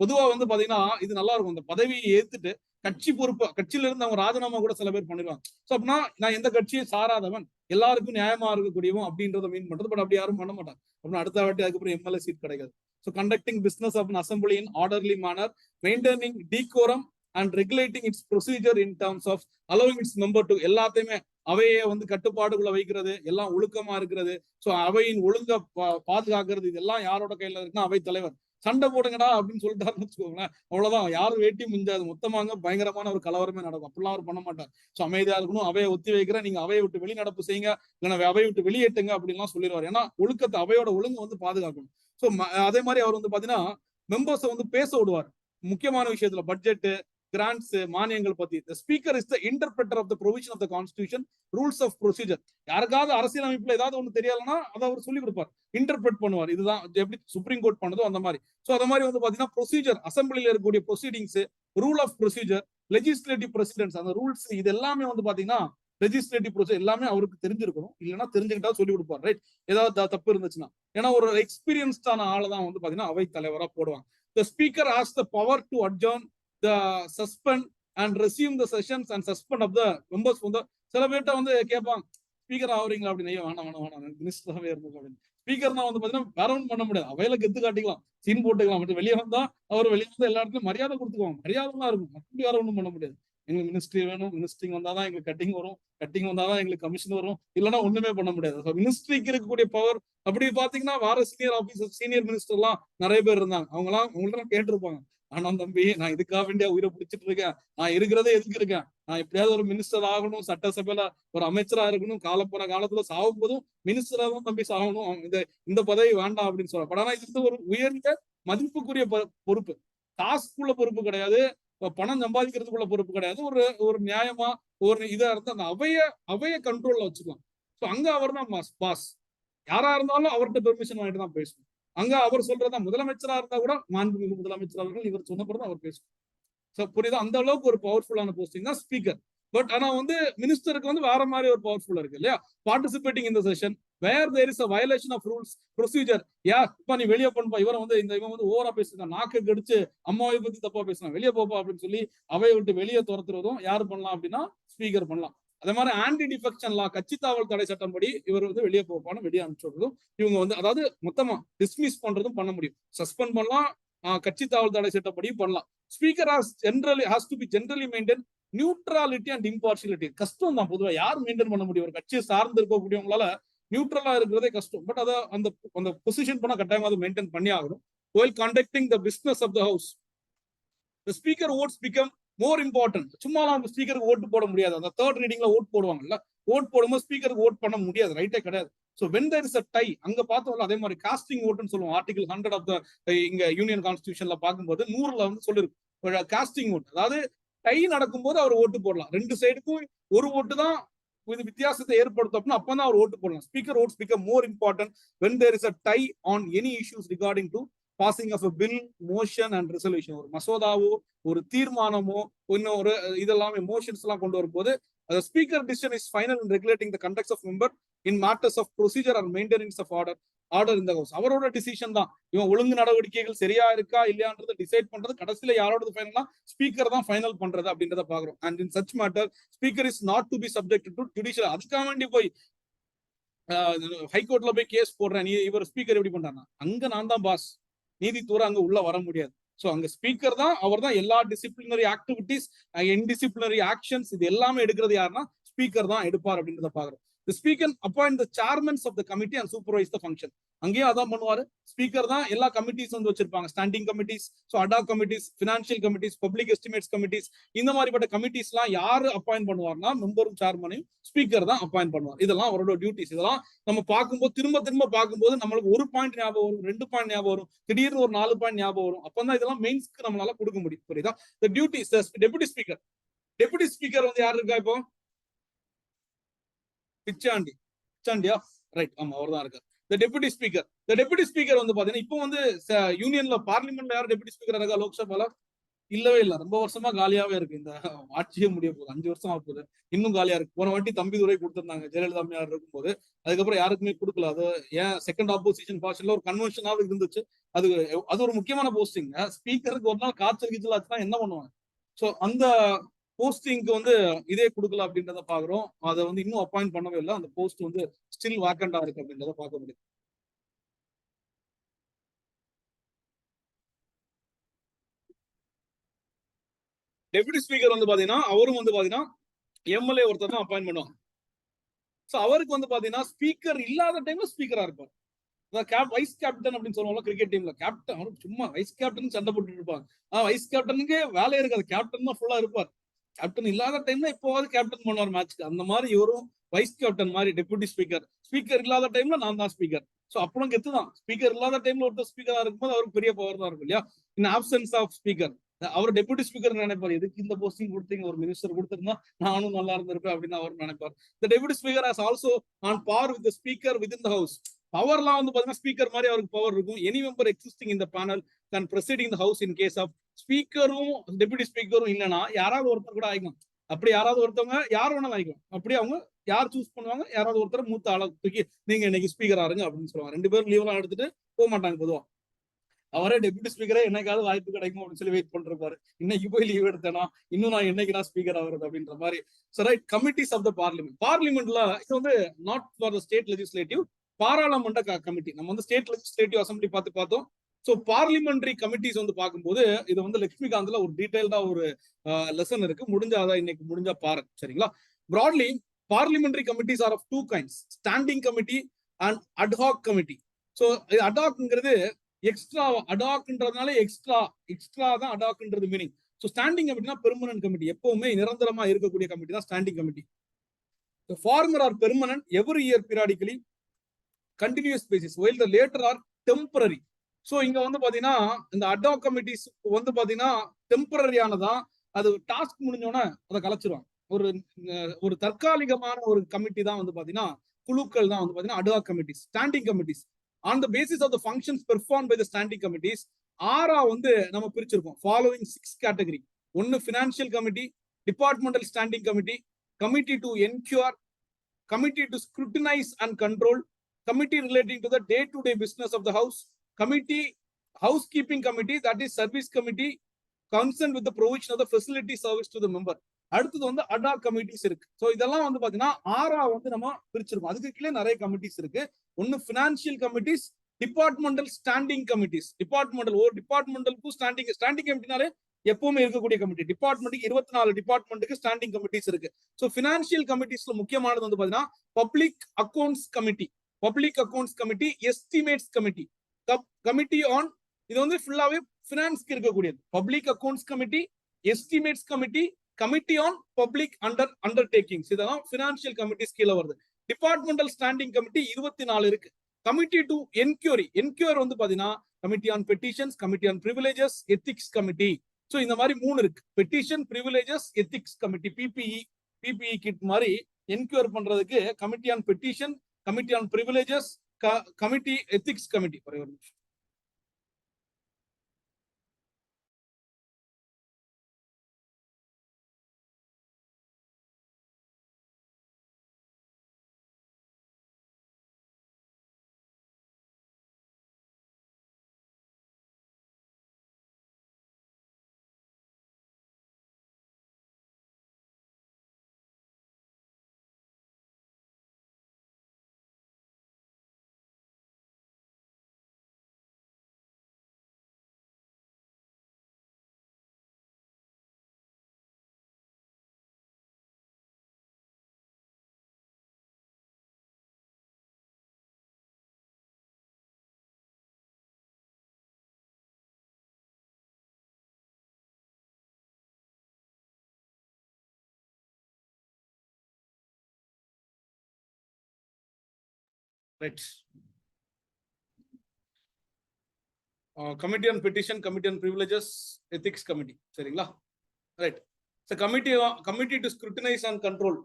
பொதுவா வந்து பாத்தீங்கன்னா இது நல்லா இருக்கும். அந்த பதவியை ஏத்துட்டு கட்சி பொறுப்பு கட்சியில இருந்து அவங்க ராஜினாமா கூட சில பேர் பண்ணிடுவாங்க. ஸோ அப்படின்னா நான் எந்த கட்சியும் சாராதவன், எல்லாருக்கும் நியாயமா இருக்கக்கூடியவன் அப்படின்றத மீன் பண்றது. பட் அப்படி யாரும் பண்ண மாட்டாங்க. அப்படின்னா அடுத்த வாட்டி அதுக்கப்புறம் எம்எல்ஏ சீட் கிடைக்காது. So conducting business of assembly in orderly manner, maintaining decorum and regulating its procedure in terms of allowing its member to எல்லாத்தையுமே அவையை வந்து கட்டுப்பாடுக்குள்ள வைக்கிறது, எல்லாம் ஒழுக்கமா இருக்கிறது. ஸோ அவையின் ஒழுங்க பாதுகாக்கிறது, இதெல்லாம் யாரோட கையில இருக்குன்னா அவை தலைவர். சண்டை போடுங்கடா அப்படின்னு சொல்லிட்டாருன்னு வச்சுக்கோங்களேன், அவ்வளவுதான், யாரும் வேட்டி மிஞ்சாது, மொத்தமாங்க பயங்கரமான ஒரு கலவரமே நடக்கும். அப்படிலாம் அவர் பண்ண மாட்டார். சோ அமைதியா இருக்கணும், அவையை ஒத்தி வைக்கிறேன், நீங்க அவையை விட்டு வெளிநடப்பு செய்யுங்க, இல்லைன்னா அவையை விட்டு வெளியேட்டுங்க அப்படின்லாம் சொல்லிடுவார். ஏன்னா ஒழுக்கத்தை, அவையோட ஒழுங்கு வந்து பாதுகாக்கணும். சோ அதே மாதிரி அவர் வந்து பாத்தீங்கன்னா மெம்பர்ஸை வந்து பேச விடுவார் முக்கியமான விஷயத்துல, பட்ஜெட், கிராண்ட்ஸ், மானியங்கள் பத்தி. The speaker is the interpreter of the provision of the constitution, rules of procedure. யாருக்காவது அரசியலமைப்புல ஏதாவது ஒண்ணு தெரியலன்னா அதை அவர் சொல்லி கொடுப்பார், இன்டர்பிரட் பண்ணுவார். இதுதான் எப்படி சுப்ரீம் கோர்ட் பண்ணதோ அந்த மாதிரி. சோ அந்த மாதிரி வந்து பாத்தீங்கன்னா ப்ரொசீஜர், அசம்பிளில இருக்கக்கூடிய proceedings, rule of procedure, legislative presidents, அந்த ரூல்ஸ், இது எல்லாமே வந்து பாத்தீங்கன்னா லெஜிஸ்லேட்டிவ் ப்ரொசீஜர் எல்லாமே அவருக்கு தெரிஞ்சிருக்கணும். இல்லைன்னா தெரிஞ்சுக்கிட்டா சொல்லி கொடுப்பார், ரைட், ஏதாவது தப்பு இருந்துச்சுன்னா. ஏன்னா ஒரு எக்ஸ்பீரியன்ஸ்டான ஆளை தான் வந்து பாத்தீங்கன்னா அவை தலைவரா போடுவாங்க. The speaker has the power to adjourn, the suspend and resume the sessions and suspend of the members. வந்து சில பேர்ட்ட வந்து கேட்பாங்க, ஸ்பீக்கர் ஆகுறீங்களா அப்படின்னு. வேணாம் வேணாம் வேணாம், மினிஸ்டராகவே இருக்கும் அப்படின்னு. ஸ்பீக்கர்னா வந்து பாத்தீங்கன்னா வேற ஒன்றும் பண்ண முடியாது, அவையில கெத்து காட்டிக்கலாம், சீன் போட்டுக்கலாம். பட் வெளியே வந்தா அவர் வெளியே வந்து எல்லா இடத்துலயும் மரியாதை கொடுத்துக்குவாங்க, மரியாதைலாம் இருக்கும், அப்படி வேற ஒன்றும் பண்ண முடியாது. எங்களுக்கு மினிஸ்ட்ரி வேணும், மினிஸ்ட்ரிங் வந்தாதான் எங்களுக்கு கட்டிங் வரும், கட்டிங் வந்தாதான் எங்களுக்கு கமிஷன் வரும், இல்லைன்னா ஒண்ணுமே பண்ண முடியாது. மினிஸ்ட்ரிக்கு இருக்கக்கூடிய பவர் அப்படி பாத்தீங்கன்னா வேற சீனியர் ஆபீசர், சீனியர் மினிஸ்டர் எல்லாம் நிறைய பேர் இருந்தாங்க. அவங்கள்ட்ட கேட்டிருப்பாங்க, ஆனா தம்பி நான் இதுக்காக வேண்டிய உயிரை பிடிச்சிட்டு இருக்கேன், நான் இருக்கிறதே எதுக்கு இருக்கேன், நான் எப்படியாவது ஒரு மினிஸ்டர் ஆகணும், சட்டசபையில ஒரு அமைச்சரா இருக்கணும், காலப்போற காலத்துல சாகும் போதும் மினிஸ்டரா தான் தம்பி சாகணும், இந்த பதவி வேண்டாம் அப்படின்னு சொல்ல. பட் ஆனா இது வந்து ஒரு உயர்ந்த மதிப்புக்குரிய பொறுப்பு, காசுக்குள்ள பொறுப்பு கிடையாது, பணம் சம்பாதிக்கிறதுக்குள்ள பொறுப்பு கிடையாது. ஒரு ஒரு நியாயமா ஒரு இதா இருந்தா அந்த அவைய கண்ட்ரோல்ல வச்சுக்கலாம். சோ அங்க அவர் தான் பாஸ், யாரா இருந்தாலும் அவர்கிட்ட பெர்மிஷன் வாங்கிட்டு தான் பேசணும். அங்க அவர் சொல்றதா, முதலமைச்சரா இருந்தா கூட மாண்புமிகு முதலமைச்சர் அவர்கள் இவர் சொன்னப்பறம் அவர் பேசணும். சோ புரியுதா, அந்த அளவுக்கு ஒரு பவர்ஃபுல்லான போஸ்டிங் தான் ஸ்பீக்கர். பட் ஆனா வந்து மினிஸ்டருக்கு வந்து வேற மாதிரி ஒரு பவர்ஃபுல்லா இருக்கு இல்லையா, பார்ட்டிசிபேட்டிங் இந்த session where there is a violation of rules procedure. இப்ப நீ வெளியே போன்பா, இவரை வந்து இவன் வந்து ஓவரா பேசுறான், நாக்கு கடிச்சு அம்மாவை பத்தி தப்பா பேசுறான், வெளியே போப்பா அப்படின்னு சொல்லி அவையை விட்டு வெளியே துரத்துறதும் யாரு பண்ணலாம் அப்படின்னா ஸ்பீக்கர் பண்ணலாம். அதே மாதிரி ஆன்டி டிஃபெக்ஷன் லா, கட்சி தாவல் தடை சட்டம் படி இவர் வந்து வெளியே போப்பான்னு வெளியே அனுப்பிச்சுடுறதும் இவங்க வந்து, அதாவது மொத்தமா டிஸ்மிஸ் பண்றதும் பண்ண முடியும், சஸ்பெண்ட் பண்ணலாம், கட்சி தாவல் தடை சட்டப்படியும் பண்ணலாம். Speaker has to be generally maintain neutrality and impartiality. கஷ்டம் தான், பொதுவாக யார் மெயின்டைன் பண்ண முடியும், ஒரு கட்சியை சார்ந்து இருக்கக்கூடியவங்களால நியூட்ரலா இருக்கிறதே கஷ்டம். பட் அதை அந்த பொசிஷன் பண்ண கட்டாயமா அதை மெயின்டைன் பண்ணி ஆகணும். while conducting the business of the house, the speaker votes become more important. சும்மாலாம் ஸ்பீக்கருக்கு ஓட்டு போட முடியாது, அந்த தேர்ட் ரீடிங்ல ஓட் போடுவாங்கல்ல, ஓட் போடும்போது ஸ்பீக்கருக்கு ஓட் பண்ண முடியாது, ரைட்டே கிடையாது. So when there is a tie, அங்க பார்த்தோம்ல அதே மாதிரி காஸ்டிங் ஓட்டுன்னு சொல்லுவோம், ஆர்டிகல் 100 ஆஃப் த இங்க யூனியன் கான்ஸ்டிடியூஷன்ல பார்க்கும்போது 100ல வந்து சொல்லிருக்கு காஸ்டிங் ஓட், அதாவது டை நடக்கும்போது அவர் ஓட்டு போடலாம், ரெண்டு சைடுக்கும் ஒரு ஓட்டு தான் இது வித்தியாசத்தை ஏற்படுத்தும், அப்பதான் அவர் ஓட்டு போடலாம். Speaker votes become more important when there is a tie on any issues regarding to passing of bill, motion and resolution. ஒரு மசோதாவோ ஒரு தீர்மானமோ இன்னும் ஒரு இதெல்லாம் மோஷன்ஸ் எல்லாம் கொண்டு வரும்போது speaker decision is final in regulating the conducts of member in matters of procedure and maintenance of order இந்த ஹவுஸ். அவரோட டிசிஷன் தான், இவன் ஒழுங்கு நடவடிக்கைகள் சரியா இருக்கா இல்லையான்றதை டிசைட் பண்றது கடைசியில யாரோட ஃபைனல்னா ஸ்பீக்கர் தான் ஃபைனல் பண்றது அப்படின்றத பாக்குறோம். And in such matter speaker is not to be subject to judicial. அதுக்காக வேண்டி போய் ஹைகோர்ட்ல போய் கேஸ் போடுறேன், நீ இவர் ஸ்பீக்கர் எப்படி பண்றாங்க, அங்க நான் தான் பாஸ், நீதித்துறை அங்க உள்ள வர முடியாது. சோ அங்க ஸ்பீக்கர் தான், அவர் தான் எல்லா டிசிப்ளினரி ஆக்டிவிட்டிஸ், இன்டிசிப்ளினரி ஆக்ஷன்ஸ் இது எல்லாமே எடுக்கிறது யாருன்னா ஸ்பீக்கர் தான் எடுப்பார் அப்படின்றத பாக்குறோம். The speaker appoint the chairmen of the committee and supervise the function. அங்கேயும் அதான் பண்ணுவாரு, ஸ்பீக்கர் தான் எல்லா கமிட்டிஸ் வந்து வச்சிருப்பாங்க, standing committees, so attack committees, financial committees, public estimates committees, இந்த மாதிரிப்பட்ட கமிட்டிஸ் எல்லாம் யாரு அப்பாயிண்ட் பண்ணுவார்னா மெம்பரும் சேர்மனையும் ஸ்பீக்கர் தான் அப்பாயிண்ட் பண்ணுவார். இதெல்லாம் அவரோட டியூட்டிஸ். இதெல்லாம் நம்ம பார்க்கும்போது திரும்ப திரும்ப பார்க்கும்போது நம்மளுக்கு ஒரு பாயிண்ட் ஞாபகம் வரும், 2 பாயிண்ட் ஞாபகம் வரும், திடீர்னு ஒரு 4 பாயிண்ட் ஞாபகம் வரும். அப்பதான் இதெல்லாம் மெயின்ஸ்க்கு நம்மளால கொடுக்க முடியும். புரியுதா? The duties, the deputy speaker. Deputy speaker வந்து யாரு இருக்கா இப்போ? பிச்சாண்டியா, ரைட், ஆமா அவர் தான் இருக்கார். டெபுட்டி ஸ்பீக்கர் வந்து பாத்தீங்கன்னா இப்போ வந்து யூனியன்ல பார்லிமெண்ட்ல யாரும் டெபுட்டி ஸ்பீக்கர் இருக்கா லோக்சபால? இல்லவே இல்ல, ரொம்ப வருஷமா காலியாவே இருக்கு. இந்த ஆட்சியே முடிய போகுது, 5 வருஷம் ஆக போகுது, இன்னும் காலியா இருக்கு. போன வாட்டி தம்பிதுரை கொடுத்திருந்தாங்க ஜெயலலிதா அம்மையார் இருக்கும்போது, அதுக்கப்புறம் யாருக்குமே கொடுக்கல. அது ஏன் செகண்ட் ஆப்போசிஷன் பாஷன்ல ஒரு கன்வென்ஷனாவது இருந்துச்சு. அது ஒரு முக்கியமான போஸ்டிங். ஸ்பீக்கருக்கு ஒரு நாள் காய்ச்சல் கீச்சல் ஆச்சுன்னா என்ன பண்ணுவாங்க? சோ அந்த போஸ்டிங்க்கு வந்து இதே கொடுக்கல அப்படின்றத பாக்குறோம். அதை வந்து இன்னும் அப்பாயிண்ட் பண்ணவே இல்லை, அந்த போஸ்ட் வந்து ஸ்டில் வேக்கண்டா இருக்கு அப்படின்றத பார்க்க முடியும். டெபுட்டி ஸ்பீக்கர் வந்து பாத்தீங்கன்னா அவரும் வந்து பாத்தீங்கன்னா எம்எல்ஏ ஒருத்தர் தான் அப்பாயிண்ட் பண்ணுவாங்க. சோ அவருக்கு வந்து பாத்தீங்கன்னா ஸ்பீக்கர் இல்லாத டைம்ல ஸ்பீக்கரா இருப்பார். வைஸ் கேப்டன் அப்படின்னு சொல்லுவாங்க கிரிக்கெட் டீம்ல. கேப்டன் சும்மா வைஸ் கேப்டன் சண்டை போட்டு இருப்பாங்க. வைஸ் கேப்டனுக்கு வேலையே இருக்காது, கேப்டன் தான் ஃபுல்லா இருப்பார். கேப்டன் இல்லாத டைம்ல எப்போவாது கேப்டன் பண்ணுவார் மேட்ச்க்கு. அந்த மாதிரி இவரும் வைஸ் கேப்டன் மாதிரி டெபுட்டி ஸ்பீக்கர். ஸ்பீக்கர் இல்லாத டைம்ல நான் தான் ஸ்பீக்கர். சோ அப்பளும் கெத்து தான். ஸ்பீக்கர் இல்லாத டைம்ல ஒருத்தர் ஸ்பீக்கரா இருக்கும்போது அவருக்கு பெரிய பவர் தான் இருக்கும் இல்லையா? இன் ஆப்சன்ஸ் ஆஃப் ஸ்பீக்கர் அவர் டெபுட்டி ஸ்பீக்கர் நினைப்பார், எதுக்கு இந்த போஸ்டிங் கொடுத்தீங்க, ஒரு மினிஸ்டர் கொடுத்திருந்தா நானும் நல்லா இருந்திருப்பேன் அப்படின்னு அவர் நினைப்பார். The deputy speaker has also on par with the speaker within the house. பவர்லாம் வந்து பாத்தீங்கன்னா ஸ்பீக்கர் மாதிரி அவருக்கு பவர் இருக்கும். எனி மெம்பர் எக்ஸிஸ்டிங் இந்த panel can presiding the house in case of ஸ்பீக்கரும் டெபுட்டி ஸ்பீக்கரும் இல்லைன்னா யாராவது ஒருத்தர் கூட ஆயிக்கும். அப்படி யாராவது ஒருத்தவங்க யார் வேணாலும் ஆயிக்கும். அப்படி அவங்க யார் சூஸ் பண்ணுவாங்க, யாராவது ஒருத்தர் மூத்த ஆளை தூக்கி நீங்க இன்னைக்கு ஸ்பீக்கர் ஆருங்க அப்படின்னு சொல்லுவாங்க. 2 பேரும் லீவ் எல்லாம் எடுத்துட்டு போக மாட்டாங்க பொதுவா. அவரே டெபுட்டி ஸ்பீக்கரே என்னைக்காவது வாய்ப்பு கிடைக்கும் அப்படின்னு சொல்லி வெயிட் பண்ணிருப்பாரு. இன்னைக்கு போய் லீவ் எடுத்தேனா, இன்னும் நான் என்னைக்கு நான் ஸ்பீக்கர் ஆகுறது அப்படின்ற மாதிரி. So right, committees of the parliament. பார்லிமெண்ட்ல இது வந்து not for the state legislative, பாராளுமன்ற கமிட்டி. நம்ம வந்து ஸ்டேட் லெஜிஸ்லேட்டிவ் அசம்பிளி பார்த்தோம். ஸோ பார்லிமெண்டரி கமிட்டிஸ் வந்து பார்க்கும்போது இது வந்து லட்சுமிகாந்த்ல ஒரு டீடைல்டா ஒரு லெசன் இருக்கு. முடிஞ்சாதான் இன்னைக்கு முடிஞ்சா பாருங்க, சரிங்களா? Broadly parliamentary committees are of 2 kinds, standing committee and ad hoc committee. So அடாக்ங்கிறது எக்ஸ்ட்ரா, அடாக்ன்றதுனால எக்ஸ்ட்ரா தான் அடாக்ன்றது மீனிங். ஸோ ஸ்டாண்டிங் கமிட்டினா பெர்மனன்ட் கமிட்டி, எப்பவுமே நிரந்தரமா இருக்கக்கூடிய கமிட்டி தான் standing committee. Former are permanent every year periodically continuous basis while the latter are temporary. So இங்க வந்து பாத்தீங்கன்னா இந்த அடாக் கமிட்டிஸ் வந்து பாத்தீங்கன்னா டெம்பரரியானதான். அது டாஸ்க் முடிஞ்சோன்னா அதை கலைச்சிருவாங்க. ஒரு தற்காலிகமான ஒரு கமிட்டி தான் வந்து பாத்தீங்கன்னா குழுக்கள் தான் வந்து பாத்தீங்கன்னா ad hoc committees. Standing committees on the basis of the functions perform by the standing committees வந்து நம்ம பிரிச்சிருக்கோம். Following 6 category. 1 financial committee, departmental standing committee, committee to enquire, committee to scrutinize and control, committee relating to the day-to-day business of the house, committee, housekeeping committee, that is service committee concerned with the provision of the facility service to the member. அடுத்தது வந்து attack committees இருக்கு. So இதெல்லாம் வந்து பாத்தீங்கன்னா வந்து நம்ம பிரிச்சிருக்கோம். அதுக்கு கீழே நிறைய கமிட்டிஸ் இருக்கு. ஒன்னு financial committees, departmental standing committees. டிபார்ட்மெண்டலுக்கும் ஸ்டாண்டிங் கமிட்டினாலே எப்பவுமே இருக்கக்கூடிய கமிட்டி. டிபார்ட்மெண்ட்டுக்கு 24 டிபார்ட்மெண்ட்டுக்கு ஸ்டாண்டிங் கமிட்டிஸ் இருக்கு. ஸோ பினான்சியல் கமிட்டிஸ்ல முக்கியமானது வந்து பாத்தீங்கன்னா public accounts committee, estimates committee, committee on, இது வந்து ஃபுல்லாவே பினான்ஸ்க்கு இருக்கக்கூடியது. Public accounts committee, estimates committee, committee on public undertakings, இதெல்லாம் பினான்சியல் கமிட்டிஸ் கீழே வருது. டிபார்ட்மெண்டல் ஸ்டாண்டிங் கமிட்டி 24 இருக்கு. கமிட்டி டு என்கொயரி வந்து பாத்தீங்கன்னா committee on petitions, committee on privileges, ethics committee. So இந்த மாதிரி 3 இருக்கு. Petition, privileges, ethics committee. PPE kit மாதிரி என்கொயர் பண்றதுக்கு committee on petition, committee on privileges, committee ethics committee. ஒரே ஒரு நிமிஷம். Right. Committee on petition, committee on privileges, ethics committee, சரிங்களா? Right. So committee to scrutinize and control.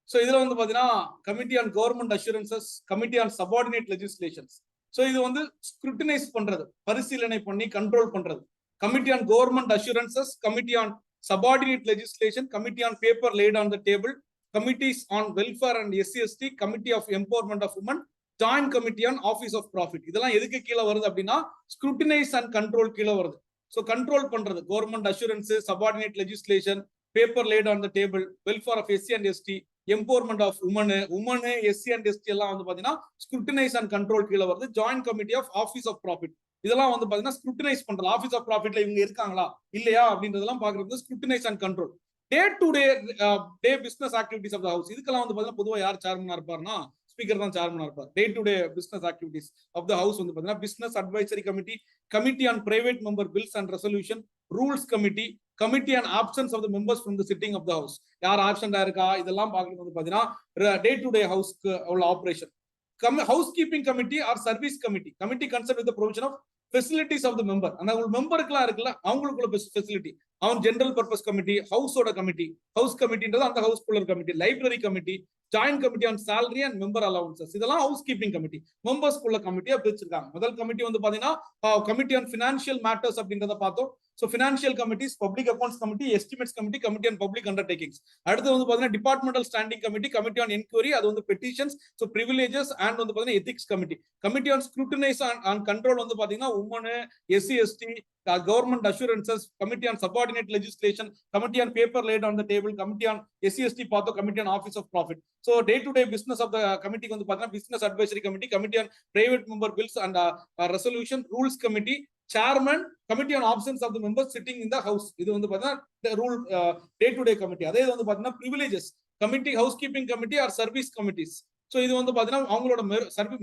So இதுல வந்து பாத்தீங்கன்னா committee on government assurances, committee on subordinate legislations. So இது வந்து scrutinise பண்றது, பரிசீலனை பண்ணி கண்ட்ரோல் பண்றது. Committee on government assurances, committee on subordinate legislation, committee on paper laid on the table, committees on welfare and SC/ST, committee of empowerment of women, joint committee on office of profit. இதெல்லாம் எதுக்கு கீழே வருது அப்படின்னா scrutinise and control கீழே வருது. So control பண்றது government assurance, subordinate legislation, paper laid on the table, welfare of SC/ST, empowerment of women, SC/ST எல்லாம் வந்து பாத்தீங்கன்னா ஸ்க்ரூட்டினைஸ் அண்ட் கண்ட்ரோல் கீழே வருது. Joint committee of office of profit, இதெல்லாம் வந்து பாத்தீங்கன்னா ஸ்க்ரூட்டினைஸ் பண்றது. ஆஃபீஸ் ஆஃப் ப்ராஃபிட்ல இவங்க இருக்காங்களா இல்லையா அப்படின்றதெல்லாம் பாக்குறது scrutinise and control. Day to day business activities of the house, இதுக்கெல்லாம் வந்து பாத்தீங்கன்னா பொதுவாக யார் சேர்மனா இருப்பாருன்னா ஸ்பீக்கர் தான் சேர்மனா இருப்பார். Day to day business activities of the house வந்து பாத்தீங்கன்னா business advisory committee, committee on private member bills and resolution, rules committee, committee on absence of the members from the sitting of the house. யார் ஆப்சண்டா இருக்கா இதெல்லாம் பார்க்கறது வந்து பாத்தீங்கன்னா டே to day ஹவுஸ்க்கு உள்ள operation. Housekeeping committee or service committee, committee concern with the provision of facilities of the member. அந்த மெம்பருக்குலாம் இருக்குல்ல அவங்களுக்குள்ள ஃபெசிலிட்டி. அவன் ஜெனரல் பர்பஸ் கமிட்டி, ஹவுஸோட கமிட்டி, ஹவுஸ் கமிட்டின்றது அந்த ஹவுஸ்குள்ள committee, library committee, joint committee on salary and member allowances, இதெல்லாம் ஹவுஸ் கீப்பிங் கமிட்டி. மெம்பர்ஸ்குள்ள கமிட்டியா பிரிச்சிருக்காங்க. முதல் கமிட்டி வந்து பாத்தீங்கன்னா கமிட்டி ஆன் ஃபினான்ஷியல் மேட்டர்ஸ் அப்படின்றத பார்த்தோம். So financial committees, public accounts committee, estimates committee, committee on public undertakings. அடுத்து வந்து பாத்தீங்கன்னா departmental standing committee, committee on enquiry, அது வந்து பெட்டிஷன்ஸ், ஸோ பிரிவிலேஜஸ் அண்ட் வந்து பாத்தீங்கன்னா ethics committee. Committee on scrutinize on control வந்து பாத்தீங்கன்னா woman, SC ST, government assurances, committee on subordinate legislation, committee on paper laid on the table, committee on SC ST பார்த்தோம், committee on office of profit. So day to day business of the கமிட்டிக்கு வந்து பாத்தீங்கன்னா business advisory committee, committee on private member bills and resolution, rules committee, chairman, committee on options of the members sitting in the house. இது வந்து பாத்தீங்கன்னா rule day to day committee. அதே இது வந்து பாத்தீங்கன்னா privileges committee, house keeping committee or service committees. So இது வந்து பாத்தீங்கன்னா அவங்களோட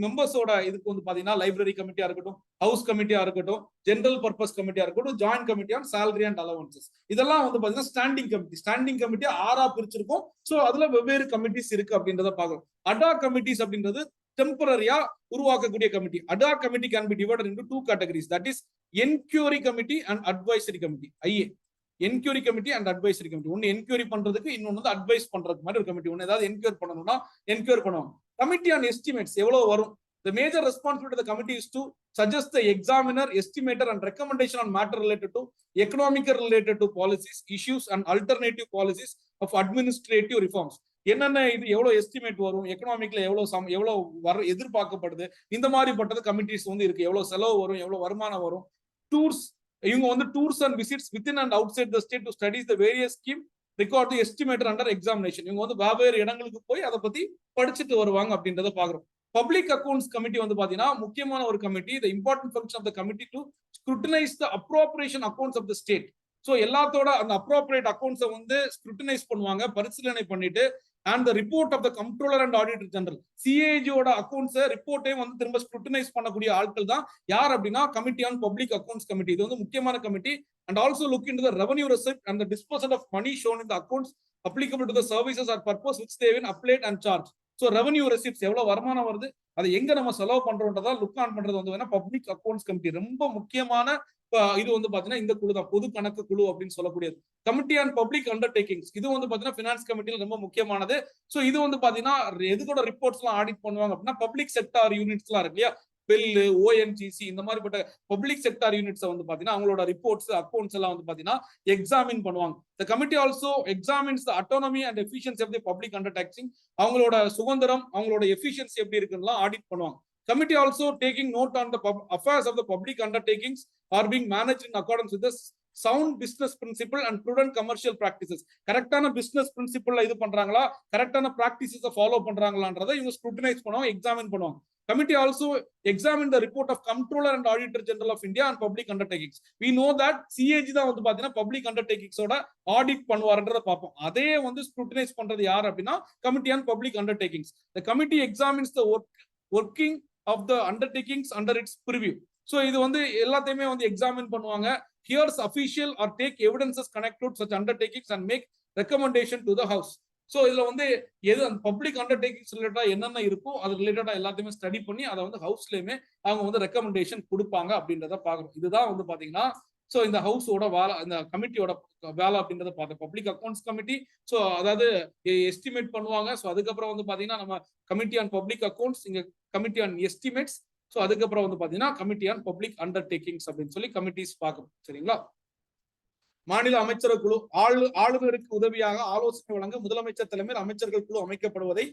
மெம்பர்ஸோட இதுக்கு வந்து பாத்தீங்கன்னா லைப்ரரி கமிட்டியா இருக்கட்டும், ஹவுஸ் கமிட்டியா இருக்கட்டும், ஜெனரல் பர்பஸ் கமிட்டியா இருக்கட்டும், joint committee on salary and allowances, இதெல்லாம் வந்து பாத்தீங்கன்னா ஸ்டாண்டிங் கமிட்டி. ஸ்டாண்டிங் கமிட்டி 6 பிரிச்சிருக்கும். ஸோ அதுல வெவ்வேறு கமிட்டிஸ் இருக்கு அப்படின்றத பார்க்கணும். அடாக் கமிட்டிஸ் அப்படின்றது டெம்பரரியா உருவாக்கக்கூடிய committee. Ad hoc committee can be divided into 2 categories, that is enquiry committee and advisory committee. I E enquiry committee and advisory committee. ஒன்னு என்கொயரி பண்றதுக்கு, இன்னொன்னு வந்து அட்வைஸ் பண்றதுக்கு மாதிரி ஒரு கமிட்டி. ஒன்னு ஏதாவது என்கொயரி பண்ணணும்னா என்கொயரி பண்ணுவாங்க. கமிட்டி ஆன் எஸ்டிமேட்ஸ் எவ்வளவு வரும். The major responsibility of the committee is to suggest the examiner, estimator and recommendation on matter related to economical related to policies, issues and alternative policies of administrative reforms. என்னென்ன இது எவ்வளவு estimate வரும், எக்கனாமிக்ல எவ்வளவு எதிர்பார்க்கப்படுது, இந்த மாதிரி பட்டது கமிட்டிஸ் வந்து இருக்கு. எவ்வளவு செலவு வரும், எவ்வளவு வருமானம் வரும். டூர்ஸ், இவங்க வந்து tours and visits within and outside the state to studies the various scheme, record the estimator under examination. இவங்க வந்து வெவ்வேறு இடங்களுக்கு போய் அதை பத்தி படிச்சுட்டு வருவாங்க அப்படின்றத பாக்குறோம். பப்ளிக் அக்கௌண்ட்ஸ் கமிட்டி வந்து பாத்தீங்கன்னா முக்கியமான ஒரு committee. The important function of the committee to scrutinize the appropriation accounts of the state. So எல்லாத்தோட அந்த அப்ரோப்ரியேட் அக்கௌண்ட்ஸை வந்து ஸ்க்ரூட்டனைஸ் பண்ணுவாங்க, பரிசீலனை பண்ணிட்டு, and the report of the comptroller and auditor general, சிஏஜியோட அக்கௌண்ட்ஸ் ரிப்போர்ட்டையும் வந்து திரும்ப ஸ்க்ரூட்டனைஸ் பண்ணக்கூடிய ஆட்கள் தான் யார் அப்படின்னா committee on public accounts committee. இது வந்து முக்கியமான committee. And also look into the revenue receipt and the disposal of money shown in the accounts applicable to the services or purpose which they have been applied and charged. So revenue receipts எவ்வளவு வருமானம் வருது, அதை எங்க நம்ம செலவு பண்றோம்ன்றதா look on பண்றது வந்து public accounts committee. ரொம்ப முக்கியமான இது வந்து பாத்தீங்கன்னா இந்த குழு தான், பொது கணக்கு குழு அப்படின்னு சொல்லக்கூடியது. கமிட்டி ஆன் பப்ளிக் அண்டர்டேக்கிங்ஸ், இது வந்து பாத்தீங்கன்னா பினான்ஸ் கமிட்டியில ரொம்ப முக்கியமானது. ஸோ இது வந்து பாத்தீங்கன்னா எதுக்கோட ரிப்போர்ட்ஸ் எல்லாம் ஆடிட் பண்ணுவாங்க அப்படின்னா பப்ளிக் செக்டார் யூனிட்ஸ் எல்லாம் இருக்கு இல்லையா, பில், ஓஎன்ஜிசி, இந்த மாதிரிப்பட்ட பப்ளிக் செக்டார் யூனிட்ஸ் வந்து பாத்தீங்கன்னா அவங்களோட ரிப்போர்ட்ஸ் அக்கௌண்ட்ஸ் எல்லாம் வந்து பாத்தீங்கன்னா எக்ஸாமின் பண்ணுவாங்க. The committee also examines the autonomy and efficiency of the public undertaking. அவங்களோட சுதந்திரம், அவங்களோட எஃபிஷியன்சி எப்படி இருக்குன்னு ஆடிட் பண்ணுவாங்க. Committee also taking note on the affairs of the public undertakings are being managed in accordance with the sound business principle and prudent commercial practices. கரெக்டான business பிரின்சிபிள்ல இது பண்றாங்களா, கரெக்டான பிராக்டிசஸ் ஃபாலோ பண்றாங்களான்றதை இவங்க ஸ்க்ரூட்டனைஸ் பண்ணுவாங்க, examine பண்ணுவாங்க. Committee also examined the report of Comptroller and Auditor General of India on public undertakings. We know that CAG தான் வந்து பாத்தீங்கன்னா public undertakings ஓட ஆடிட் பண்ணுவாருன்றத பார்ப்போம். அதே வந்து ஸ்க்ரூட்டனைஸ் பண்றது யார் அப்படின்னா Committee on Public Undertakings. The committee examines the working of the undertakings under its purview. So இது வந்து எல்லாத்தையுமே வந்து எக்ஸாமின் பண்ணுவாங்க. Hears official or take evidences connected to such undertakings and make recommendation to the house. So இதுல வந்து எது அந்த public undertakings ரிலேட்டடா என்னென்ன இருக்கோ அது ரிலேட்டடா எல்லாத்தையுமே ஸ்டடி பண்ணி அதை வந்து ஹவுஸ்லயுமே அவங்க வந்து ரெக்கமெண்டேஷன் கொடுப்பாங்க அப்படின்றத பாக்குறோம். இதுதான் வந்து பாத்தீங்கன்னா ஸோ இந்த ஹவுஸோட வேலை, இந்த கமிட்டியோட வேலை அப்படின்றத பார்த்தோம். பப்ளிக் அக்கௌண்ட்ஸ் கமிட்டி, ஸோ அதாவது எஸ்டிமேட் பண்ணுவாங்க. ஸோ அதுக்கப்புறம் வந்து பாத்தீங்கன்னா நம்ம கமிட்டி ஆன் பப்ளிக் அக்கௌண்ட்ஸ், இங்க கமிட்டி ஆன் எஸ்டிமேட்ஸ், ஸோ அதுக்கப்புறம் வந்து பாத்தீங்கன்னா கமிட்டி ஆன் பப்ளிக் அண்டர்டேக்கிங்ஸ் அப்படின்னு சொல்லி கமிட்டிஸ் பார்க்கணும். சரிங்களா. மாநில அமைச்சரவை குழு, ஆளுநருக்கு உதவியாக ஆலோசனை வழங்க முதலமைச்சர் தலைமையில் அமைச்சர்கள் குழு அமைக்கப்படுவதை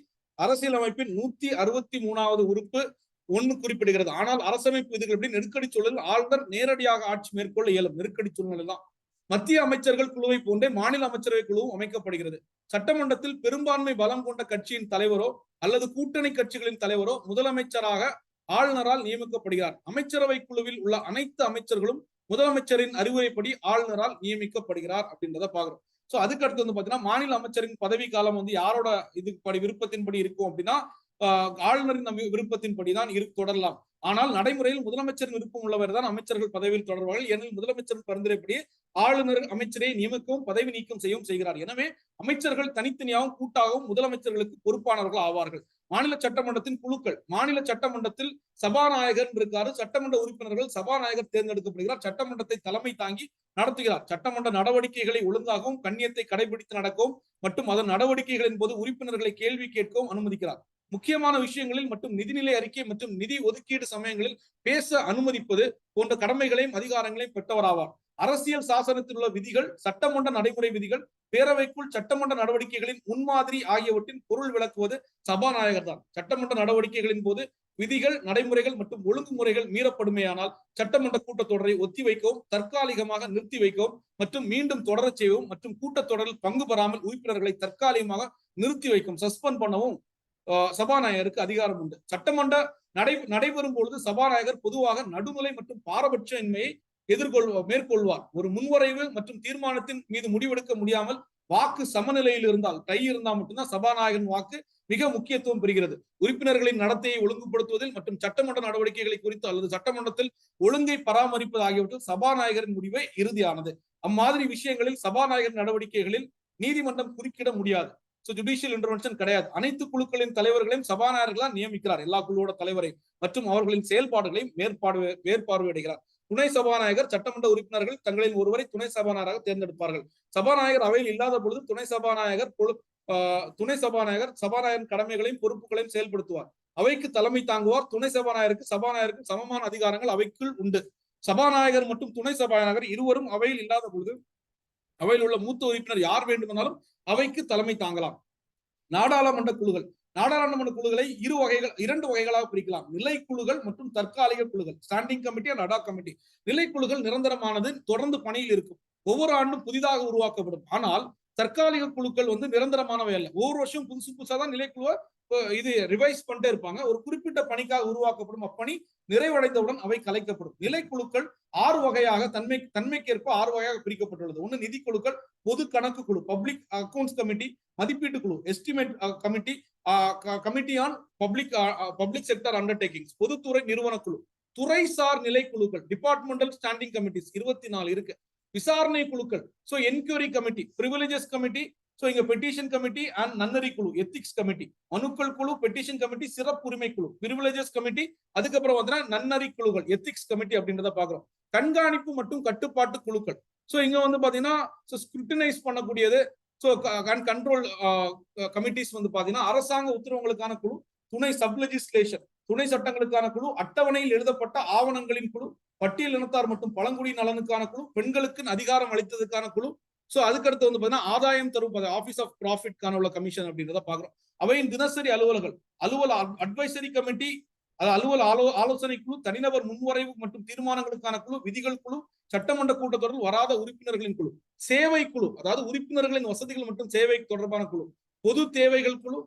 அரசியலமைப்பின் 163வது உறுப்பு 1 குறிப்பிடுகிறது. ஆனால் அரசமைப்பு விதிகள் நெருக்கடி சூழலில் ஆளுநர் நேரடியாக ஆட்சி மேற்கொள்ள இயலும். நெருக்கடி சூழ்நிலை தான். மத்திய அமைச்சர்கள் குழுவை போன்றே மாநில அமைச்சரவை குழுவும் அமைக்கப்படுகிறது. சட்டமன்றத்தில் பெரும்பான்மை பலம் கொண்ட கட்சியின் தலைவரோ அல்லது கூட்டணி கட்சிகளின் தலைவரோ முதலமைச்சராக ஆளுநரால் நியமிக்கப்படுகிறார். அமைச்சரவை குழுவில் உள்ள அனைத்து அமைச்சர்களும் முதலமைச்சரின் அறிவுரைப்படி ஆளுநரால் நியமிக்கப்படுகிறார் அப்படின்றத பாக்குறோம். சோ அதுக்கு அடுத்து வந்து பாத்தீங்கன்னா மாநில அமைச்சரின் பதவி காலம் வந்து யாரோட இதுபடி விருப்பத்தின்படி இருக்கும் அப்படின்னா ஆளுநரின் விருப்பத்தின்படிதான் தொடரலாம். ஆனால் நடைமுறையில் முதலமைச்சரின் விருப்பம் உள்ளவர் தான் அமைச்சர்கள் பதவியில் தொடர்வார்கள். ஏனெனில் முதலமைச்சரின் பரிந்துரைப்படி ஆளுநர் அமைச்சரை நியமிக்கவும் பதவி நீக்கம் செய்யவும் செய்கிறார். எனவே அமைச்சர்கள் தனித்தனியாகவும் கூட்டாகவும் முதலமைச்சர்களுக்கு பொறுப்பானவர்கள் ஆவார்கள். மாநில சட்டமன்றத்தின் குழுக்கள், மாநில சட்டமன்றத்தில் சபாநாயகர் இருக்காரு. சட்டமன்ற உறுப்பினர்கள் சபாநாயகர் தேர்ந்தெடுக்கப்படுகிறார். சட்டமன்றத்தை தலைமை தாங்கி நடத்துகிறார். சட்டமன்ற நடவடிக்கைகளை ஒழுங்காகவும் கண்ணியத்தை கடைபிடித்து நடக்கவும் மற்றும் அதன் நடவடிக்கைகளின் போது உறுப்பினர்களை கேள்வி கேட்கவும் அனுமதிக்கிறார். முக்கியமான விஷயங்களில் மற்றும் நிதிநிலை அறிக்கை மற்றும் நிதி ஒதுக்கீடு சமயங்களில் பேச அனுமதிப்பது போன்ற கடமைகளையும் அதிகாரங்களையும் பெற்றவராவார். அரசியல் சாசனத்தில் உள்ள விதிகள், சட்டமன்ற நடைமுறை விதிகள், பேரவைக்குள் சட்டமன்ற நடவடிக்கைகளின் முன்மாதிரி ஆகியவற்றின் பொருள் விளக்குவது சபாநாயகர் தான். சட்டமன்ற நடவடிக்கைகளின் போது விதிகள், நடைமுறைகள் மற்றும் ஒழுங்குமுறைகள் மீறப்படுமேயானால் சட்டமன்ற கூட்டத்தொடரை ஒத்திவைக்கவும், தற்காலிகமாக நிறுத்தி வைக்கவும் மற்றும் மீண்டும் தொடரச் செய்யவும் மற்றும் கூட்டத்தொடரில் பங்கு பெறாமல் உறுப்பினர்களை தற்காலிகமாக நிறுத்தி வைக்கும், சஸ்பெண்ட் பண்ணவும் சபாநாயகருக்கு அதிகாரம் உண்டு. சட்டமன்ற நடைபெறும் பொழுது சபாநாயகர் பொதுவாக நடுநிலை மற்றும் பாரபட்சமின்மையை மேற்கொள்வார். ஒரு முன்வரைவு மற்றும் தீர்மானத்தின் மீது முடிவெடுக்க முடியாமல் வாக்கு சமநிலையில் இருந்தால், டை இருந்தால் மட்டும்தான் சபாநாயகன் வாக்கு மிக முக்கியத்துவம் பெறுகிறது. உறுப்பினர்களின் நடத்தையை ஒழுங்குபடுத்துவதில் மற்றும் சட்டமன்ற நடவடிக்கைகளை குறித்து அல்லது சட்டமன்றத்தில் ஒழுங்கை பராமரிப்பது ஆகியவற்றில் சபாநாயகரின் முடிவே இறுதியானது. அம்மாதிரி விஷயங்களில் சபாநாயகர் நடவடிக்கைகளில் நீதிமன்றம் குறுக்கிட முடியாது. ஜுடிஷியல் இன்டர்வென்ஷன் கிடையாது. அனைத்து குழுக்களின் தலைவர்களையும் சபாநாயகர்களால் நியமிக்கிறார். எல்லா குழுவோட தலைவரை மற்றும் அவர்களின் செயல்பாடுகளையும் மேற்பார்வையிடுகிறார். துணை சபாநாயகர் சட்டமன்ற உறுப்பினர்கள் தங்களில் ஒருவரை துணை சபாநாயகராக தேர்ந்தெடுப்பார்கள். சபாநாயகர் அவையில் இல்லாத பொழுது துணை சபாநாயகர் சபாநாயகரின் கடமைகளையும் பொறுப்புகளையும் செயல்படுத்துவார். அவைக்கு தலைமை தாங்குவார். துணை சபாநாயகருக்கு சமமான அதிகாரங்கள் அவைக்குள் உண்டு. சபாநாயகர் மற்றும் துணை சபாநாயகர் இருவரும் அவையில் இல்லாத பொழுது அவையில் உள்ள மூத்த உறுப்பினர் யார் வேண்டுமானாலும் அவைக்கு தலைமை தாங்கலாம். நாடாளுமன்ற குழுக்கள், நாடாளுமன்ற குழுக்களை இரண்டு வகைகளாக பிரிக்கலாம். நிலைக்குழுக்கள் மற்றும் தற்காலிக குழுக்கள், standing committee and ad hoc committee. நிலைக்குழுக்கள் நிரந்தரமானது, தொடர்ந்து பணியில் இருக்கும், ஒவ்வொரு ஆண்டும் புதிதாக உருவாக்கப்படும். ஆனால் தற்காலிக குழுக்கள் நிரந்தரமானவை அல்ல. ஒவ்வொரு வருஷம் புதுசாதான் நிலைக்குழுவை ரிவைஸ் பண்ணிட்டே இருப்பாங்க. ஒரு குறிப்பிட்ட பணிக்காக உருவாக்கப்படும். அப்பணி நிறைவடைந்தவுடன் அவை கலைக்கப்படும். நிலைக்குழுக்கள் 6 வகையாக தன்மைக்கேற்ப 6 வகையாக பிரிக்கப்பட்டுள்ளது. ஒன்று நிதி குழுக்கள், பொது கணக்கு குழு, பப்ளிக் அக்கௌண்ட்ஸ் கமிட்டி, மதிப்பீட்டு குழு, estimate committee, committee on public sector undertakings, பொதுத்துறை நிறுவன குழு, துறைசார் நிலைக்குழுக்கள், டிபார்ட்மெண்டல் ஸ்டாண்டிங் கமிட்டிஸ் 24 இருக்கு. விசாரணை குழுக்கள், என்கொயரி கமிட்டி, பிரிவிலேஜஸ் கமிட்டி, இங்க பெட்டிஷன் கமிட்டி அண்ட் நன்னறி குழு, எத்திக்ஸ் கமிட்டி, மனுக்கள் குழு, பெட்டிஷன் கமிட்டி, சிறப்புரிமை குழு, பிரிவிலேஜஸ் கமிட்டி, அதுக்கப்புறம் நன்னறி குழுக்கள், எத்திக்ஸ் கமிட்டி அப்படின்றத பாக்குறோம். கண்காணிப்பு மற்றும் கட்டுப்பாட்டு குழுக்கள், இங்க பாத்தீங்கன்னா ஸ்கிருட்டினைஸ் பண்ணக்கூடியது, கண்ட்ரோல் கமிட்டிஸ் பாத்தீங்கன்னா அரசாங்க உத்தரவுகளுக்கான குழு, துணை சப்லெஜிஸ்லேஷன் துணை சட்டங்களுக்கான குழு, அட்டவணையில் எழுதப்பட்ட ஆவணங்களின் குழு, பட்டியல் இனத்தார் மற்றும் பழங்குடி நலனுக்கான குழு, பெண்களுக்கு அதிகாரம் அளித்ததுக்கான குழு. அதுக்கடுத்து பாத்தீங்கன்னா ஆதாயம் தரும் ஆபீஸ் ஆஃப் ப்ராஃபிட்கான உள்ள கமிஷன் அப்படின்றத பாக்குறோம். அவையின் தினசரி அலுவல் அட்வைசரி கமிட்டி, அலுவல் ஆலோசனை குழு, தனிநபர் முன்வரைவு மற்றும் தீர்மானங்களுக்கான குழு, விதிகள் குழு, சட்டமன்ற கூட்டத்தொடரில் வராத உறுப்பினர்களின் குழு, சேவை குழு, அதாவது உறுப்பினர்களின் வசதிகள் மற்றும் சேவை தொடர்பான குழு, பொது தேவைகள் குழு,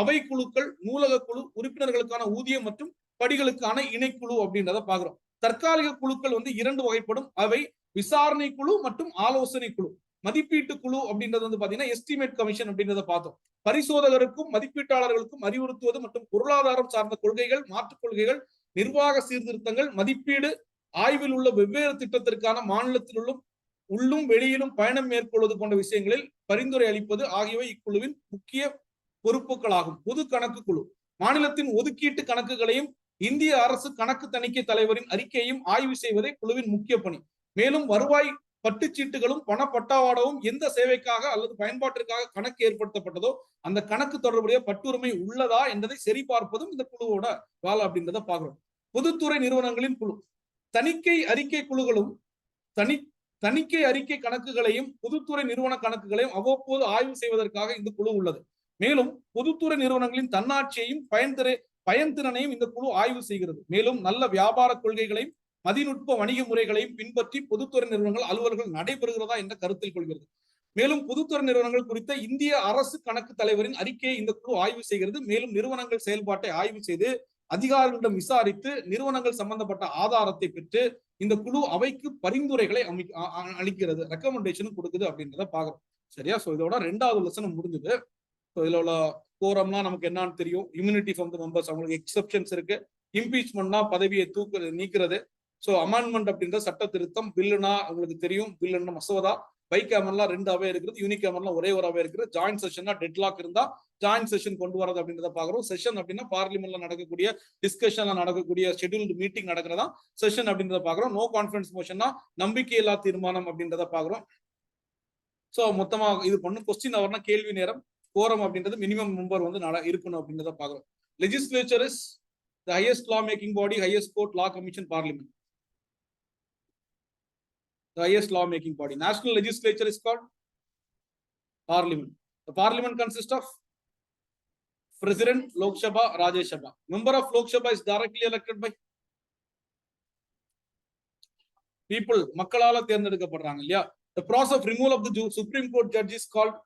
அவை குழுக்கள், நூலக குழு, உறுப்பினர்களுக்கான ஊதியம் மற்றும் படிகளுக்கான இணைக்குழு அப்படின்றத பாக்குறோம். தற்காலிக குழுக்கள் 2 வகைப்படும். அவை விசாரணை குழு மற்றும் ஆலோசனை குழு. மதிப்பீட்டு குழு அப்படின்றது பாத்தீங்கன்னா எஸ்டிமேட் கமிஷன் அப்படின்றத பார்த்தோம். பரிசோதகருக்கும் மதிப்பீட்டாளர்களுக்கும் அறிவுறுத்துவது மற்றும் பொருளாதாரம் சார்ந்த கொள்கைகள், மாற்றுக் கொள்கைகள், நிர்வாக சீர்திருத்தங்கள், மதிப்பீடு, ஆய்வில் உள்ள வெவ்வேறு திட்டத்திற்கான மாநிலத்தில் உள்ளும் வெளியிலும் பயணம் மேற்கொள்வது போன்ற விஷயங்களில் பரிந்துரை அளிப்பது ஆகியவை இக்குழுவின் முக்கிய பொறுப்புகளாகும். பொது கணக்கு குழு மாநிலத்தின் ஒதுக்கீட்டு கணக்குகளையும் இந்திய அரசு கணக்கு தணிக்கை தலைவரின் அறிக்கையையும் ஆய்வு செய்வதே குழுவின் முக்கிய பணி. மேலும் வருவாய் பட்டுச்சீட்டுகளும் பணப்பட்டாவாடவும் எந்த சேவைக்காக அல்லது பயன்பாட்டிற்காக கணக்கு ஏற்படுத்தப்பட்டதோ அந்த கணக்கு தொடர்புடைய பட்டுரிமை உள்ளதா என்பதை சரிபார்ப்பதும் இந்த குழுவோட வேலை அப்படின்றத பாக்குறோம். பொதுத்துறை நிறுவனங்களின் குழு தணிக்கை அறிக்கை குழுக்களும் தணிக்கை அறிக்கை கணக்குகளையும் பொதுத்துறை நிறுவன கணக்குகளையும் அவ்வப்போது ஆய்வு செய்வதற்காக இந்த குழு உள்ளது. மேலும் பொதுத்துறை நிறுவனங்களின் தன்னாட்சியையும் பயன்திறனையும் இந்த குழு ஆய்வு செய்கிறது. மேலும் நல்ல வியாபார கொள்கைகளையும் மதிநுட்ப வணிக முறைகளையும் பின்பற்றி பொதுத்துறை நிறுவனங்கள் அலுவல்கள் நடைபெறுகிறதா என்ற கருத்தில் கொள்கிறது. மேலும் பொதுத்துறை நிறுவனங்கள் குறித்த இந்திய அரசு கணக்கு தலைவரின் அறிக்கையை இந்த குழு ஆய்வு செய்கிறது. மேலும் நிறுவனங்கள் செயல்பாட்டை ஆய்வு செய்து அதிகாரிகளிடம் விசாரித்து நிறுவனங்கள் சம்பந்தப்பட்ட ஆதாரத்தை பெற்று இந்த குழு அவைக்கு பரிந்துரைகளை அளிக்கிறது, ரெக்கமெண்டேஷன் கொடுக்குது அப்படின்றத பாக்குறோம். சரியா? இதோட 2வது லெசன் முடிஞ்சது. இதுல உள்ள கோரம்னா நமக்கு என்னன்னு தெரியும். இம்யூனிட்டி ஃப்ரம் த மெம்பர்ஸ், அவங்களுக்கு எக்ஸெப்ஷன்ஸ் இருக்கு. இம்பீச்மெண்ட்னா பதவியை நீக்கிறது. ஸோ அமெண்ட்மெண்ட் அப்படின்ற சட்ட திருத்தம். பில்லுனா உங்களுக்கு தெரியும், பில்லுன்னா மசோதா. பை கேமர்லாம் 2 அவை இருக்கிறது, யூனிக் கேமர்லாம் ஒரே ஒரு அவை இருக்குது. ஜாயிண்ட் செஷன்னா டெட்லாக் இருந்தா ஜாயிண்ட் செஷன் கொண்டு வரது அப்படின்றத பாக்குறோம். செஷன் அப்படின்னா பார்லிமெண்ட்ல நடக்கக்கூடிய டிஸ்கஷன்ல நடக்கக்கூடிய ஷெட்யூல்டு மீட்டிங் நடக்கிறதா செஷன் அப்படின்றத பாக்குறோம். நோ கான்ஃபரன்ஸ் மோஷன்னா நம்பிக்கையில்லா தீர்மானம் அப்படின்றத பாக்குறோம். ஸோ மொத்தமா இது பண்ணும். கொஸ்டின் அவர்னா கேள்வி நேரம். கோரம் அப்படின்றது மினிமம் மெம்பர் வந்து இருக்கணும் அப்படின்றத பாக்குறோம். Legislature is the highest law making body, highest court, law commission, parliament. The highest law making body. National legislature is called parliament. The parliament consists of president, Lok Sabha, Rajya Sabha. Member of Lok Sabha is directly elected by people. மக்களால தேர்ந்தெடுக்கப்படுறாங்க இல்லையா? The process of removal of the Supreme Court judge is called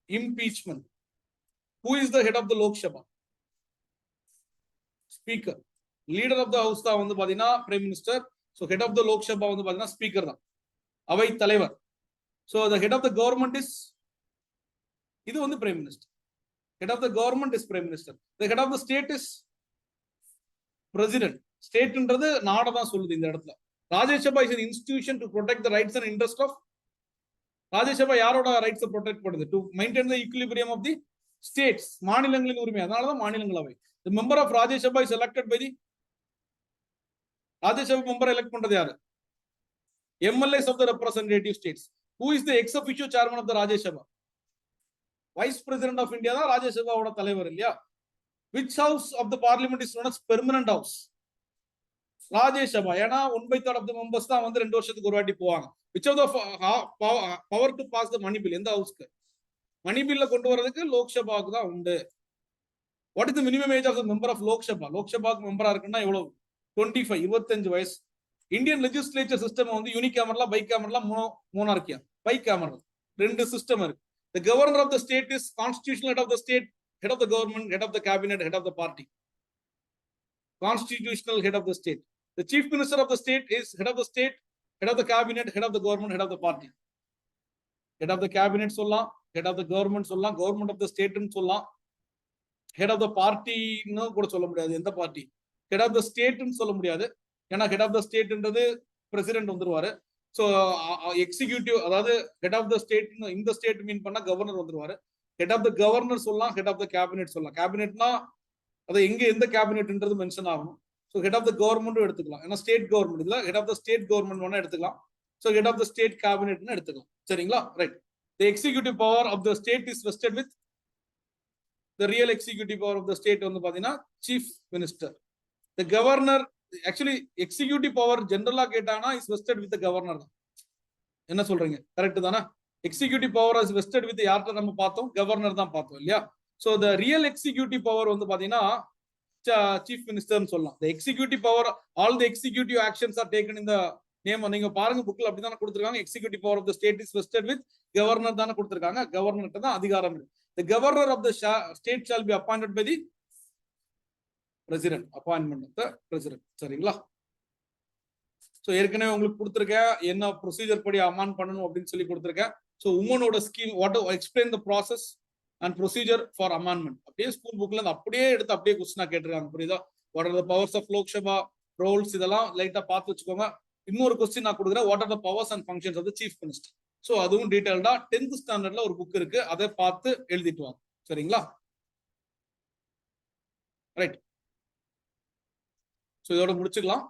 impeachment. Who is the head of the Lok Sabha? Speaker. Leader of the house தான் வந்து பாத்தீங்கன்னா prime minister. So head of the Lok Sabha வந்து பாத்தீங்கன்னா speaker தான், அவை தலைவர். So the head of the government is, இது வந்து prime minister. Head of the government is prime minister. The head of the state is president. ஸ்டேட்ன்றது நாட தான் சொல்லுது இந்த இடத்துல. Rajya Sabha is an institution to protect the rights and interest of. Rajya Sabha யாரோட rights protect பண்ணுது? To maintain the equilibrium of the states. மாநிலங்களின் உரிமை. அதனால தான் மாநிலங்களவை. The member of Rajya Sabha is elected by the, Rajya Sabha member elect பண்றது யாரு? MLAs of the representative states. Who is the ex officio chairman of the Rajya Sabha? Vice President of India தான் ராஜ்யசபாவோட தலைவர் இல்லையா? Which house of the parliament is known as permanent house? Rajya Sabha. ஏன்னா 1/3 of the members தான் வந்து 2 வருஷத்துக்கு ஒரு வாட்டி போவாங்க. Which of the power to pass the money bill? எந்த ஹவுஸ்க்கு மணி பில்ல கொண்டு வரதுக்கு? லோக்சபாவுக்கு தான் உண்டு. What is the minimum age of the member of Lok Sabha? லோக்சபாவுக்கு மெம்பரா இருக்குன்னா எவ்வளவு? 25, 25 வயசு. இந்தியன் லெஜிஸ்லேச்சர் சிஸ்டம் வந்து யூனிக் கேமரா, பை கேமரா, மோனார்கியா. பை கேமரா 2 சிஸ்டம் இருக்கு. The governor of the state is constitutional head of the state, head of the government, head of the cabinet, head of the party. Constitutional head of the state. The chief minister of the state is head of the state, head of the cabinet, head of the government, head of the party. Head of the cabinet சொல்லலாம், head of the government சொல்லலாம், government of the state ன்னு சொல்லலாம். Head of the party ன்னு கூட சொல்ல முடியாது. எந்த party? Head of the state ன்னு சொல்ல முடியாது. ஏன்னா ஹெட் ஆஃப் த ஸ்டேட்ன்றது பிரசிடென்ட் வந்துருவாரு. ஸோ எக்ஸிக்யூட்டிவ், அதாவது ஹெட் ஆஃப் த ஸ்டேட், இந்த ஸ்டேட் மீன் பண்ணா கவர்னர் வந்துருவாரு. ஹெட் ஆஃப் த கவர்னர் சொல்லலாம், ஹெட் ஆஃப் த கேபினெட் சொல்லலாம். கேபினெட்னா அது எங்க எந்த கேபினெட்ன்றது மென்ஷன் ஆகணும். ஸோ ஹெட் ஆஃப் த கவர்மெண்ட்டும் எடுத்துக்கலாம். ஏன்னா ஸ்டேட் கவர்மெண்ட் இல்ல, head of the state government வேணா எடுத்துக்கலாம். So head of the state கேபினெட்னு எடுத்துக்கலாம். சரிங்களா? Right. The executive power of the state is vested with, the real executive power of the state வந்து பாத்தீங்கன்னா chief minister. The governor, actually executive power ஜெனரலா கேட்டானா is vested with governor தான். என்ன சொல்றீங்க? கரெக்ட் தானே? Executive power is vested with யார்கிட்ட நம்ம பார்த்தோம்? கவர்னர் தான் பார்த்தோம் இல்லையா? So the real executive power வந்து பாத்தீங்கன்னா சீஃப் மினிஸ்டர்னு சொல்லலாம். The executive power, all the executive actions are taken in the name. நீங்க பாருங்க புக்ல அப்படிதானே கொடுத்திருக்காங்க. Executive power of the state is vested with governor தானே கொடுத்திருக்காங்க. கவர்னர்கிட்ட தான் அதிகாரம் இருக்கு. The governor of the state shall be appointed by the president. Appointment of the president. சரிங்களா? ஸோ ஏற்கனவே உங்களுக்கு கொடுத்துருக்கேன் என்ன ப்ரொசீஜர் படி அமாண்ட் பண்ணணும் அப்படின்னு சொல்லி கொடுத்துருக்கேன். ஸோ உமனோட scheme what explain the process and procedure for amendment. அப்படியே ஸ்கூல் புக்ல இருந்து அப்படியே எடுத்து அப்படியே கொஸ்டினா கேட்டிருக்காங்க. புரியுதா? What are the powers of Lok Sabha, roles, இதெல்லாம் லைட்டா பார்த்து வச்சுக்கோங்க. இன்னொரு கொஸ்டின் நான் கொடுக்குறேன், what are the powers and functions of the chief minister. So அதுவும் டீடைல்டா 10th ஸ்டாண்டர்ட்ல ஒரு புக் இருக்கு, அதை பார்த்து எழுதிட்டு வாங்க. சரிங்களா? ரைட். ஸோ இதோட முடிச்சுக்கலாம்.